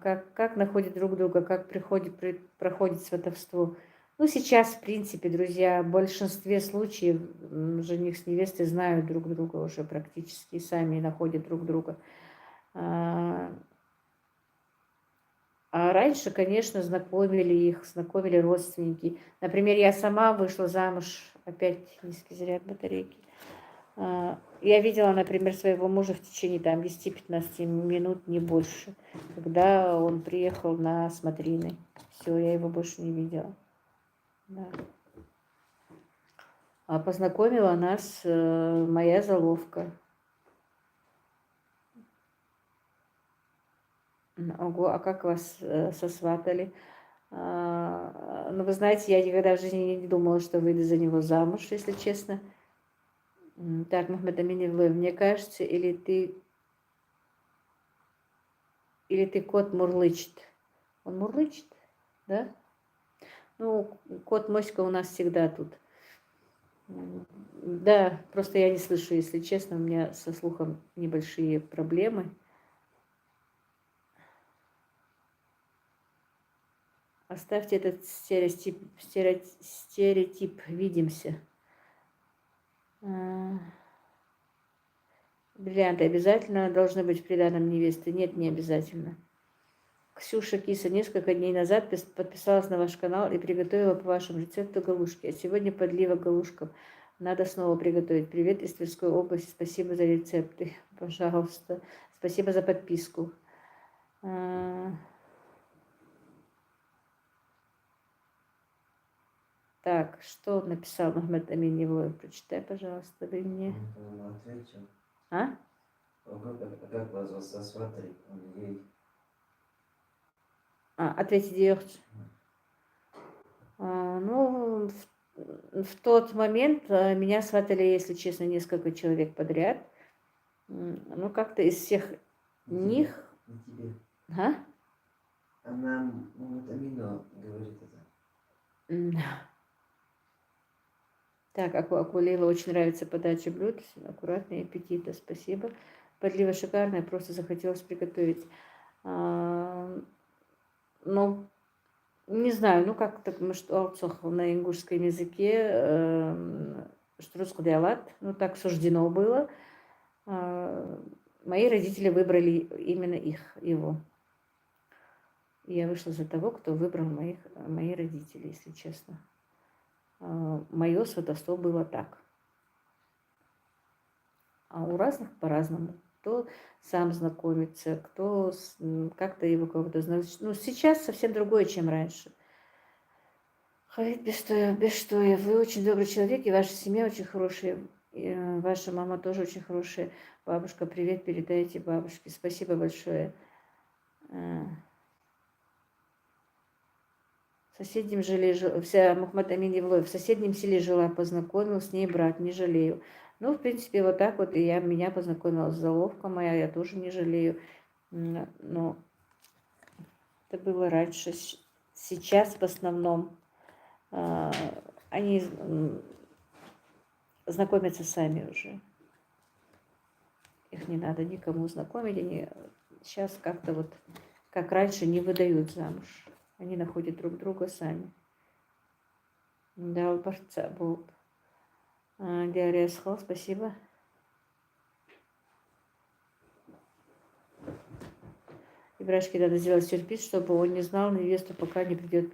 как находят друг друга, как проходит сватовство. Ну, сейчас, в принципе, друзья, в большинстве случаев жених с невестой знают друг друга уже практически, сами находят друг друга. А раньше, конечно, знакомили родственники. Например, я сама вышла замуж, опять низкий заряд батарейки. Я видела, например, своего мужа в течение там 10-15 минут, не больше, когда он приехал на смотрины. Все, я его больше не видела. Да. А познакомила нас моя заловка. Ого, а как вас сосватали? Ну, вы знаете, я никогда в жизни не думала, что выйду за него замуж, если честно. Так, Махмед Аминевлоев, мне кажется, или ты кот мурлычет? Он мурлычет, да? Ну, кот Моська у нас всегда тут. Да, просто я не слышу, если честно, у меня со слухом небольшие проблемы. Оставьте этот стереотип, видимся. Бриллианты обязательно должны быть в приданом невесты? Нет, не обязательно. Ксюша Киса несколько дней назад подписалась на ваш канал и приготовила по вашему рецепту галушки. А сегодня подлива галушкам. Надо снова приготовить. Привет из Тверской области. Спасибо за рецепты. Пожалуйста. Спасибо за подписку. Так, что написал Махмед Амин Евлоев? Прочитай, пожалуйста, вы мне. Он ответил. А? Как вас засватали? Ответить Йохч. Ну, в тот момент меня сватали, если честно, несколько человек подряд. Ну, как-то из всех них... Не тебе. А? Она вот Амино говорит это. Так, Акулила очень нравится подача блюд. Аккуратно и аппетитно. Спасибо. Подлива шикарная, просто захотелось приготовить. Ну, не знаю, ну как так, может, на ингушском языке штрускудиалат, ну так суждено было. Мои родители выбрали именно его. И я вышла за того, кто выбрал мои родители, если честно. Мое сватовство было так. А у разных по-разному. Кто сам знакомится, кто как-то его кого-то знает. Ну, сейчас совсем другое, чем раньше. Халид Бештоев, вы очень добрый человек, и ваша семья очень хорошая. И ваша мама тоже очень хорошая. Бабушка, привет передайте бабушке. Спасибо большое. В соседнем вся Мухмад Амин Евлоев, в соседнем селе жила, познакомил с ней брат, не жалею. Ну, в принципе, вот так вот и меня познакомила заловка моя, я тоже не жалею. Но это было раньше. Сейчас в основном они знакомятся сами уже. Их не надо никому знакомить, они сейчас как-то вот, как раньше, не выдают замуж. Они находят друг друга сами. Да, борца был. Диария Схал, спасибо. Ибрашке надо сделать сюрприз, чтобы он не знал невесту, пока не придет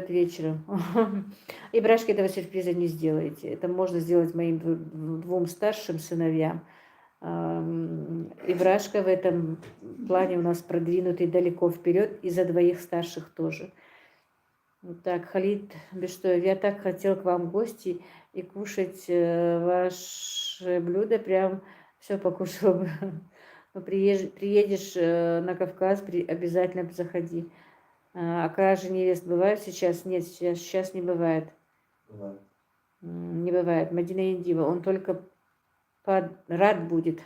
вечером. Ибрашке этого сюрприза не сделаете. Это можно сделать моим двум старшим сыновьям. Ибрашка в этом плане у нас продвинутый далеко вперед, и за двоих старших тоже. Так, Халид Бештоев, я так хотел к вам в гости и кушать ваше блюдо, прям все покушал бы. Ну, приедешь на Кавказ, обязательно заходи. А кражи невест бывают сейчас? Нет, сейчас не бывает. Бывает. Не бывает. Мадина Индива, он только рад будет.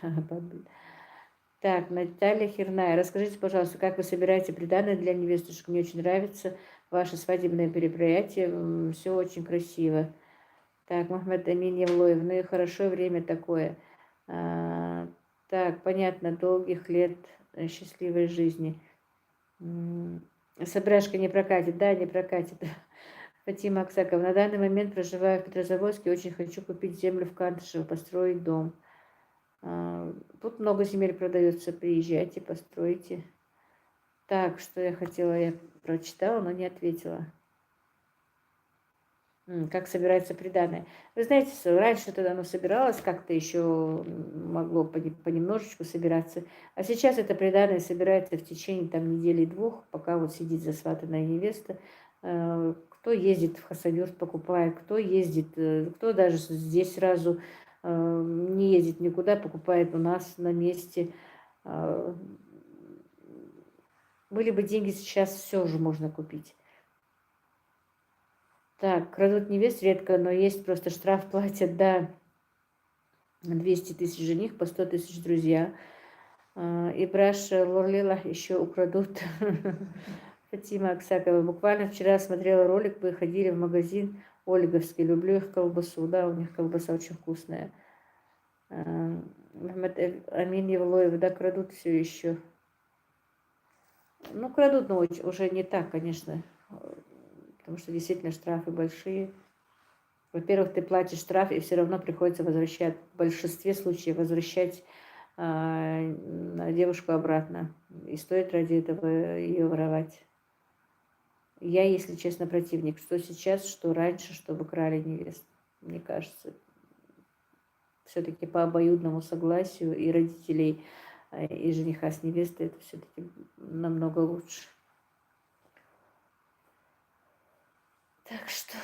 Так, Наталья Херная, расскажите, пожалуйста, как вы собираете приданое для невестушек? Мне очень нравится ваше свадебное мероприятие, все очень красиво. Так, Махмед Амин Евлоев, ну и хорошо время такое. Так, понятно, долгих лет счастливой жизни. Собряшка не прокатит, да, не прокатит. Фатима Аксакова, на данный момент проживаю в Петрозаводске, очень хочу купить землю в Кантышево, построить дом. Тут много земель продается, приезжайте, постройте. Так, что я хотела, я прочитала, но не ответила. Как собирается приданое. Вы знаете, раньше тогда оно собиралось, как-то еще могло понемножечку собираться. А сейчас это приданое собирается в течение там недели-двух, пока вот сидит засватанная невеста. Кто ездит в Хасавюрт, покупает, кто ездит, кто даже здесь сразу не ездит никуда, покупает у нас на месте. Были бы деньги, сейчас все уже можно купить. Так, крадут невест редко, но есть просто штраф платят, да, 200 тысяч жених, по 100 тысяч друзья. И Браша Лорлила еще украдут. Фатима Аксакова. Буквально вчера смотрела ролик, вы ходили в магазин Ольговский. Люблю их колбасу, да, у них колбаса очень вкусная. Мухаммад Амин Евлоев, да, крадут все еще. Ну, крадут, но уже не так, конечно. Потому что действительно штрафы большие. Во-первых, ты платишь штраф, и все равно приходится возвращать, в большинстве случаев возвращать девушку обратно. И стоит ради этого ее воровать. Я, если честно, противник. Что сейчас, что раньше, чтобы крали невест. Мне кажется, все-таки по обоюдному согласию и родителей, и жениха с невестой, это все-таки намного лучше. Так что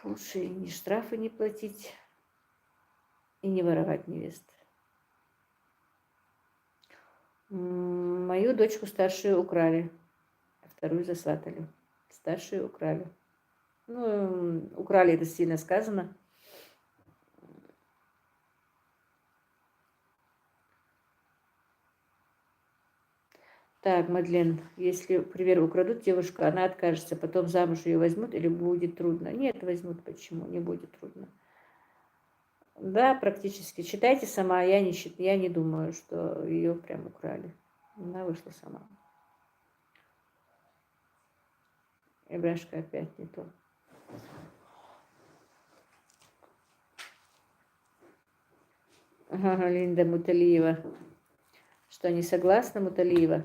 лучше ни штрафы не платить и не воровать невест. Мою дочку старшую украли, а вторую засватали. Старшую украли. Ну, украли, это сильно сказано. Так, Мадлен, если, к примеру, украдут девушку, она откажется, потом замуж ее возьмут или будет трудно? Нет, возьмут. Почему? Не будет трудно. Да, практически. Читайте сама, я не думаю, что ее прям украли. Она вышла сама. Ибрашка опять не то. Ага, Линда Муталиева. Что, не согласна, Муталиева?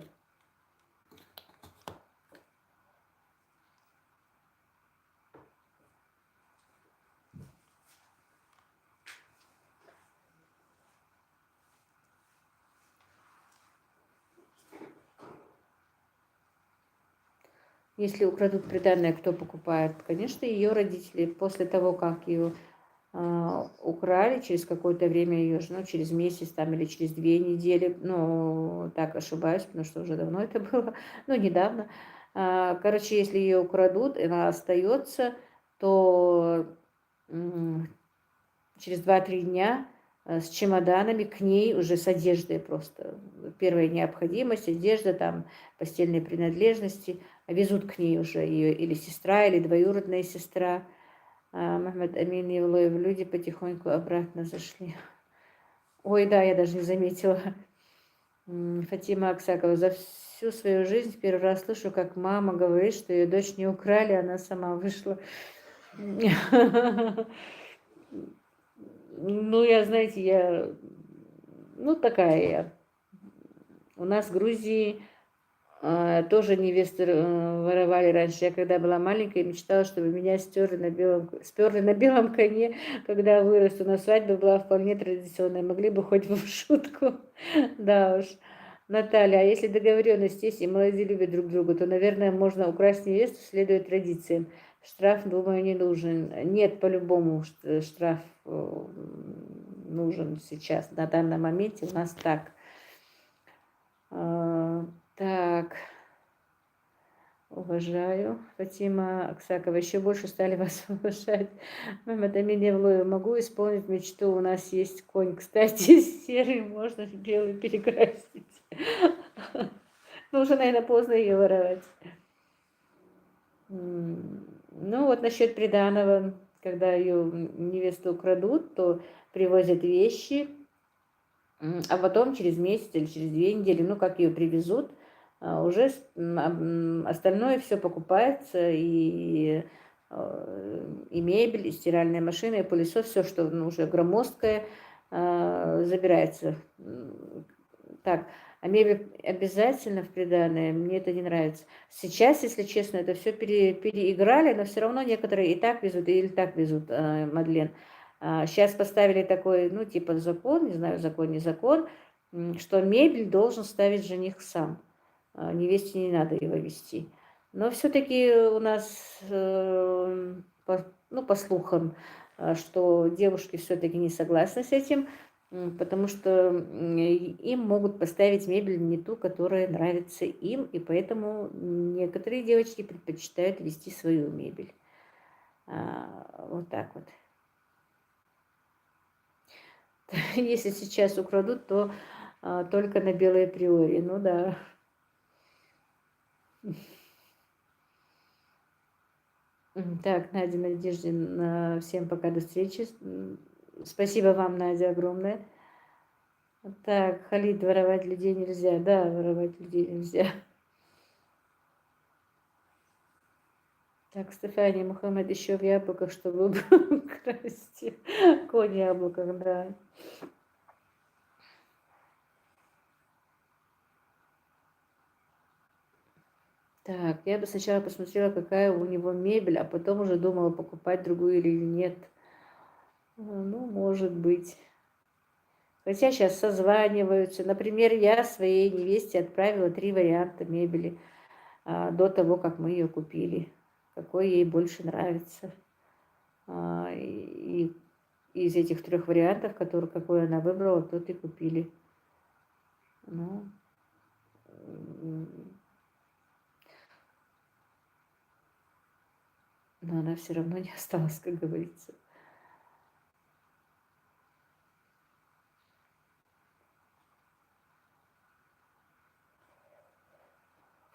Если украдут приданное, кто покупает? Конечно, ее родители. После того, как ее украли, через какое-то время ее жену, через месяц там или через 2 недели, ну, так ошибаюсь, потому что уже давно это было, ну, недавно. Короче, если ее украдут, и она остается, то через 2-3 дня с чемоданами к ней уже с одеждой просто. Первая необходимость, одежда, там постельные принадлежности. Везут к ней уже ее или сестра, или двоюродная сестра. Махмед Амин Евлоев, люди потихоньку обратно зашли. Ой, да, я даже не заметила. Фатима Аксакова, за всю свою жизнь в первый раз слышу, как мама говорит, что ее дочь не украли, она сама вышла. Ну, я, знаете, ну, такая я. У нас в Грузии тоже невесты воровали раньше. Я когда была маленькая, мечтала, чтобы меня сперли на белом коне, когда вырасту. На свадьбе была вполне традиционная. Могли бы хоть в шутку. Да уж. Наталья, а если договоренность есть и молодые любят друг друга, то, наверное, можно украсть невесту, следуя традициям. Штраф, думаю, не нужен. Нет, по-любому штраф нужен сейчас. На данном моменте у нас так. Так, уважаю. Фатима Аксакова, еще больше стали вас уважать. Мама Аминевлоева, могу исполнить мечту. У нас есть конь, кстати, серый, можно в белый перекрасить. Ну, уже, наверное, поздно ее воровать. Ну, вот насчет приданого, когда ее невесту украдут, то привозят вещи, а потом через месяц или через 2 недели, ну, как ее привезут, уже остальное все покупается, и мебель, и стиральная машина, и пылесос, все, что уже громоздкое, забирается. Так, а мебель обязательно в приданое, мне это не нравится. Сейчас, если честно, это все переиграли, но все равно некоторые и так везут, и так везут, Мадлен. Сейчас поставили такой, ну, типа закон, не знаю, закон, не закон, что мебель должен ставить жених сам. Невесте не надо его вести. Но все-таки у нас, ну, по слухам, что девушки все-таки не согласны с этим, потому что им могут поставить мебель не ту, которая нравится им, и поэтому некоторые девочки предпочитают вести свою мебель. Вот так вот. Если сейчас украдут, то только на Белой Приоре. Ну да. Так, Надя Надеждина, всем пока, до встречи. Спасибо вам, Надя, огромное. Так, Халид, воровать людей нельзя. Да, воровать людей нельзя. Так, Стефания Мухаммед, еще в яблоках, чтобы украсть. Конь в яблоках, да. Так, я бы сначала посмотрела, какая у него мебель, а потом уже думала, покупать другую или нет. Ну, может быть. Хотя сейчас созваниваются. Например, я своей невесте отправила 3 варианта мебели до того, как мы ее купили. Какой ей больше нравится. И из этих 3 вариантов, какой она выбрала, тот и купили. Ну, но она все равно не осталась, как говорится.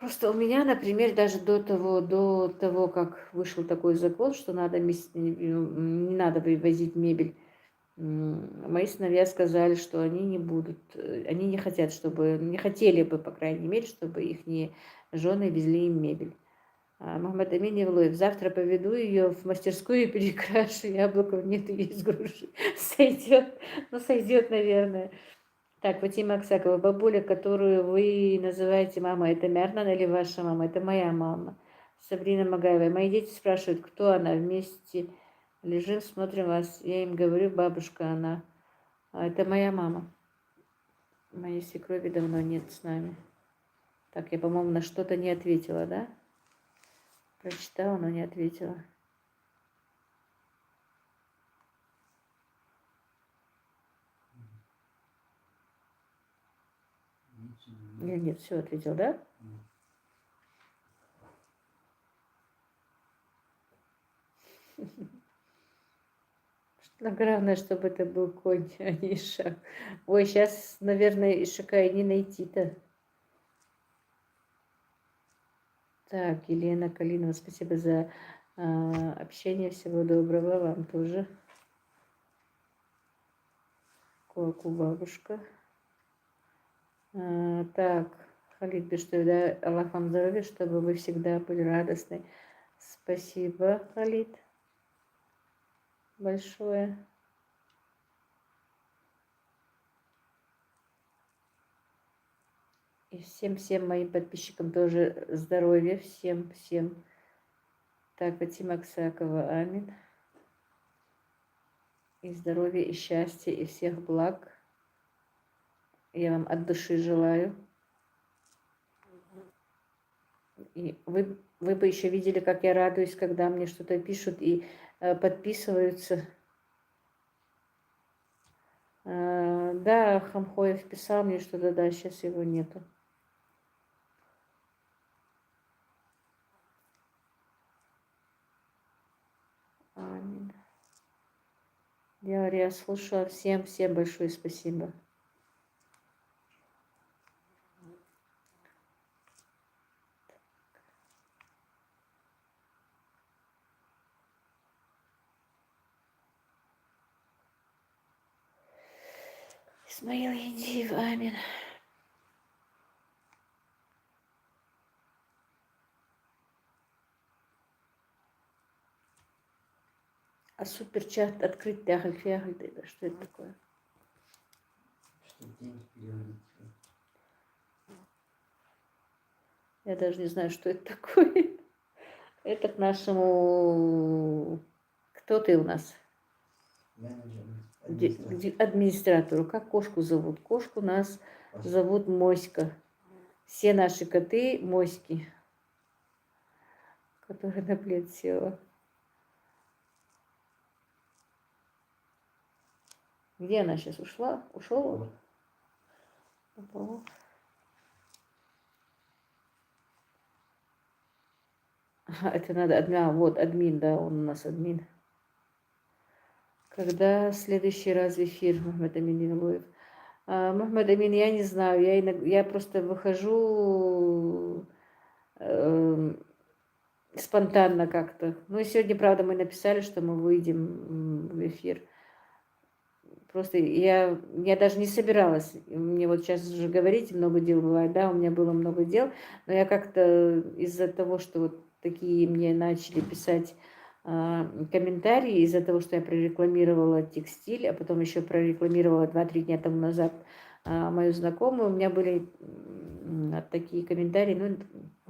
Просто у меня, например, даже до того, как вышел такой закон, что надо, не надо вывозить мебель, мои сыновья сказали, что они не будут, они не хотят, чтобы, не хотели бы, по крайней мере, чтобы их жены везли им мебель. Мухаммад Амин Евлоев: завтра поведу ее в мастерскую и перекрашу, яблоков нет, есть груши. Сойдет, ну сойдет, наверное. Так, Фатима Аксакова: бабуля, которую вы называете мама, это Мярнан или ваша мама? Это моя мама. Сабрина Магаева: мои дети спрашивают, кто она, вместе лежим, смотрим вас. Я им говорю, бабушка она. Это моя мама. Моей свекрови давно нет с нами. Так, я, по-моему, на что-то не ответила, да? Прочитала, но не ответила. Или нет, все ответил, да? Главное, чтобы это был конь, а не ишак. Ой, сейчас, наверное, ишака и не найти-то. Так, Елена Калинова, спасибо за общение. Всего доброго вам тоже. Куаку бабушка. Так, Халид Бештоев, да, Аллах вам здоровья, чтобы вы всегда были радостны. Спасибо, Халид, большое. И всем моим подписчикам тоже здоровья, всем. Так, Фатима Аксакова, амин. И здоровья, и счастья, и всех благ. Я вам от души желаю. И вы бы еще видели, как я радуюсь, когда мне что-то пишут и подписываются. Да, Хамхоев писал мне что-то, да, сейчас его нету. Аминь. Я слушала. Всем большое спасибо. Исмаил Едиев, амин. А суперчат открыть тягаль-фягаль, что это такое? Чтобы деньги переводить. Я даже не знаю, что это такое. Это к нашему... Кто ты у нас? Менеджер, Администратору. Как кошку зовут? Кошку нас зовут Моська. Все наши коты Моськи, которая на плед села. Где она сейчас ушла? Ушел? Это надо, вот админ, да, он у нас админ. Когда следующий раз в эфир, Мухаммад Амин Евлоев? Мухаммад Амин, я не знаю, я просто выхожу спонтанно как-то. Ну и сегодня, правда, мы написали, что мы выйдем в эфир. Просто я даже не собиралась. Мне вот сейчас уже говорить, много дел бывает, да, у меня было много дел, но я как-то из-за того, что вот такие мне начали писать комментарии, из-за того, что я прорекламировала текстиль, а потом еще прорекламировала 2-3 дня тому назад мою знакомую, у меня были такие комментарии, ну,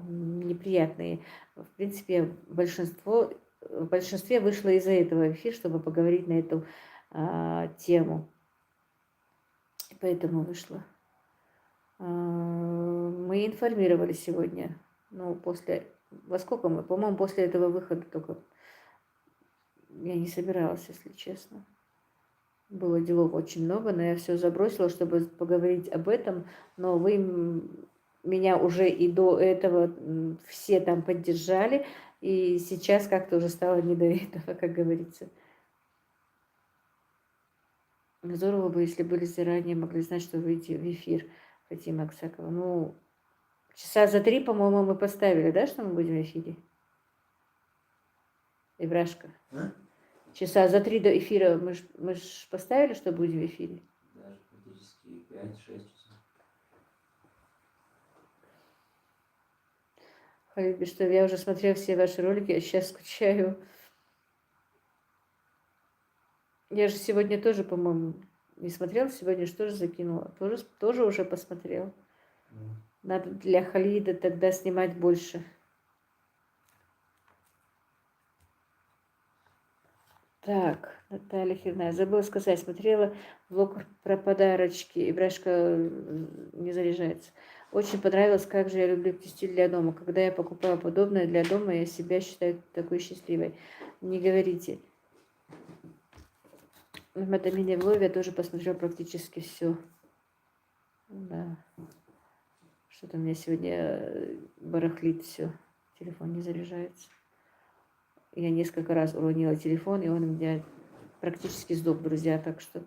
неприятные. В принципе, я в большинстве вышла из-за этого в эфир, чтобы поговорить на эту тему. И поэтому вышла. Мы информировали сегодня. Ну, во сколько мы? По-моему, после этого выхода только. Я не собиралась, если честно. Было делов очень много, но я все забросила, чтобы поговорить об этом. Но вы меня уже и до этого все там поддержали. И сейчас как-то уже стало не до этого, как говорится. Здорово бы, если были заранее, могли знать, что выйти в эфир. Фатима Аксакова. Ну, Часа за 3, по-моему, мы поставили, да, что мы будем в эфире? Ибрашка. А? Часа за 3 до эфира мы ж поставили, что будем в эфире? Даже практически 5-6 часов. Халид Бештов, я уже смотрела все ваши ролики, я сейчас скучаю. Я же сегодня тоже, по-моему, не смотрела, сегодня же тоже закинула. Тоже уже посмотрела. Надо для Халида тогда снимать больше. Так, Наталья Хирная. Забыла сказать, смотрела влог про подарочки, и Брашка не заряжается. Очень понравилось, как же я люблю текстиль для дома. Когда я покупаю подобное для дома, я себя считаю такой счастливой. Не говорите. Матамине Влог я тоже посмотрела практически все. Да. Что-то у меня сегодня барахлит все. Телефон не заряжается. Я несколько раз уронила телефон, и он у меня практически сдох, друзья. Так что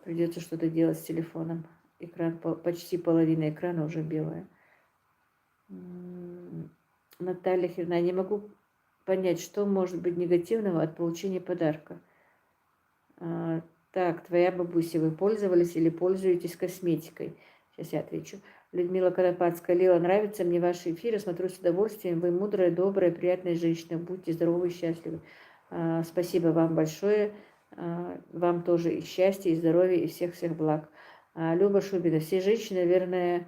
придется что-то делать с телефоном. Экран, почти половина экрана уже белая. Наталья Хирна, не могу понять, что может быть негативного от получения подарка. Так, твоя бабуся, вы пользовались или пользуетесь косметикой? Сейчас я отвечу. Людмила Конопадская. Лила, нравятся мне ваши эфиры, смотрю с удовольствием. Вы мудрая, добрая, приятная женщина. Будьте здоровы и счастливы. Спасибо вам большое. Вам тоже и счастья, и здоровья, и всех-всех благ. Люба Шубина. Все женщины, наверное,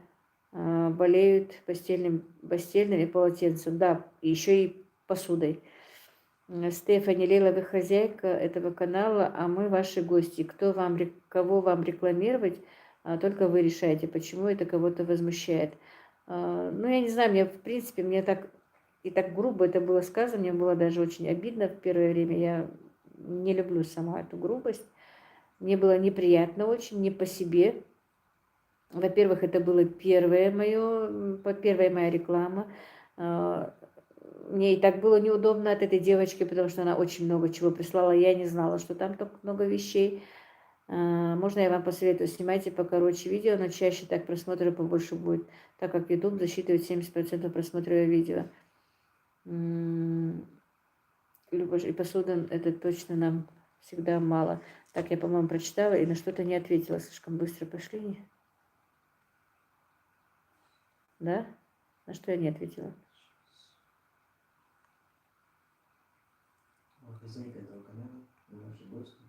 болеют постельным и полотенцем. Да, и еще и посудой. Стефани, Лейла, вы хозяйка этого канала, а мы ваши гости. Кого вам рекламировать, только вы решаете, почему это кого-то возмущает. Ну, я не знаю, мне, в принципе, мне так грубо это было сказано, мне было даже очень обидно в первое время. Я не люблю сама эту грубость. Мне было неприятно очень, не по себе. Во-первых, это была первая моя реклама. Мне и так было неудобно от этой девочки, потому что она очень много чего прислала. Я не знала, что там так много вещей. Можно я вам посоветую, снимайте покороче видео, но чаще так просмотры побольше будет, так как YouTube засчитывает 70% просмотра видео. Любовь и посуда, это точно нам всегда мало. Так, я, по-моему, прочитала и на что-то не ответила. Слишком быстро пошли. Да? На что я не ответила? Хозяйка этого канала, ваши гости.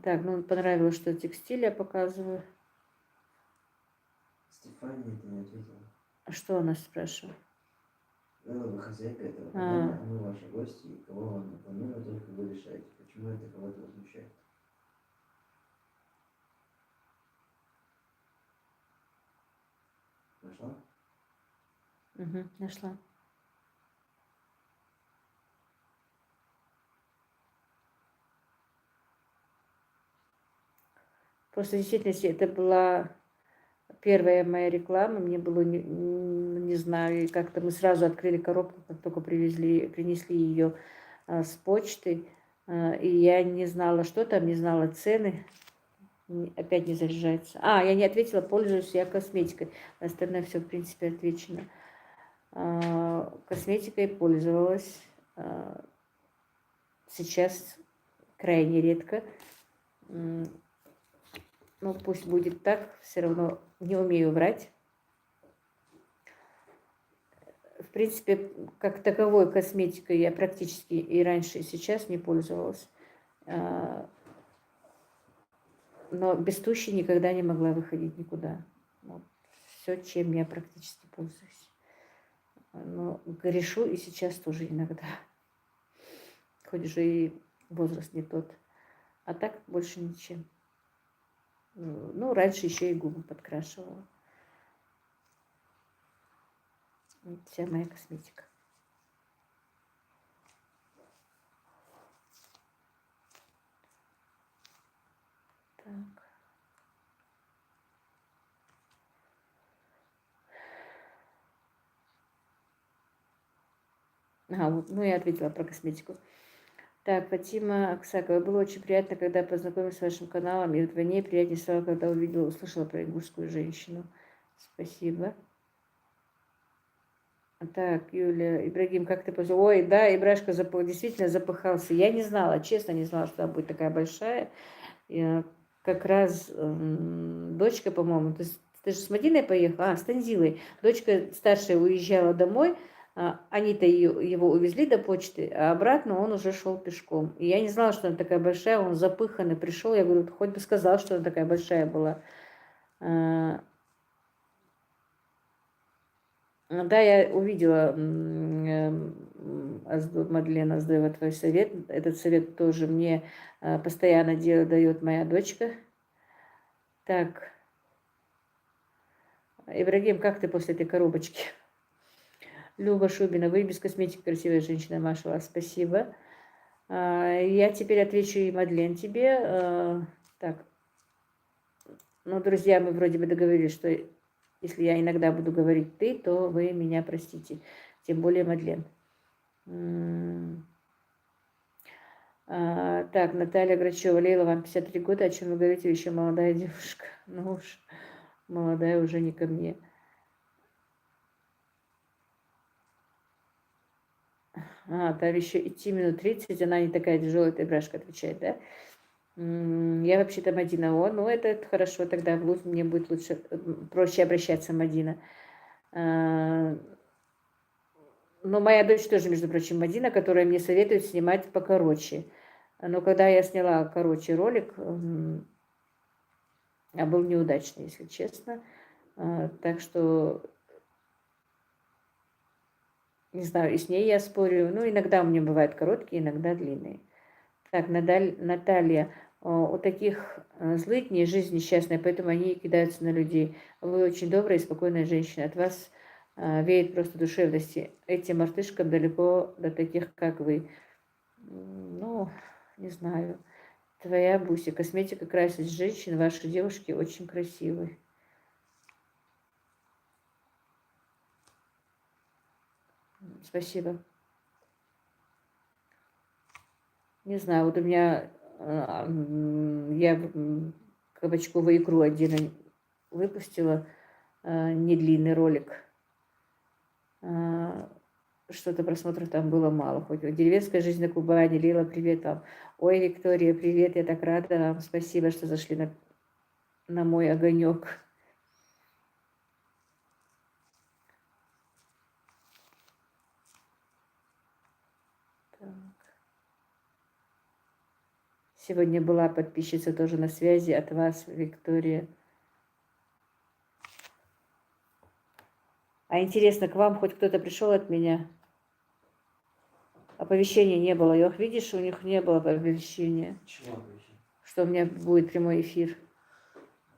Так, ну понравилось, что текстиль я показываю. Стефания, ты не ответила. А что она спрашивает? Вы хозяйка этого канала, а мы ваши гости, и кого вам рекламировать, только вы решаете. Почему это кого-то возмущает? Нашла? Угу, нашла. Просто в действительности это была первая моя реклама. Мне было, не знаю, и как-то мы сразу открыли коробку, как только принесли ее с почты. И я не знала, что там, не знала цены. Опять не заряжается. Я не ответила, пользуюсь я косметикой. Остальное все, в принципе, отвечено. Косметикой пользовалась. Сейчас крайне редко. Ну, пусть будет так, все равно не умею врать. В принципе, как таковой косметикой я практически и раньше, и сейчас не пользовалась. Но без туши никогда не могла выходить никуда. Вот. Все, чем я практически пользуюсь. Но грешу и сейчас тоже иногда. Хоть же и возраст не тот. А так больше ничем. Ну, раньше еще и губы подкрашивала. Вот вся моя косметика. Так. Вот, ну я ответила про косметику. Так, Фатима Аксакова. Было очень приятно, когда познакомилась с вашим каналом, и вдвойне приятнее стало, когда услышала про ингушскую женщину. Спасибо. Так, Юля, Ибрагим, как ты пожил? Ой, да, Ибрашка действительно запыхался. Я не знала, честно не знала, что она будет такая большая. Я как раз дочка, по-моему, ты же с Мадиной поехала? А, с Танзилой. Дочка старшая уезжала домой, они-то его увезли до почты, а обратно он уже шел пешком. И я не знала, что она такая большая, он запыханный пришел. Я говорю, хоть бы сказал, что она такая большая была. Да, я увидела, Мадлен Аздоева, твой совет. Этот совет тоже мне постоянно дает моя дочка. Так, Ибрагим, как ты после этой коробочки? Люба Шубина, вы без косметики красивая женщина, Маша, спасибо. Я теперь отвечу и Мадлен тебе. Так, ну, друзья, мы вроде бы договорились, что если я иногда буду говорить ты, то вы меня простите. Тем более Мадлен. Так, Наталья Грачева, Лейла, вам 53 года, о чем вы говорите, вы еще молодая девушка. Ну уж, молодая уже не ко мне. Там еще идти минут 30, она не такая тяжелая, ты Брашка отвечает, да? Я вообще-то Мадина. Ну это хорошо, тогда мне будет лучше, проще обращаться, Мадина. Но моя дочь тоже, между прочим, Мадина, которая мне советует снимать покороче. Но когда я сняла короче ролик, был неудачный, если честно. Так что, не знаю, и с ней я спорю. Ну, иногда у меня бывают короткие, иногда длинные. Так, Наталья, у таких злыдней жизнь несчастная, поэтому они кидаются на людей. Вы очень добрая и спокойная женщина. От вас веет просто душевности. Этим мартышкам далеко до таких, как вы. Ну, не знаю. Твоя Буся. Косметика красит женщин. Ваши девушки очень красивые. Спасибо. Не знаю, вот у меня я кабачковую икру отдельно выпустила, недлинный ролик. Что-то просмотров там было мало. Хоть деревенская жизнь на Кубани. Лила, привет вам. Ой, Виктория, привет, я так рада вам. Спасибо, что зашли на мой огонек. Так. Сегодня была подписчица тоже на связи от вас, Виктория. А интересно, к вам хоть кто-то пришел от меня? Оповещения не было. Йох, видишь, у них не было оповещения. Чего оповещения? Что у меня будет прямой эфир.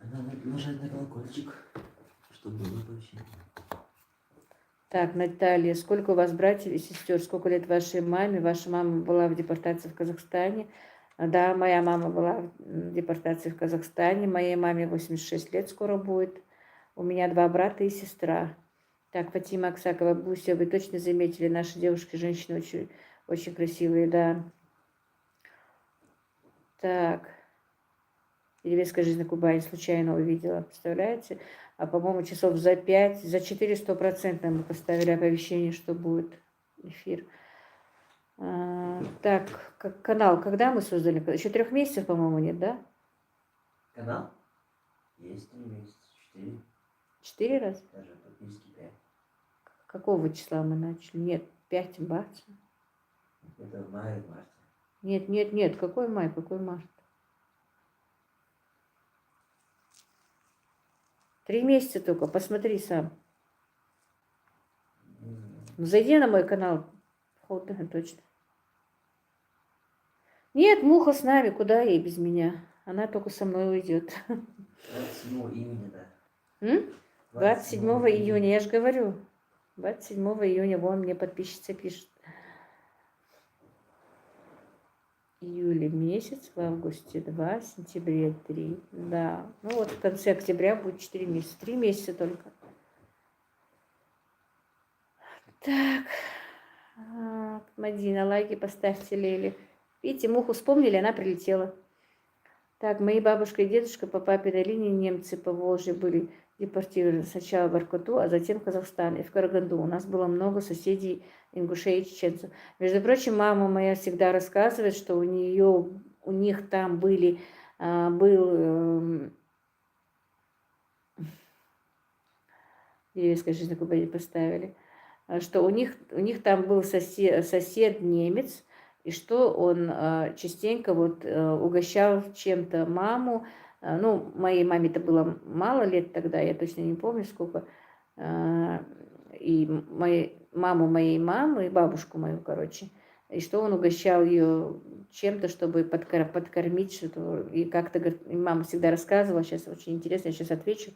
Надо нажать на колокольчик, чтобы было оповещение. Так, Наталья, сколько у вас братьев и сестер? Сколько лет вашей маме? Ваша мама была в депортации в Казахстане. Да, моя мама была в депортации в Казахстане. Моей маме 86 лет скоро будет. У меня 2 брата и сестра. Так, Фатима Аксакова, Буся, вы точно заметили, наши девушки, женщины очень, очень красивые, да. Так, деревенская жизнь на Кубани случайно увидела, представляете? А, по-моему, часов за 5, за 4 100% мы поставили оповещение, что будет эфир. Так, канал, когда мы создали? Еще 3 месяцев, по-моему, нет, да? Канал? Есть 3 месяца, 4. 4 раза? Даже подписки 5. Какого числа мы начали? Нет, 5 марта. Это в мае-марте. Нет, какой май, какой март? 3 месяца только, посмотри сам. Ну, зайди на мой канал. Да, точно. Нет, Муха с нами, куда ей без меня? Она только со мной уйдет. 27 июня, да. 27 июня, я же говорю. 27 июня, вон мне подписчица пишет. Июле месяц, в августе 2, в сентябре 3. Да, ну вот в конце октября будет 4 месяца. 3 месяца только. Так, Мадина, лайки поставьте, Лели. Видите, Муху вспомнили, она прилетела. Так, мои бабушка и дедушка по папиной линии немцы по Волжье были. депортировали сначала в Воркуту, а затем в Казахстан и в Караганду. У нас было много соседей ингушей и чеченцев. Между прочим, мама моя всегда рассказывает, что у них там был деревенская жизнь на Кубани поставили, что у них там был сосед немец, и что он частенько вот угощал чем-то маму. Ну, моей маме-то было мало лет тогда, я точно не помню сколько. И маму моей мамы, и бабушку мою, короче. И что он угощал ее чем-то, чтобы подкормить что-то. И как-то, говорит, и мама всегда рассказывала, сейчас очень интересно, я сейчас отвечу.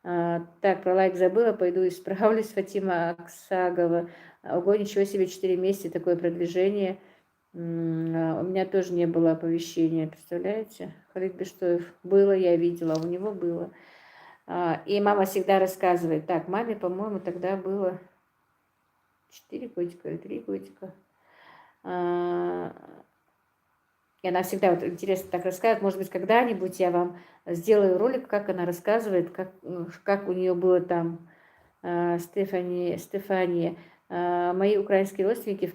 Так, про лайк забыла, пойду исправлюсь, Фатима Аксагова. Ого, ничего себе, 4 месяца, такое продвижение. У меня тоже не было оповещения, представляете? Халид Бештоев. Было, я видела, у него было. И мама всегда рассказывает, так, маме, по-моему, тогда было 4 годика или 3 годика. И она всегда вот интересно так рассказывает. Может быть, когда-нибудь я вам сделаю ролик, как она рассказывает, как у нее было там Стефания. Мои украинские родственники в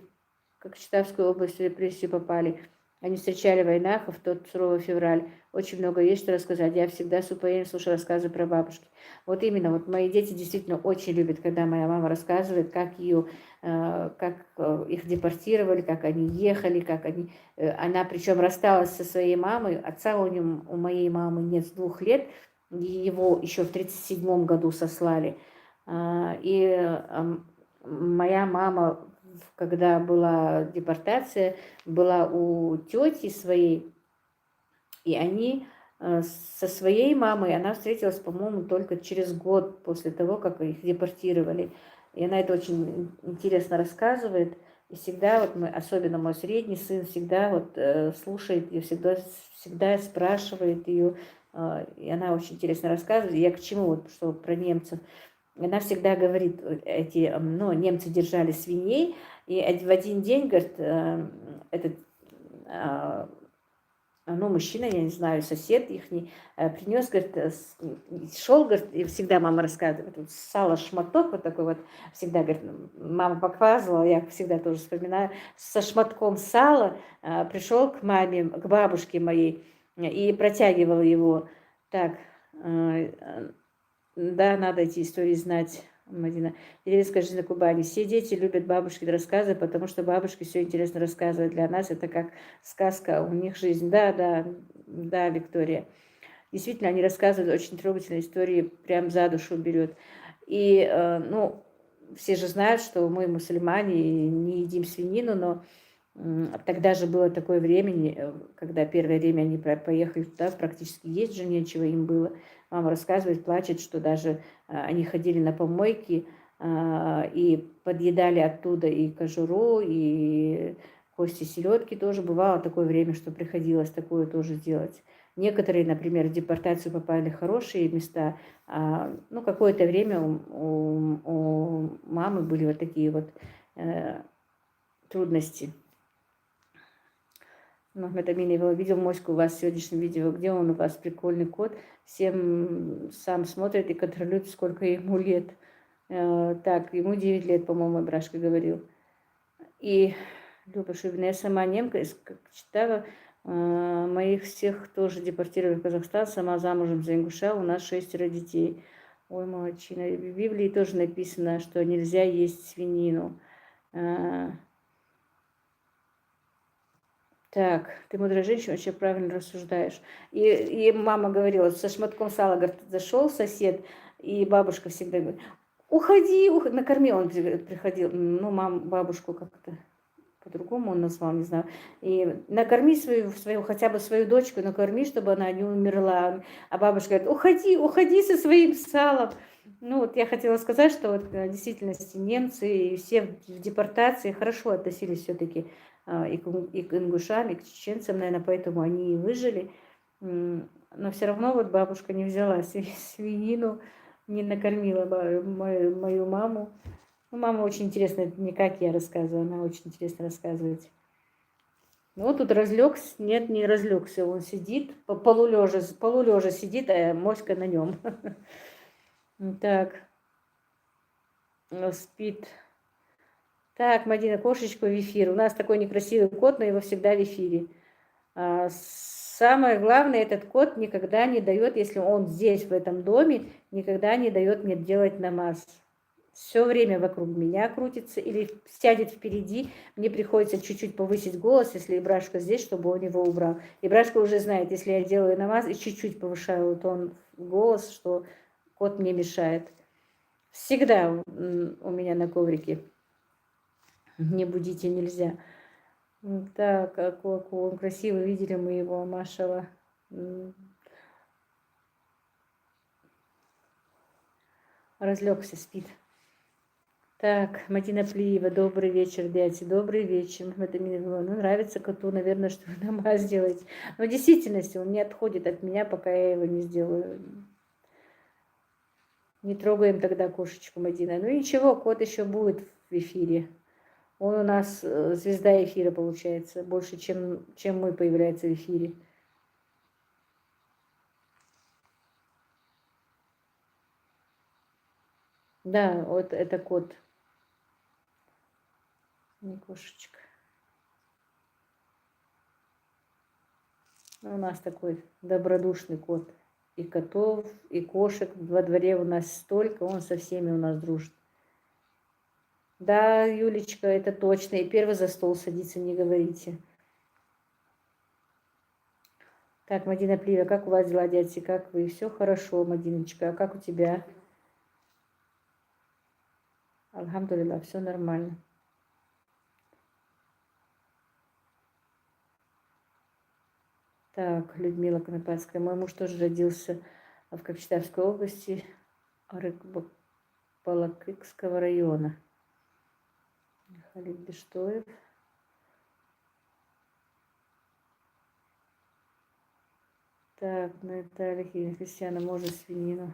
Кокчетавскую область в репрессию попали. Они встречали в войнах, в тот суровый февраль. Очень много есть что рассказать. Я всегда с упоением слушаю рассказы про бабушки. Вот именно, вот мои дети действительно очень любят, когда моя мама рассказывает, как их депортировали, как они ехали, она причем рассталась со своей мамой. Отца у моей мамы нет с 2 лет. Его еще в 1937 году сослали. Моя мама, когда была депортация, была у тети своей, и они со своей мамой, она встретилась, по-моему, только через год после того, как их депортировали. И она это очень интересно рассказывает. И всегда, вот особенно мой средний сын, всегда вот слушает ее, всегда спрашивает ее. И она очень интересно рассказывает. Я к чему, вот, что про немцев. Она всегда говорит, немцы держали свиней, и в один день, говорит, мужчина, я не знаю, сосед их принес, говорит, шел, говорит, и всегда мама рассказывает, вот сало шматок вот такой вот, всегда, говорит, мама показывала, я всегда тоже вспоминаю, со шматком сала пришел к маме, к бабушке моей и протягивал его. Так, да, надо эти истории знать, Мадина. Деревенская жизнь на Кубани. Все дети любят бабушкины рассказы, потому что бабушки все интересно рассказывают. Для нас это как сказка, у них жизнь. Да, Виктория. Действительно, они рассказывают очень трогательные истории, прям за душу берет. И, все же знают, что мы мусульмане и не едим свинину, но тогда же было такое время, когда первое время они поехали туда, практически есть же нечего им было. Мама рассказывает, плачет, что даже они ходили на помойки и подъедали оттуда и кожуру, и кости селедки тоже. Бывало такое время, что приходилось такое тоже делать. Некоторые, например, в депортацию попали в хорошие места. Какое-то время у мамы были вот такие вот трудности. Махмед Аминов видел моську у вас в сегодняшнем видео, где он у вас, прикольный кот, всем сам смотрит и контролирует, сколько ему лет. Так, ему 9 лет, по-моему, Брашка говорил. И Люба Шубина, я сама немка, как читала, моих всех тоже депортировали в Казахстан, сама замужем за ингуша, у нас 6 детей. Ой, молодчина. В Библии тоже написано, что нельзя есть свинину. Так, ты мудрая женщина, вообще правильно рассуждаешь. И мама говорила, со шматком сала, говорит, зашел сосед, и бабушка всегда говорит, уходи, накорми, он приходил, бабушку как-то по-другому он назвал, не знаю, и накорми свою, хотя бы свою дочку, накорми, чтобы она не умерла. А бабушка говорит, уходи со своим салом. Я хотела сказать, что вот в действительности немцы и все в депортации хорошо относились все-таки и к ингушам, и к чеченцам, наверное, поэтому они и выжили. Но все равно вот бабушка не взяла свинину, не накормила мою маму. Мама очень интересная, не как я рассказываю, она очень интересно рассказывает. Тут разлегся, нет, не разлегся, он сидит, полулежа сидит, а моська на нем. Так, спит. Так, Мадина, кошечка в эфир. У нас такой некрасивый кот, но его всегда в эфире. Самое главное, этот кот никогда не дает, если он здесь, в этом доме, никогда не дает мне делать намаз. Все время вокруг меня крутится или сядет впереди. Мне приходится чуть-чуть повысить голос, если Ибрашка здесь, чтобы он его убрал. Ибрашка уже знает, если я делаю намаз и чуть-чуть повышаю тон голос, что кот мне мешает. Всегда у меня на коврике. Не будите, нельзя. Так, какой он красивый, видели мы его, машала. Разлегся, спит. Так, Мадина Плиева, добрый вечер, дядя, добрый вечер. Это мне нравится коту, наверное, что вы намаз делаете. Но в действительности он не отходит от меня, пока я его не сделаю. Не трогаем тогда кошечку Мадина. Ну ничего, кот еще будет в эфире. Он у нас звезда эфира, получается, больше, чем мы появляется в эфире. Да, вот это кот. Не кошечка. У нас такой добродушный кот. И котов, и кошек во дворе у нас столько, он со всеми у нас дружит. Да, Юлечка, это точно. И первый за стол садится, не говорите. Так, Мадина Плиева, как у вас дела, дядя? Как вы? Все хорошо, Мадиночка. А как у тебя? Альхамдулилла, все нормально. Так, Людмила Конопадская. Мой муж тоже родился в Кокчетавской области, Рыкбалакыкского района. Халид Бештоев. Так, Наталья Христиана, может, свинину.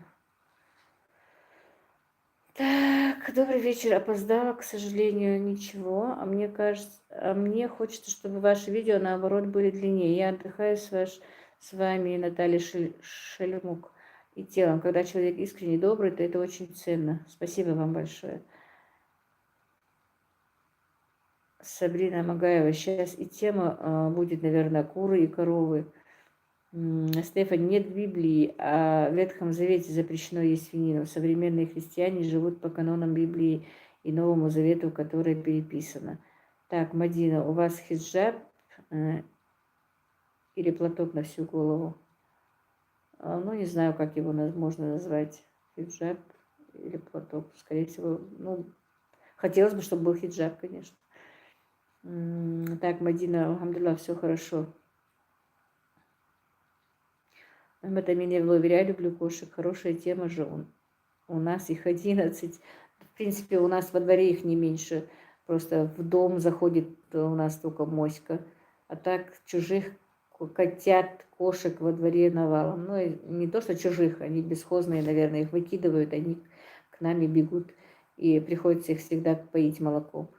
Так, добрый вечер. Опоздала, к сожалению, ничего. А мне кажется, мне хочется, чтобы ваши видео, наоборот, были длиннее. Я отдыхаю с вами, Наталья Шелемук, и телом. Когда человек искренне добрый, то это очень ценно. Спасибо вам большое. Сабрина Магаева. Сейчас и тема будет, наверное, куры и коровы. Стефан, нет в Библии, а в Ветхом Завете запрещено есть свинину. Современные христиане живут по канонам Библии и Новому Завету, которое переписано. Так, Мадина, у вас хиджаб или платок на всю голову? Ну, не знаю, как его можно назвать. Хиджаб или платок. Скорее всего, ну, хотелось бы, чтобы был хиджаб, конечно. Так, Мадина, алхамдулилlah, все хорошо. Это меня я люблю кошек. Хорошая тема же у нас их 11. В принципе, у нас во дворе их не меньше. Просто в дом заходит у нас только моська. А так чужих котят, кошек во дворе навалом. Ну, и не то, что чужих, они бесхозные, наверное, их выкидывают, они к нами бегут. И приходится их всегда поить молоком.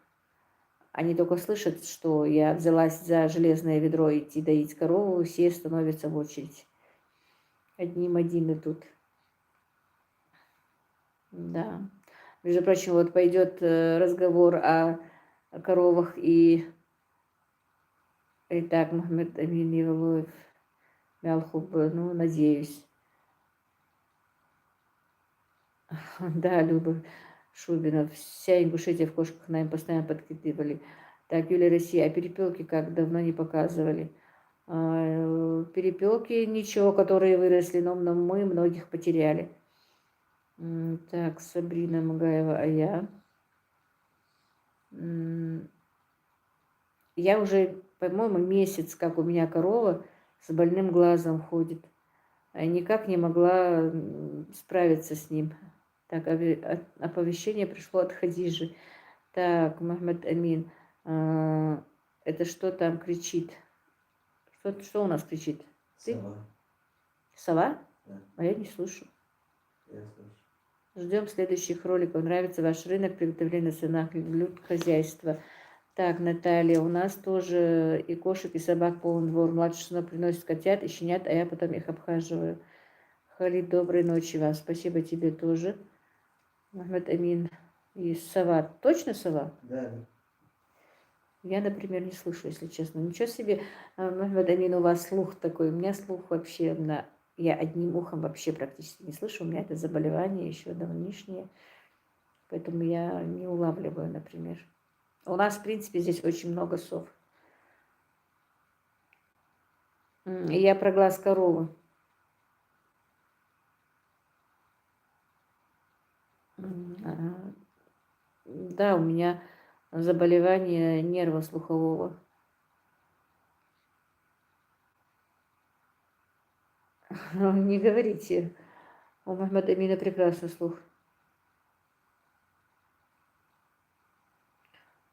Они только слышат, что я взялась за железное ведро идти доить корову, все становятся в очередь. Один тут. Да. Между прочим, вот пойдет разговор о коровах и так, Мухаммед Амин Евлоев, Мялхуб, ну, надеюсь. Да, Люба Шубина, вся Ингушетия в кошках нам постоянно подкидывали. Так, Юлия Россия, а перепелки как давно не показывали? Перепелки ничего, которые выросли, но мы многих потеряли. Так, Сабрина Магаева, а я? Я уже, по-моему, месяц, как у меня корова с больным глазом ходит. Никак не могла справиться с ним. Так, оповещение пришло от Хадижи. Так, Мухаммед Амин, это что там кричит? Что у нас кричит? Ты? Сова. Сова? Да. А я не слышу. Я слышу. Ждем следующих роликов. Нравится ваш рынок приготовления свиных блюд хозяйства. Так, Наталья, у нас тоже и кошек, и собак полный двор. Младшая сына приносит котят и щенят, а я потом их обхаживаю. Халид, доброй ночи вам. Спасибо тебе тоже. Махмед Амин из Сова. Точно Сова? Да. Я, например, не слышу, если честно. Ничего себе, Махмед Амин, у вас слух такой. У меня слух вообще Я одним ухом вообще практически не слышу. У меня это заболевание еще давнишнее. Поэтому я не улавливаю, например. У нас, в принципе, здесь очень много сов. И я про глаз коровы. Да, у меня заболевание нерва слухового. Не говорите. У Махмеда Амина прекрасный слух.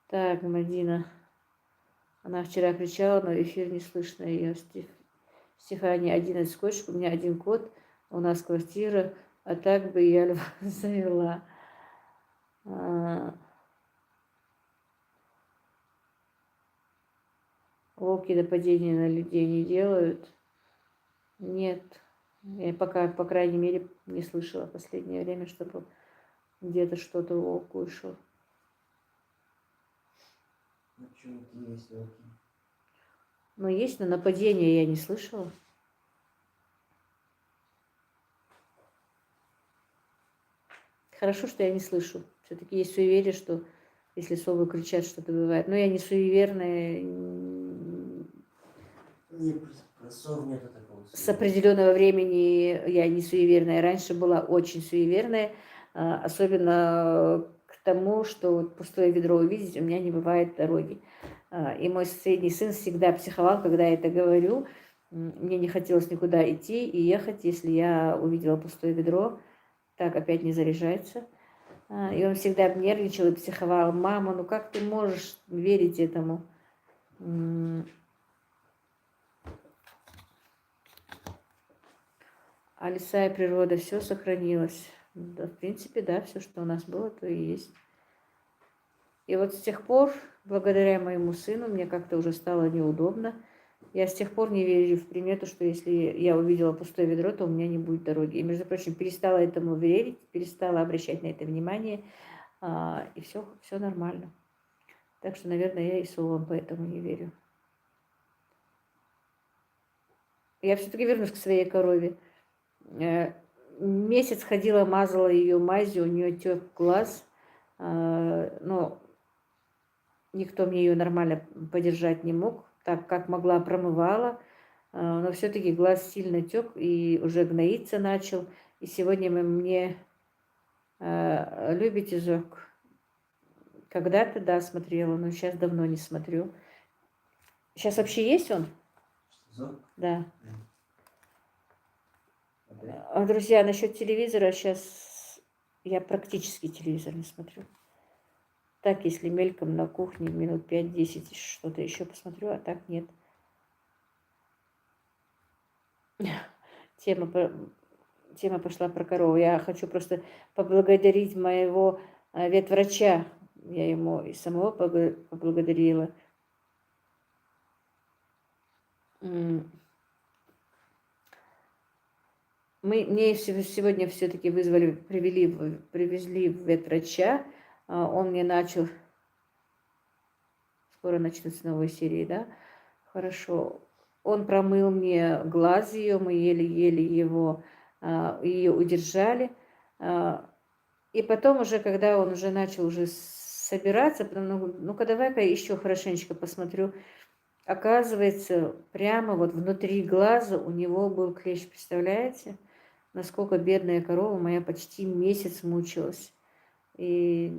Так, Мадина. Она вчера кричала, но эфир не слышно ее. Стефания, 11 кошек, у меня один кот, у нас квартира, а так бы я льва завела. Волки нападения на людей не делают. Нет. Я пока, по крайней мере, не слышала в последнее время, чтобы где-то что-то волк вышел. Почему-то есть волки. Но есть, но нападения я не слышала. Хорошо, что я не слышу. Все-таки есть суеверие, что если совы кричат, что-то бывает. Но я не суеверная. Нет, про сов нету такого. С определенного времени я не суеверная. Раньше была очень суеверная. Особенно к тому, что вот пустое ведро увидеть, у меня не бывает дороги. И мой средний сын всегда психовал, когда я это говорю. Мне не хотелось никуда идти и ехать, если я увидела пустое ведро. Так, опять не заряжается. И он всегда нервничал и психовал. Мама, ну как ты можешь верить этому? А леса и природа, все сохранилось. Да, в принципе, да, все, что у нас было, то и есть. И вот с тех пор, благодаря моему сыну, мне как-то уже стало неудобно. Я с тех пор не верю в примету, что если я увидела пустое ведро, то у меня не будет дороги. И, между прочим, перестала этому верить, перестала обращать на это внимание, и все нормально. Так что, наверное, я и совам поэтому не верю. Я все-таки вернусь к своей корове. Месяц ходила, мазала ее мазью, у нее тек глаз, но никто мне ее нормально подержать не мог, так как могла, промывала, но все-таки глаз сильно тек и уже гноиться начал. И сегодня мне любите Зок? Когда-то, да, смотрела, но сейчас давно не смотрю. Сейчас вообще есть он? Зок? Да. Опять? Друзья, насчет телевизора сейчас я практически телевизор не смотрю. Так, если мельком на кухне минут 5-10 что-то еще посмотрю, а так нет. Тема пошла про корову. Я хочу просто поблагодарить моего ветврача. Я ему и самого поблагодарила. Мне сегодня все-таки привезли ветврача. Он мне начал... Скоро начнутся новые серии, да? Хорошо. Он промыл мне глаз ее, мы еле-еле ее удержали. И потом уже, когда он уже начал уже собираться, ну-ка давай-ка еще хорошенечко посмотрю. Оказывается, прямо вот внутри глаза у него был клещ, представляете? Насколько бедная корова моя почти месяц мучилась. И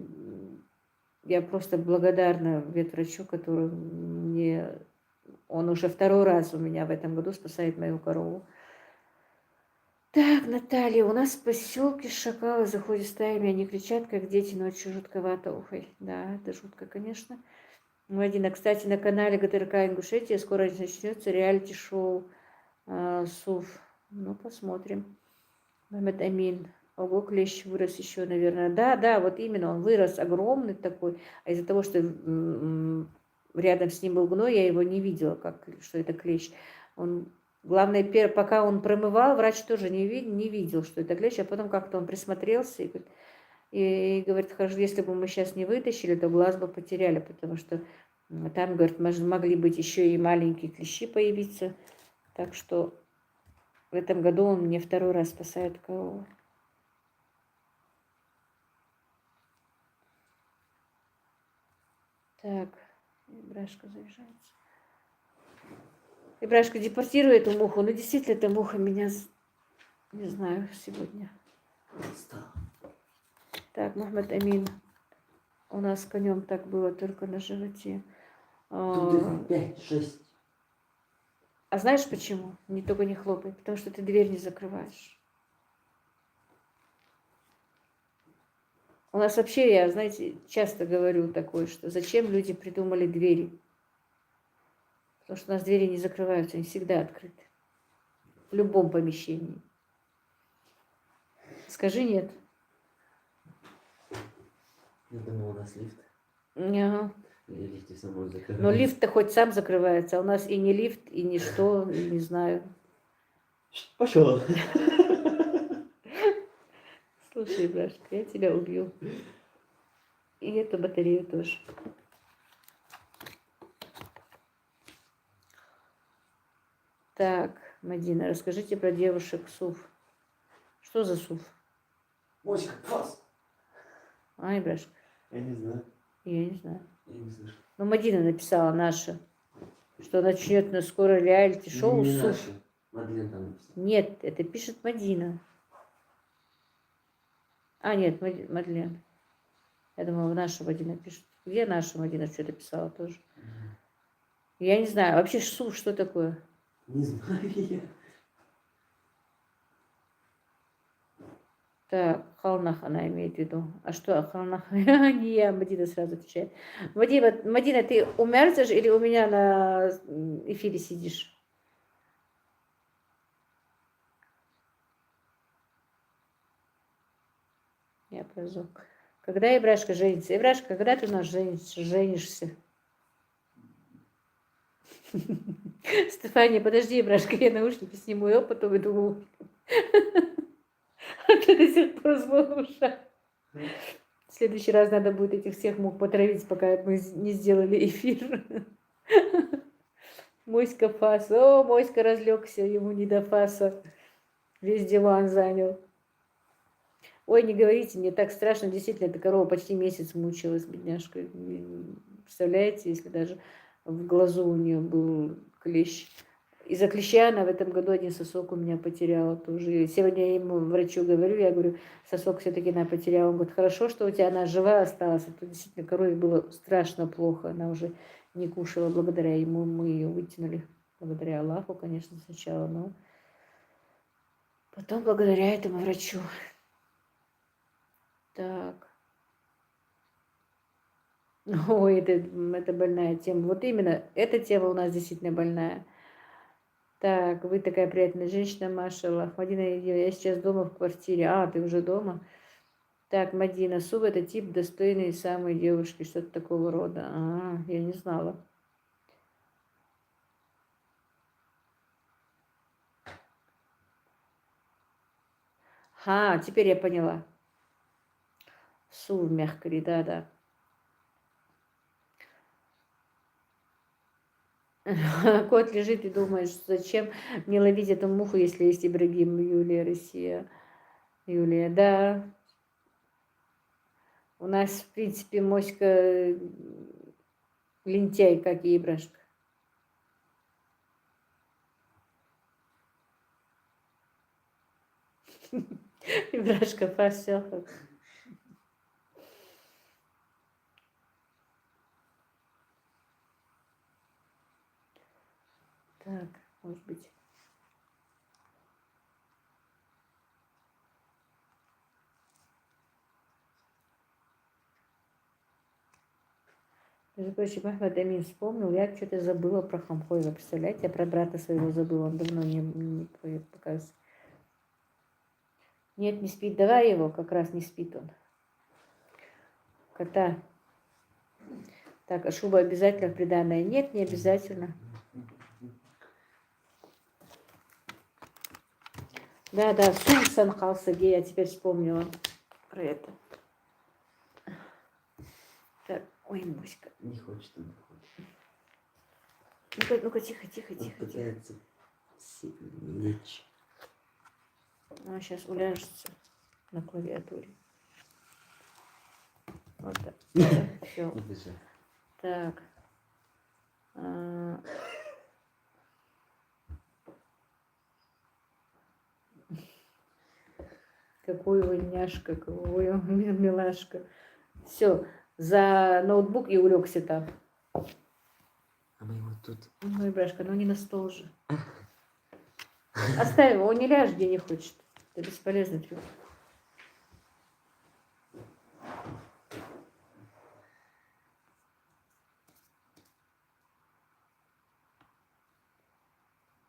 я просто благодарна ветврачу, который мне... Он уже второй раз у меня в этом году спасает мою корову. Так, Наталья, у нас в поселке шакалы заходят стаями, они кричат, как дети, ночью жутковато. Ой, да, это жутко, конечно. Вадина, кстати, на канале ГТРК Ингушетия скоро начнется реалити-шоу СУФ. Ну, посмотрим. Мамед Амин. Ого, клещ вырос еще, наверное. Да, вот именно, он вырос огромный такой. А из-за того, что рядом с ним был гной, я его не видела, что это клещ. Он Главное, пока он промывал, врач тоже не видел, что это клещ, а потом как-то он присмотрелся и говорит, хорошо, если бы мы сейчас не вытащили, то глаз бы потеряли, потому что там, говорит, могли быть еще и маленькие клещи появиться. Так что в этом году он мне второй раз спасает корову. Так, Брашка заезжается. И Брашка, депортируй эту муху. Ну, действительно, эта муха меня, не знаю, сегодня. Так, Мухаммед Амин. У нас с конем так было только на животе. Тут их 5-6. А знаешь почему? Не только не хлопай. Потому что ты дверь не закрываешь. У нас вообще, я, знаете, часто говорю такое, что зачем люди придумали двери? Потому что у нас двери не закрываются, они всегда открыты. В любом помещении. Скажи нет. Я думал, у нас лифт. Ага. Или лифт само закрывается. Но лифт-то хоть сам закрывается, а у нас и не лифт, и не что, и не знаю. Пошел. Слушай, Брашка, я тебя убью. И эту батарею тоже. Так, Мадина, расскажите про девушек СУФ. Что за СУФ? Моська, фас. Ай, Брашка. Я не знаю. Я не знаю. Я не слышу. Ну, Мадина написала наша, что начнет на скоро реалити-шоу Не СУФ. наша. Мадлен там написала. Нет, это пишет Мадина. А, нет, Мадлен. Я думала, наша Мадина пишет. Где наша Мадина что-то писала тоже? Я не знаю. Вообще СУФ что такое? Не знаю я. Так, Халнах она имеет в виду. А что Халнах? Не я, Мадина сразу отвечает. Мадина, ты умерзешь или у меня на эфире сидишь? Я позу. Когда Ибрашка женится? Ибрашка, когда ты у нас женишься? Стефания, подожди, Ибрашка, я наушники сниму, я потом иду. А ты до сих пор звон в ушах. В следующий раз надо будет этих всех мух потравить, пока мы не сделали эфир. Моська фас. О, Моська разлегся, ему не до фаса. Весь диван занял. Ой, не говорите, мне так страшно. Действительно, эта корова почти месяц мучилась, бедняжка. Представляете, если даже в глазу у нее был клещ. Из-за клеща она в этом году один сосок у меня потеряла тоже. И сегодня я ему, врачу, говорю, я говорю, сосок все-таки она потеряла. Он говорит, хорошо, что у тебя она жива осталась. А то действительно корове было страшно плохо. Она уже не кушала. Благодаря ему мы ее вытянули. Благодаря Аллаху, конечно, сначала, но потом благодаря этому врачу. Так. Ой, это больная тема. Вот именно, эта тема у нас действительно больная. Так, вы такая приятная женщина, Машаллах. Мадина, я сейчас дома в квартире. А, ты уже дома? Так, Мадина, Сув это тип достойной самой девушки, что-то такого рода. А, я не знала. А, теперь я поняла. Сув мягкий, да. Кот лежит и думает, что зачем мне ловить эту муху, если есть Ибрагим, Юлия, Россия. Юлия, да. У нас, в принципе, Моська лентяй, как и Ибрашка. Ибрашка фасел. Так, может быть. Между прочим, Ахмед Амин вспомнил, я что-то забыла про Хамхоева. Представляете, я про брата своего забыла, он давно не показывает. Нет, не спит, давай его, как раз не спит он. Кота. Так, а шуба обязательно в приданое? Нет, не обязательно. Да, да, Сан Халсаге, я теперь вспомнила про это. Так, ой, Моська. Не хочет он выходить. Ну-ка, ну-ка, тихо, тихо, Он тихо, тихо. пытается лечь. Он сейчас уляжется на клавиатуре. Вот так. Все. Убежал. Так. А, какой вы няшка, какой он милашка. Все, за ноутбук и улегся там. А мы его тут... Ой, Брашка, ну не на стол же. Оставь его, он не ляжет, где не хочет. Это бесполезный трюк.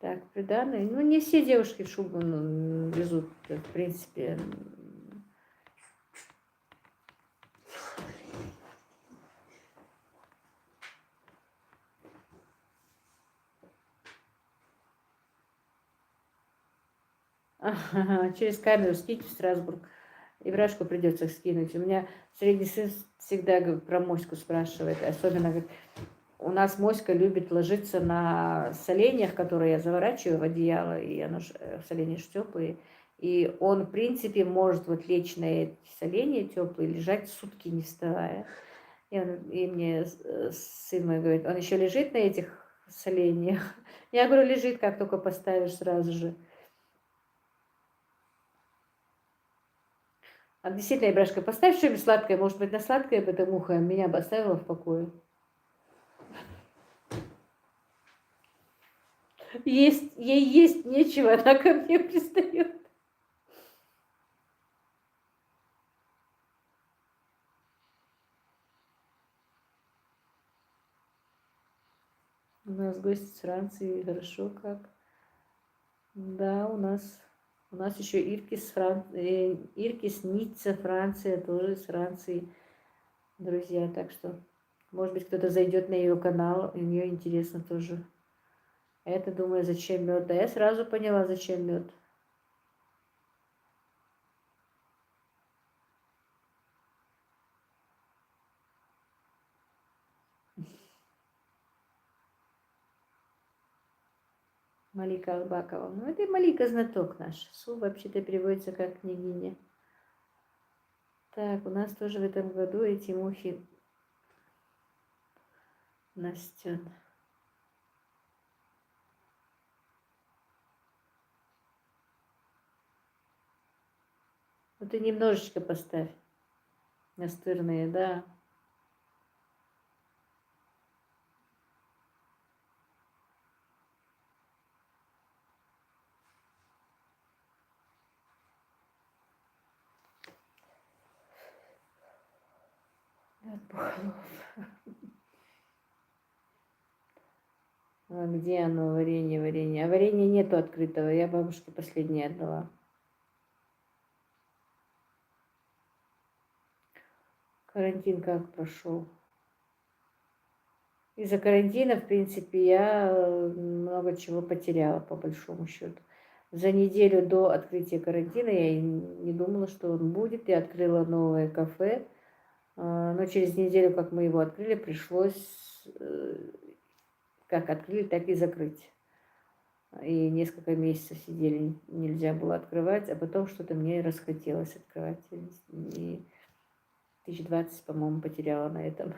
Так, приданое. Ну, не все девушки шубу везут, в принципе. Ага, через камеру скинь в Страсбург. И Брашку придется скинуть. У меня средний сын всегда про моську спрашивает. Особенно, говорит, у нас моська любит ложиться на соленьях, которые я заворачиваю в одеяло, и оно соленья ж теплые. И он, в принципе, может вот лечь на эти соленья теплые, лежать сутки не вставая. И мне сын мой говорит, он еще лежит на этих соленьях? Я говорю, лежит, как только поставишь сразу же. А действительно, Ибрашка, поставь что-нибудь сладкое. Может быть, на сладкое бы эта муха меня бы оставила в покое. Ей есть нечего, она ко мне пристает. У нас гость из Франции, хорошо как. Да, у нас еще Иркис Ницца, Франция, тоже из Франции, друзья. Так что, может быть, кто-то зайдет на ее канал, и у нее интересно тоже. А это, думаю, зачем мед? Да, я сразу поняла, зачем мед. Малика Албакова. Ну, это Малика знаток наш. Су вообще-то переводится как княгиня. Так, у нас тоже в этом году эти мухи Настен. Ну, ты немножечко поставь. Настырные, да. А где оно, варенье, варенье? А варенья нету открытого. Я бабушке последнее отдала. Карантин как прошел? Из-за карантина, в принципе, я много чего потеряла, по большому счету. За неделю до открытия карантина я и не думала, что он будет. Я открыла новое кафе. Но через неделю, как мы его открыли, пришлось как открыли, так и закрыть. И несколько месяцев сидели, нельзя было открывать, а потом что-то мне расхотелось открывать. И 2020, по-моему, потеряла на этом.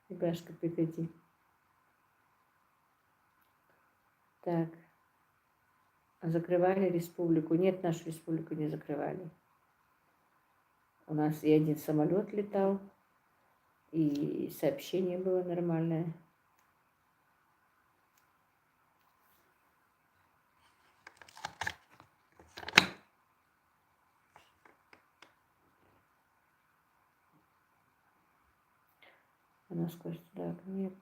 Ребяшка, прекрати. Так. Закрывали республику? Нет, нашу республику не закрывали. У нас и один самолет летал, и сообщение было нормальное. У нас Костя, так, нет.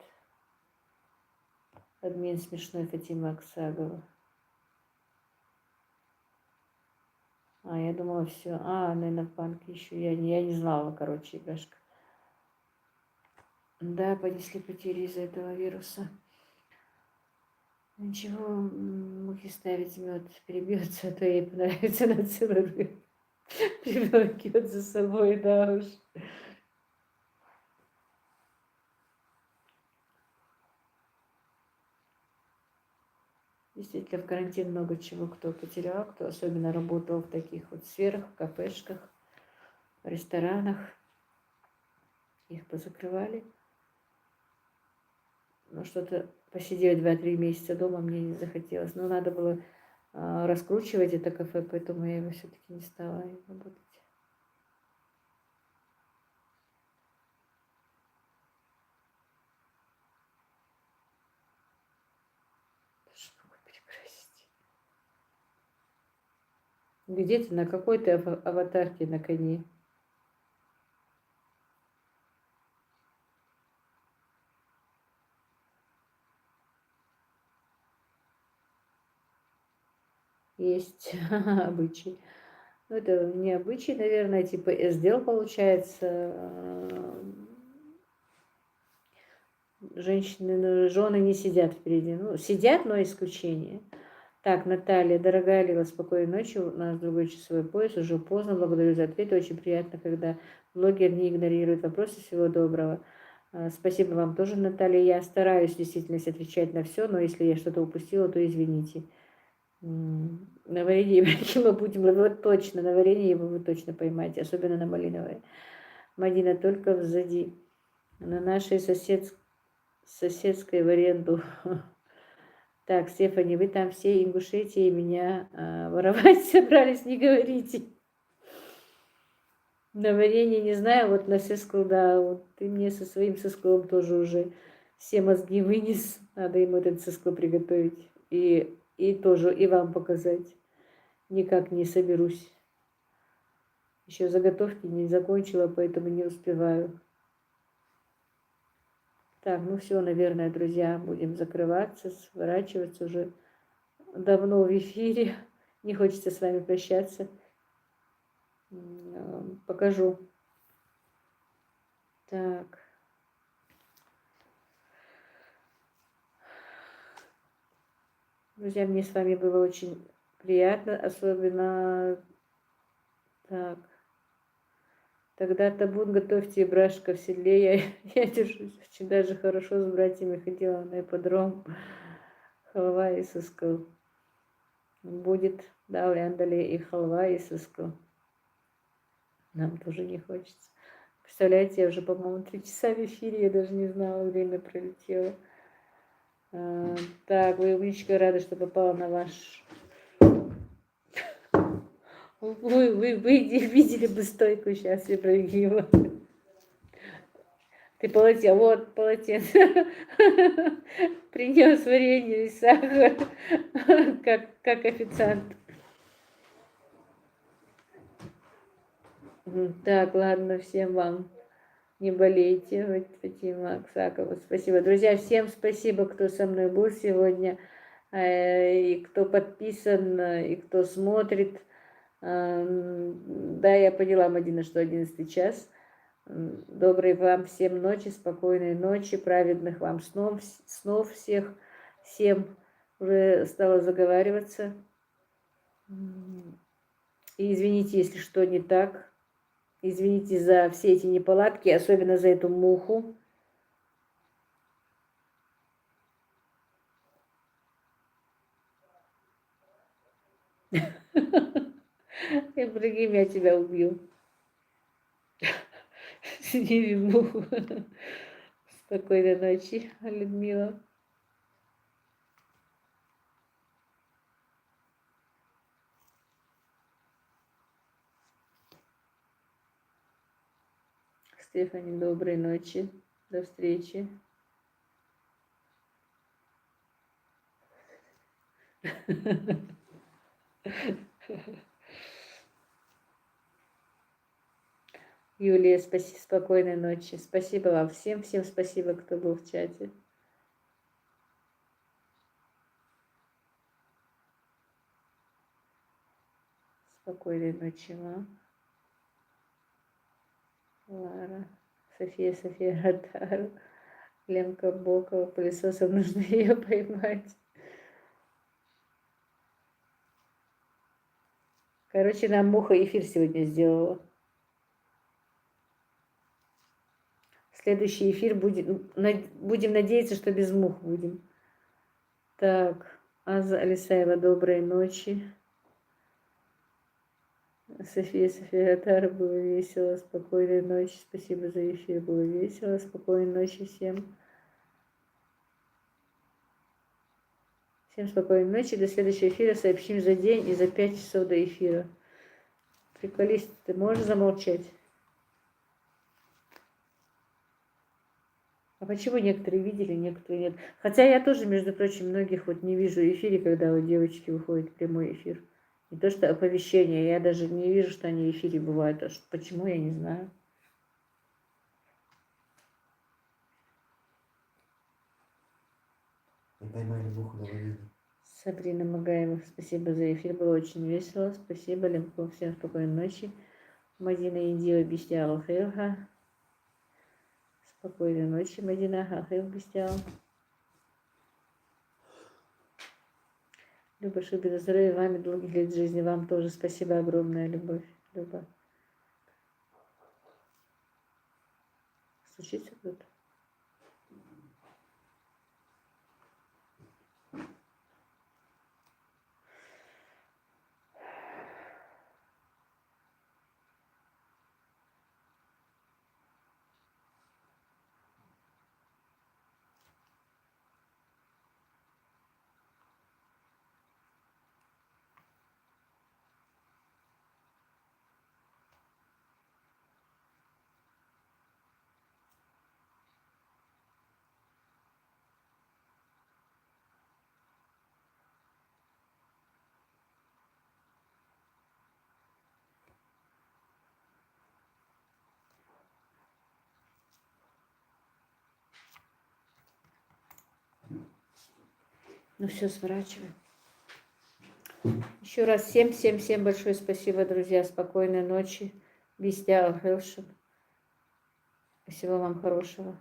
Админ смешной Фатима Аксагова. А, я думала, все. А, наверное, в банке еще. Я не знала, короче, Игашка. Да, понесли потери из-за этого вируса. Ничего, мухи ставить мед, перебьется, а то ей понравится на целый привлекет за собой, да уж. Действительно, в карантин много чего кто потерял, кто особенно работал в таких вот сферах, в кафешках, в ресторанах. Их позакрывали. Но что-то посидеть 2-3 месяца дома мне не захотелось. Но надо было раскручивать это кафе, поэтому я его все-таки не стала работать. Даже могу перекрасить. Где ты, на какой ты аватарке на коне? Есть обычай. Ну, это не обычай, наверное, типа сделал, получается. Женщины, ну, жены не сидят впереди. Ну, сидят, но исключение. Так, Наталья, дорогая Лила, спокойной ночи. У нас другой часовой пояс, уже поздно. Благодарю за ответ. Очень приятно, когда блогер не игнорирует вопросы. Всего доброго. Спасибо вам тоже, Наталья. Я стараюсь действительно отвечать на все, но если я что-то упустила, то извините. На варенье Ибрагима будем, вот точно, на варенье его вы точно поймаете, особенно на малиновое. Мадина, только взади. На нашей соседской в аренду. Так, Стефани, вы там все Ингушетии меня воровать собрались, не говорите. На варенье не знаю, вот на сыскал, да, вот ты мне со своим сыскалом тоже уже все мозги вынес. Надо ему этот сыскал приготовить. И тоже, и вам показать. Никак не соберусь. Еще заготовки не закончила, поэтому не успеваю. Так, ну все, наверное, друзья, будем закрываться, сворачиваться уже. Давно в эфире. Не хочется с вами прощаться. Покажу. Так. Друзья, мне с вами было очень приятно, особенно... Так. Тогда табун готовьте, брашка в седле. Я держусь. Очень даже хорошо с братьями ходила на ипподром. Халва и сыскал. Будет, да, ляндали и халва и сыскал. Нам тоже не хочется. Представляете, я уже, по-моему, 3 часа в эфире, я даже не знала, время пролетело. Так, вы, умничка, рада, что попала на ваш... Вы видели бы стойку сейчас, Ибрагима. Ты полотенце, вот полотенце. Принес варенье и сахар, как официант. Так, ладно, всем вам. Не болейте, Фатима Аксакова. Спасибо. Друзья, всем спасибо, кто со мной был сегодня, и кто подписан, и кто смотрит. Да, я поняла, Мадина, что 11 час. Доброй вам всем ночи, спокойной ночи, праведных вам снов всех, всем. Уже стала заговариваться. И извините, если что не так. Извините за все эти неполадки, особенно за эту муху. Ибрагим, я тебя убью. Сними муху. Спокойной ночи, Людмила. Стефани, доброй ночи. До встречи. Юлия, спокойной ночи. Спасибо вам всем. Всем спасибо, кто был в чате. Спокойной ночи вам. Лара, София Ротару. Ленка Бокова, пылесосом нужно ее поймать. Короче, нам муха эфир сегодня сделала. Следующий эфир будем надеяться, что без мух будем. Так, Аза Алисаева, доброй ночи. София Гатара, было весело, спокойной ночи. Спасибо за эфир, было весело, спокойной ночи всем. Всем спокойной ночи, до следующего эфира сообщим за день и за 5 часов до эфира. Приколист, ты можешь замолчать? А почему некоторые видели, некоторые нет? Хотя я тоже, между прочим, многих вот не вижу в эфире, когда вот девочки выходят в прямой эфир. Не то что оповещение, я даже не вижу, что они в эфире бывают. А почему, я не знаю. Мы поймали муху на лавине. Сабрина Магаева, спасибо за эфир, было очень весело. Спасибо, Лемко, всем спокойной ночи. Мадина Индио объясняла Хелга. Спокойной ночи, Мадина. Ахил объясняла. Люба Шубина, здоровья вам и долгих лет жизни. Вам тоже спасибо огромное, Любовь. Люба. Стучится кто-то? Ну все, сворачиваем. Еще раз всем большое спасибо, друзья. Спокойной ночи. Вестя Хелшин. Всего вам хорошего.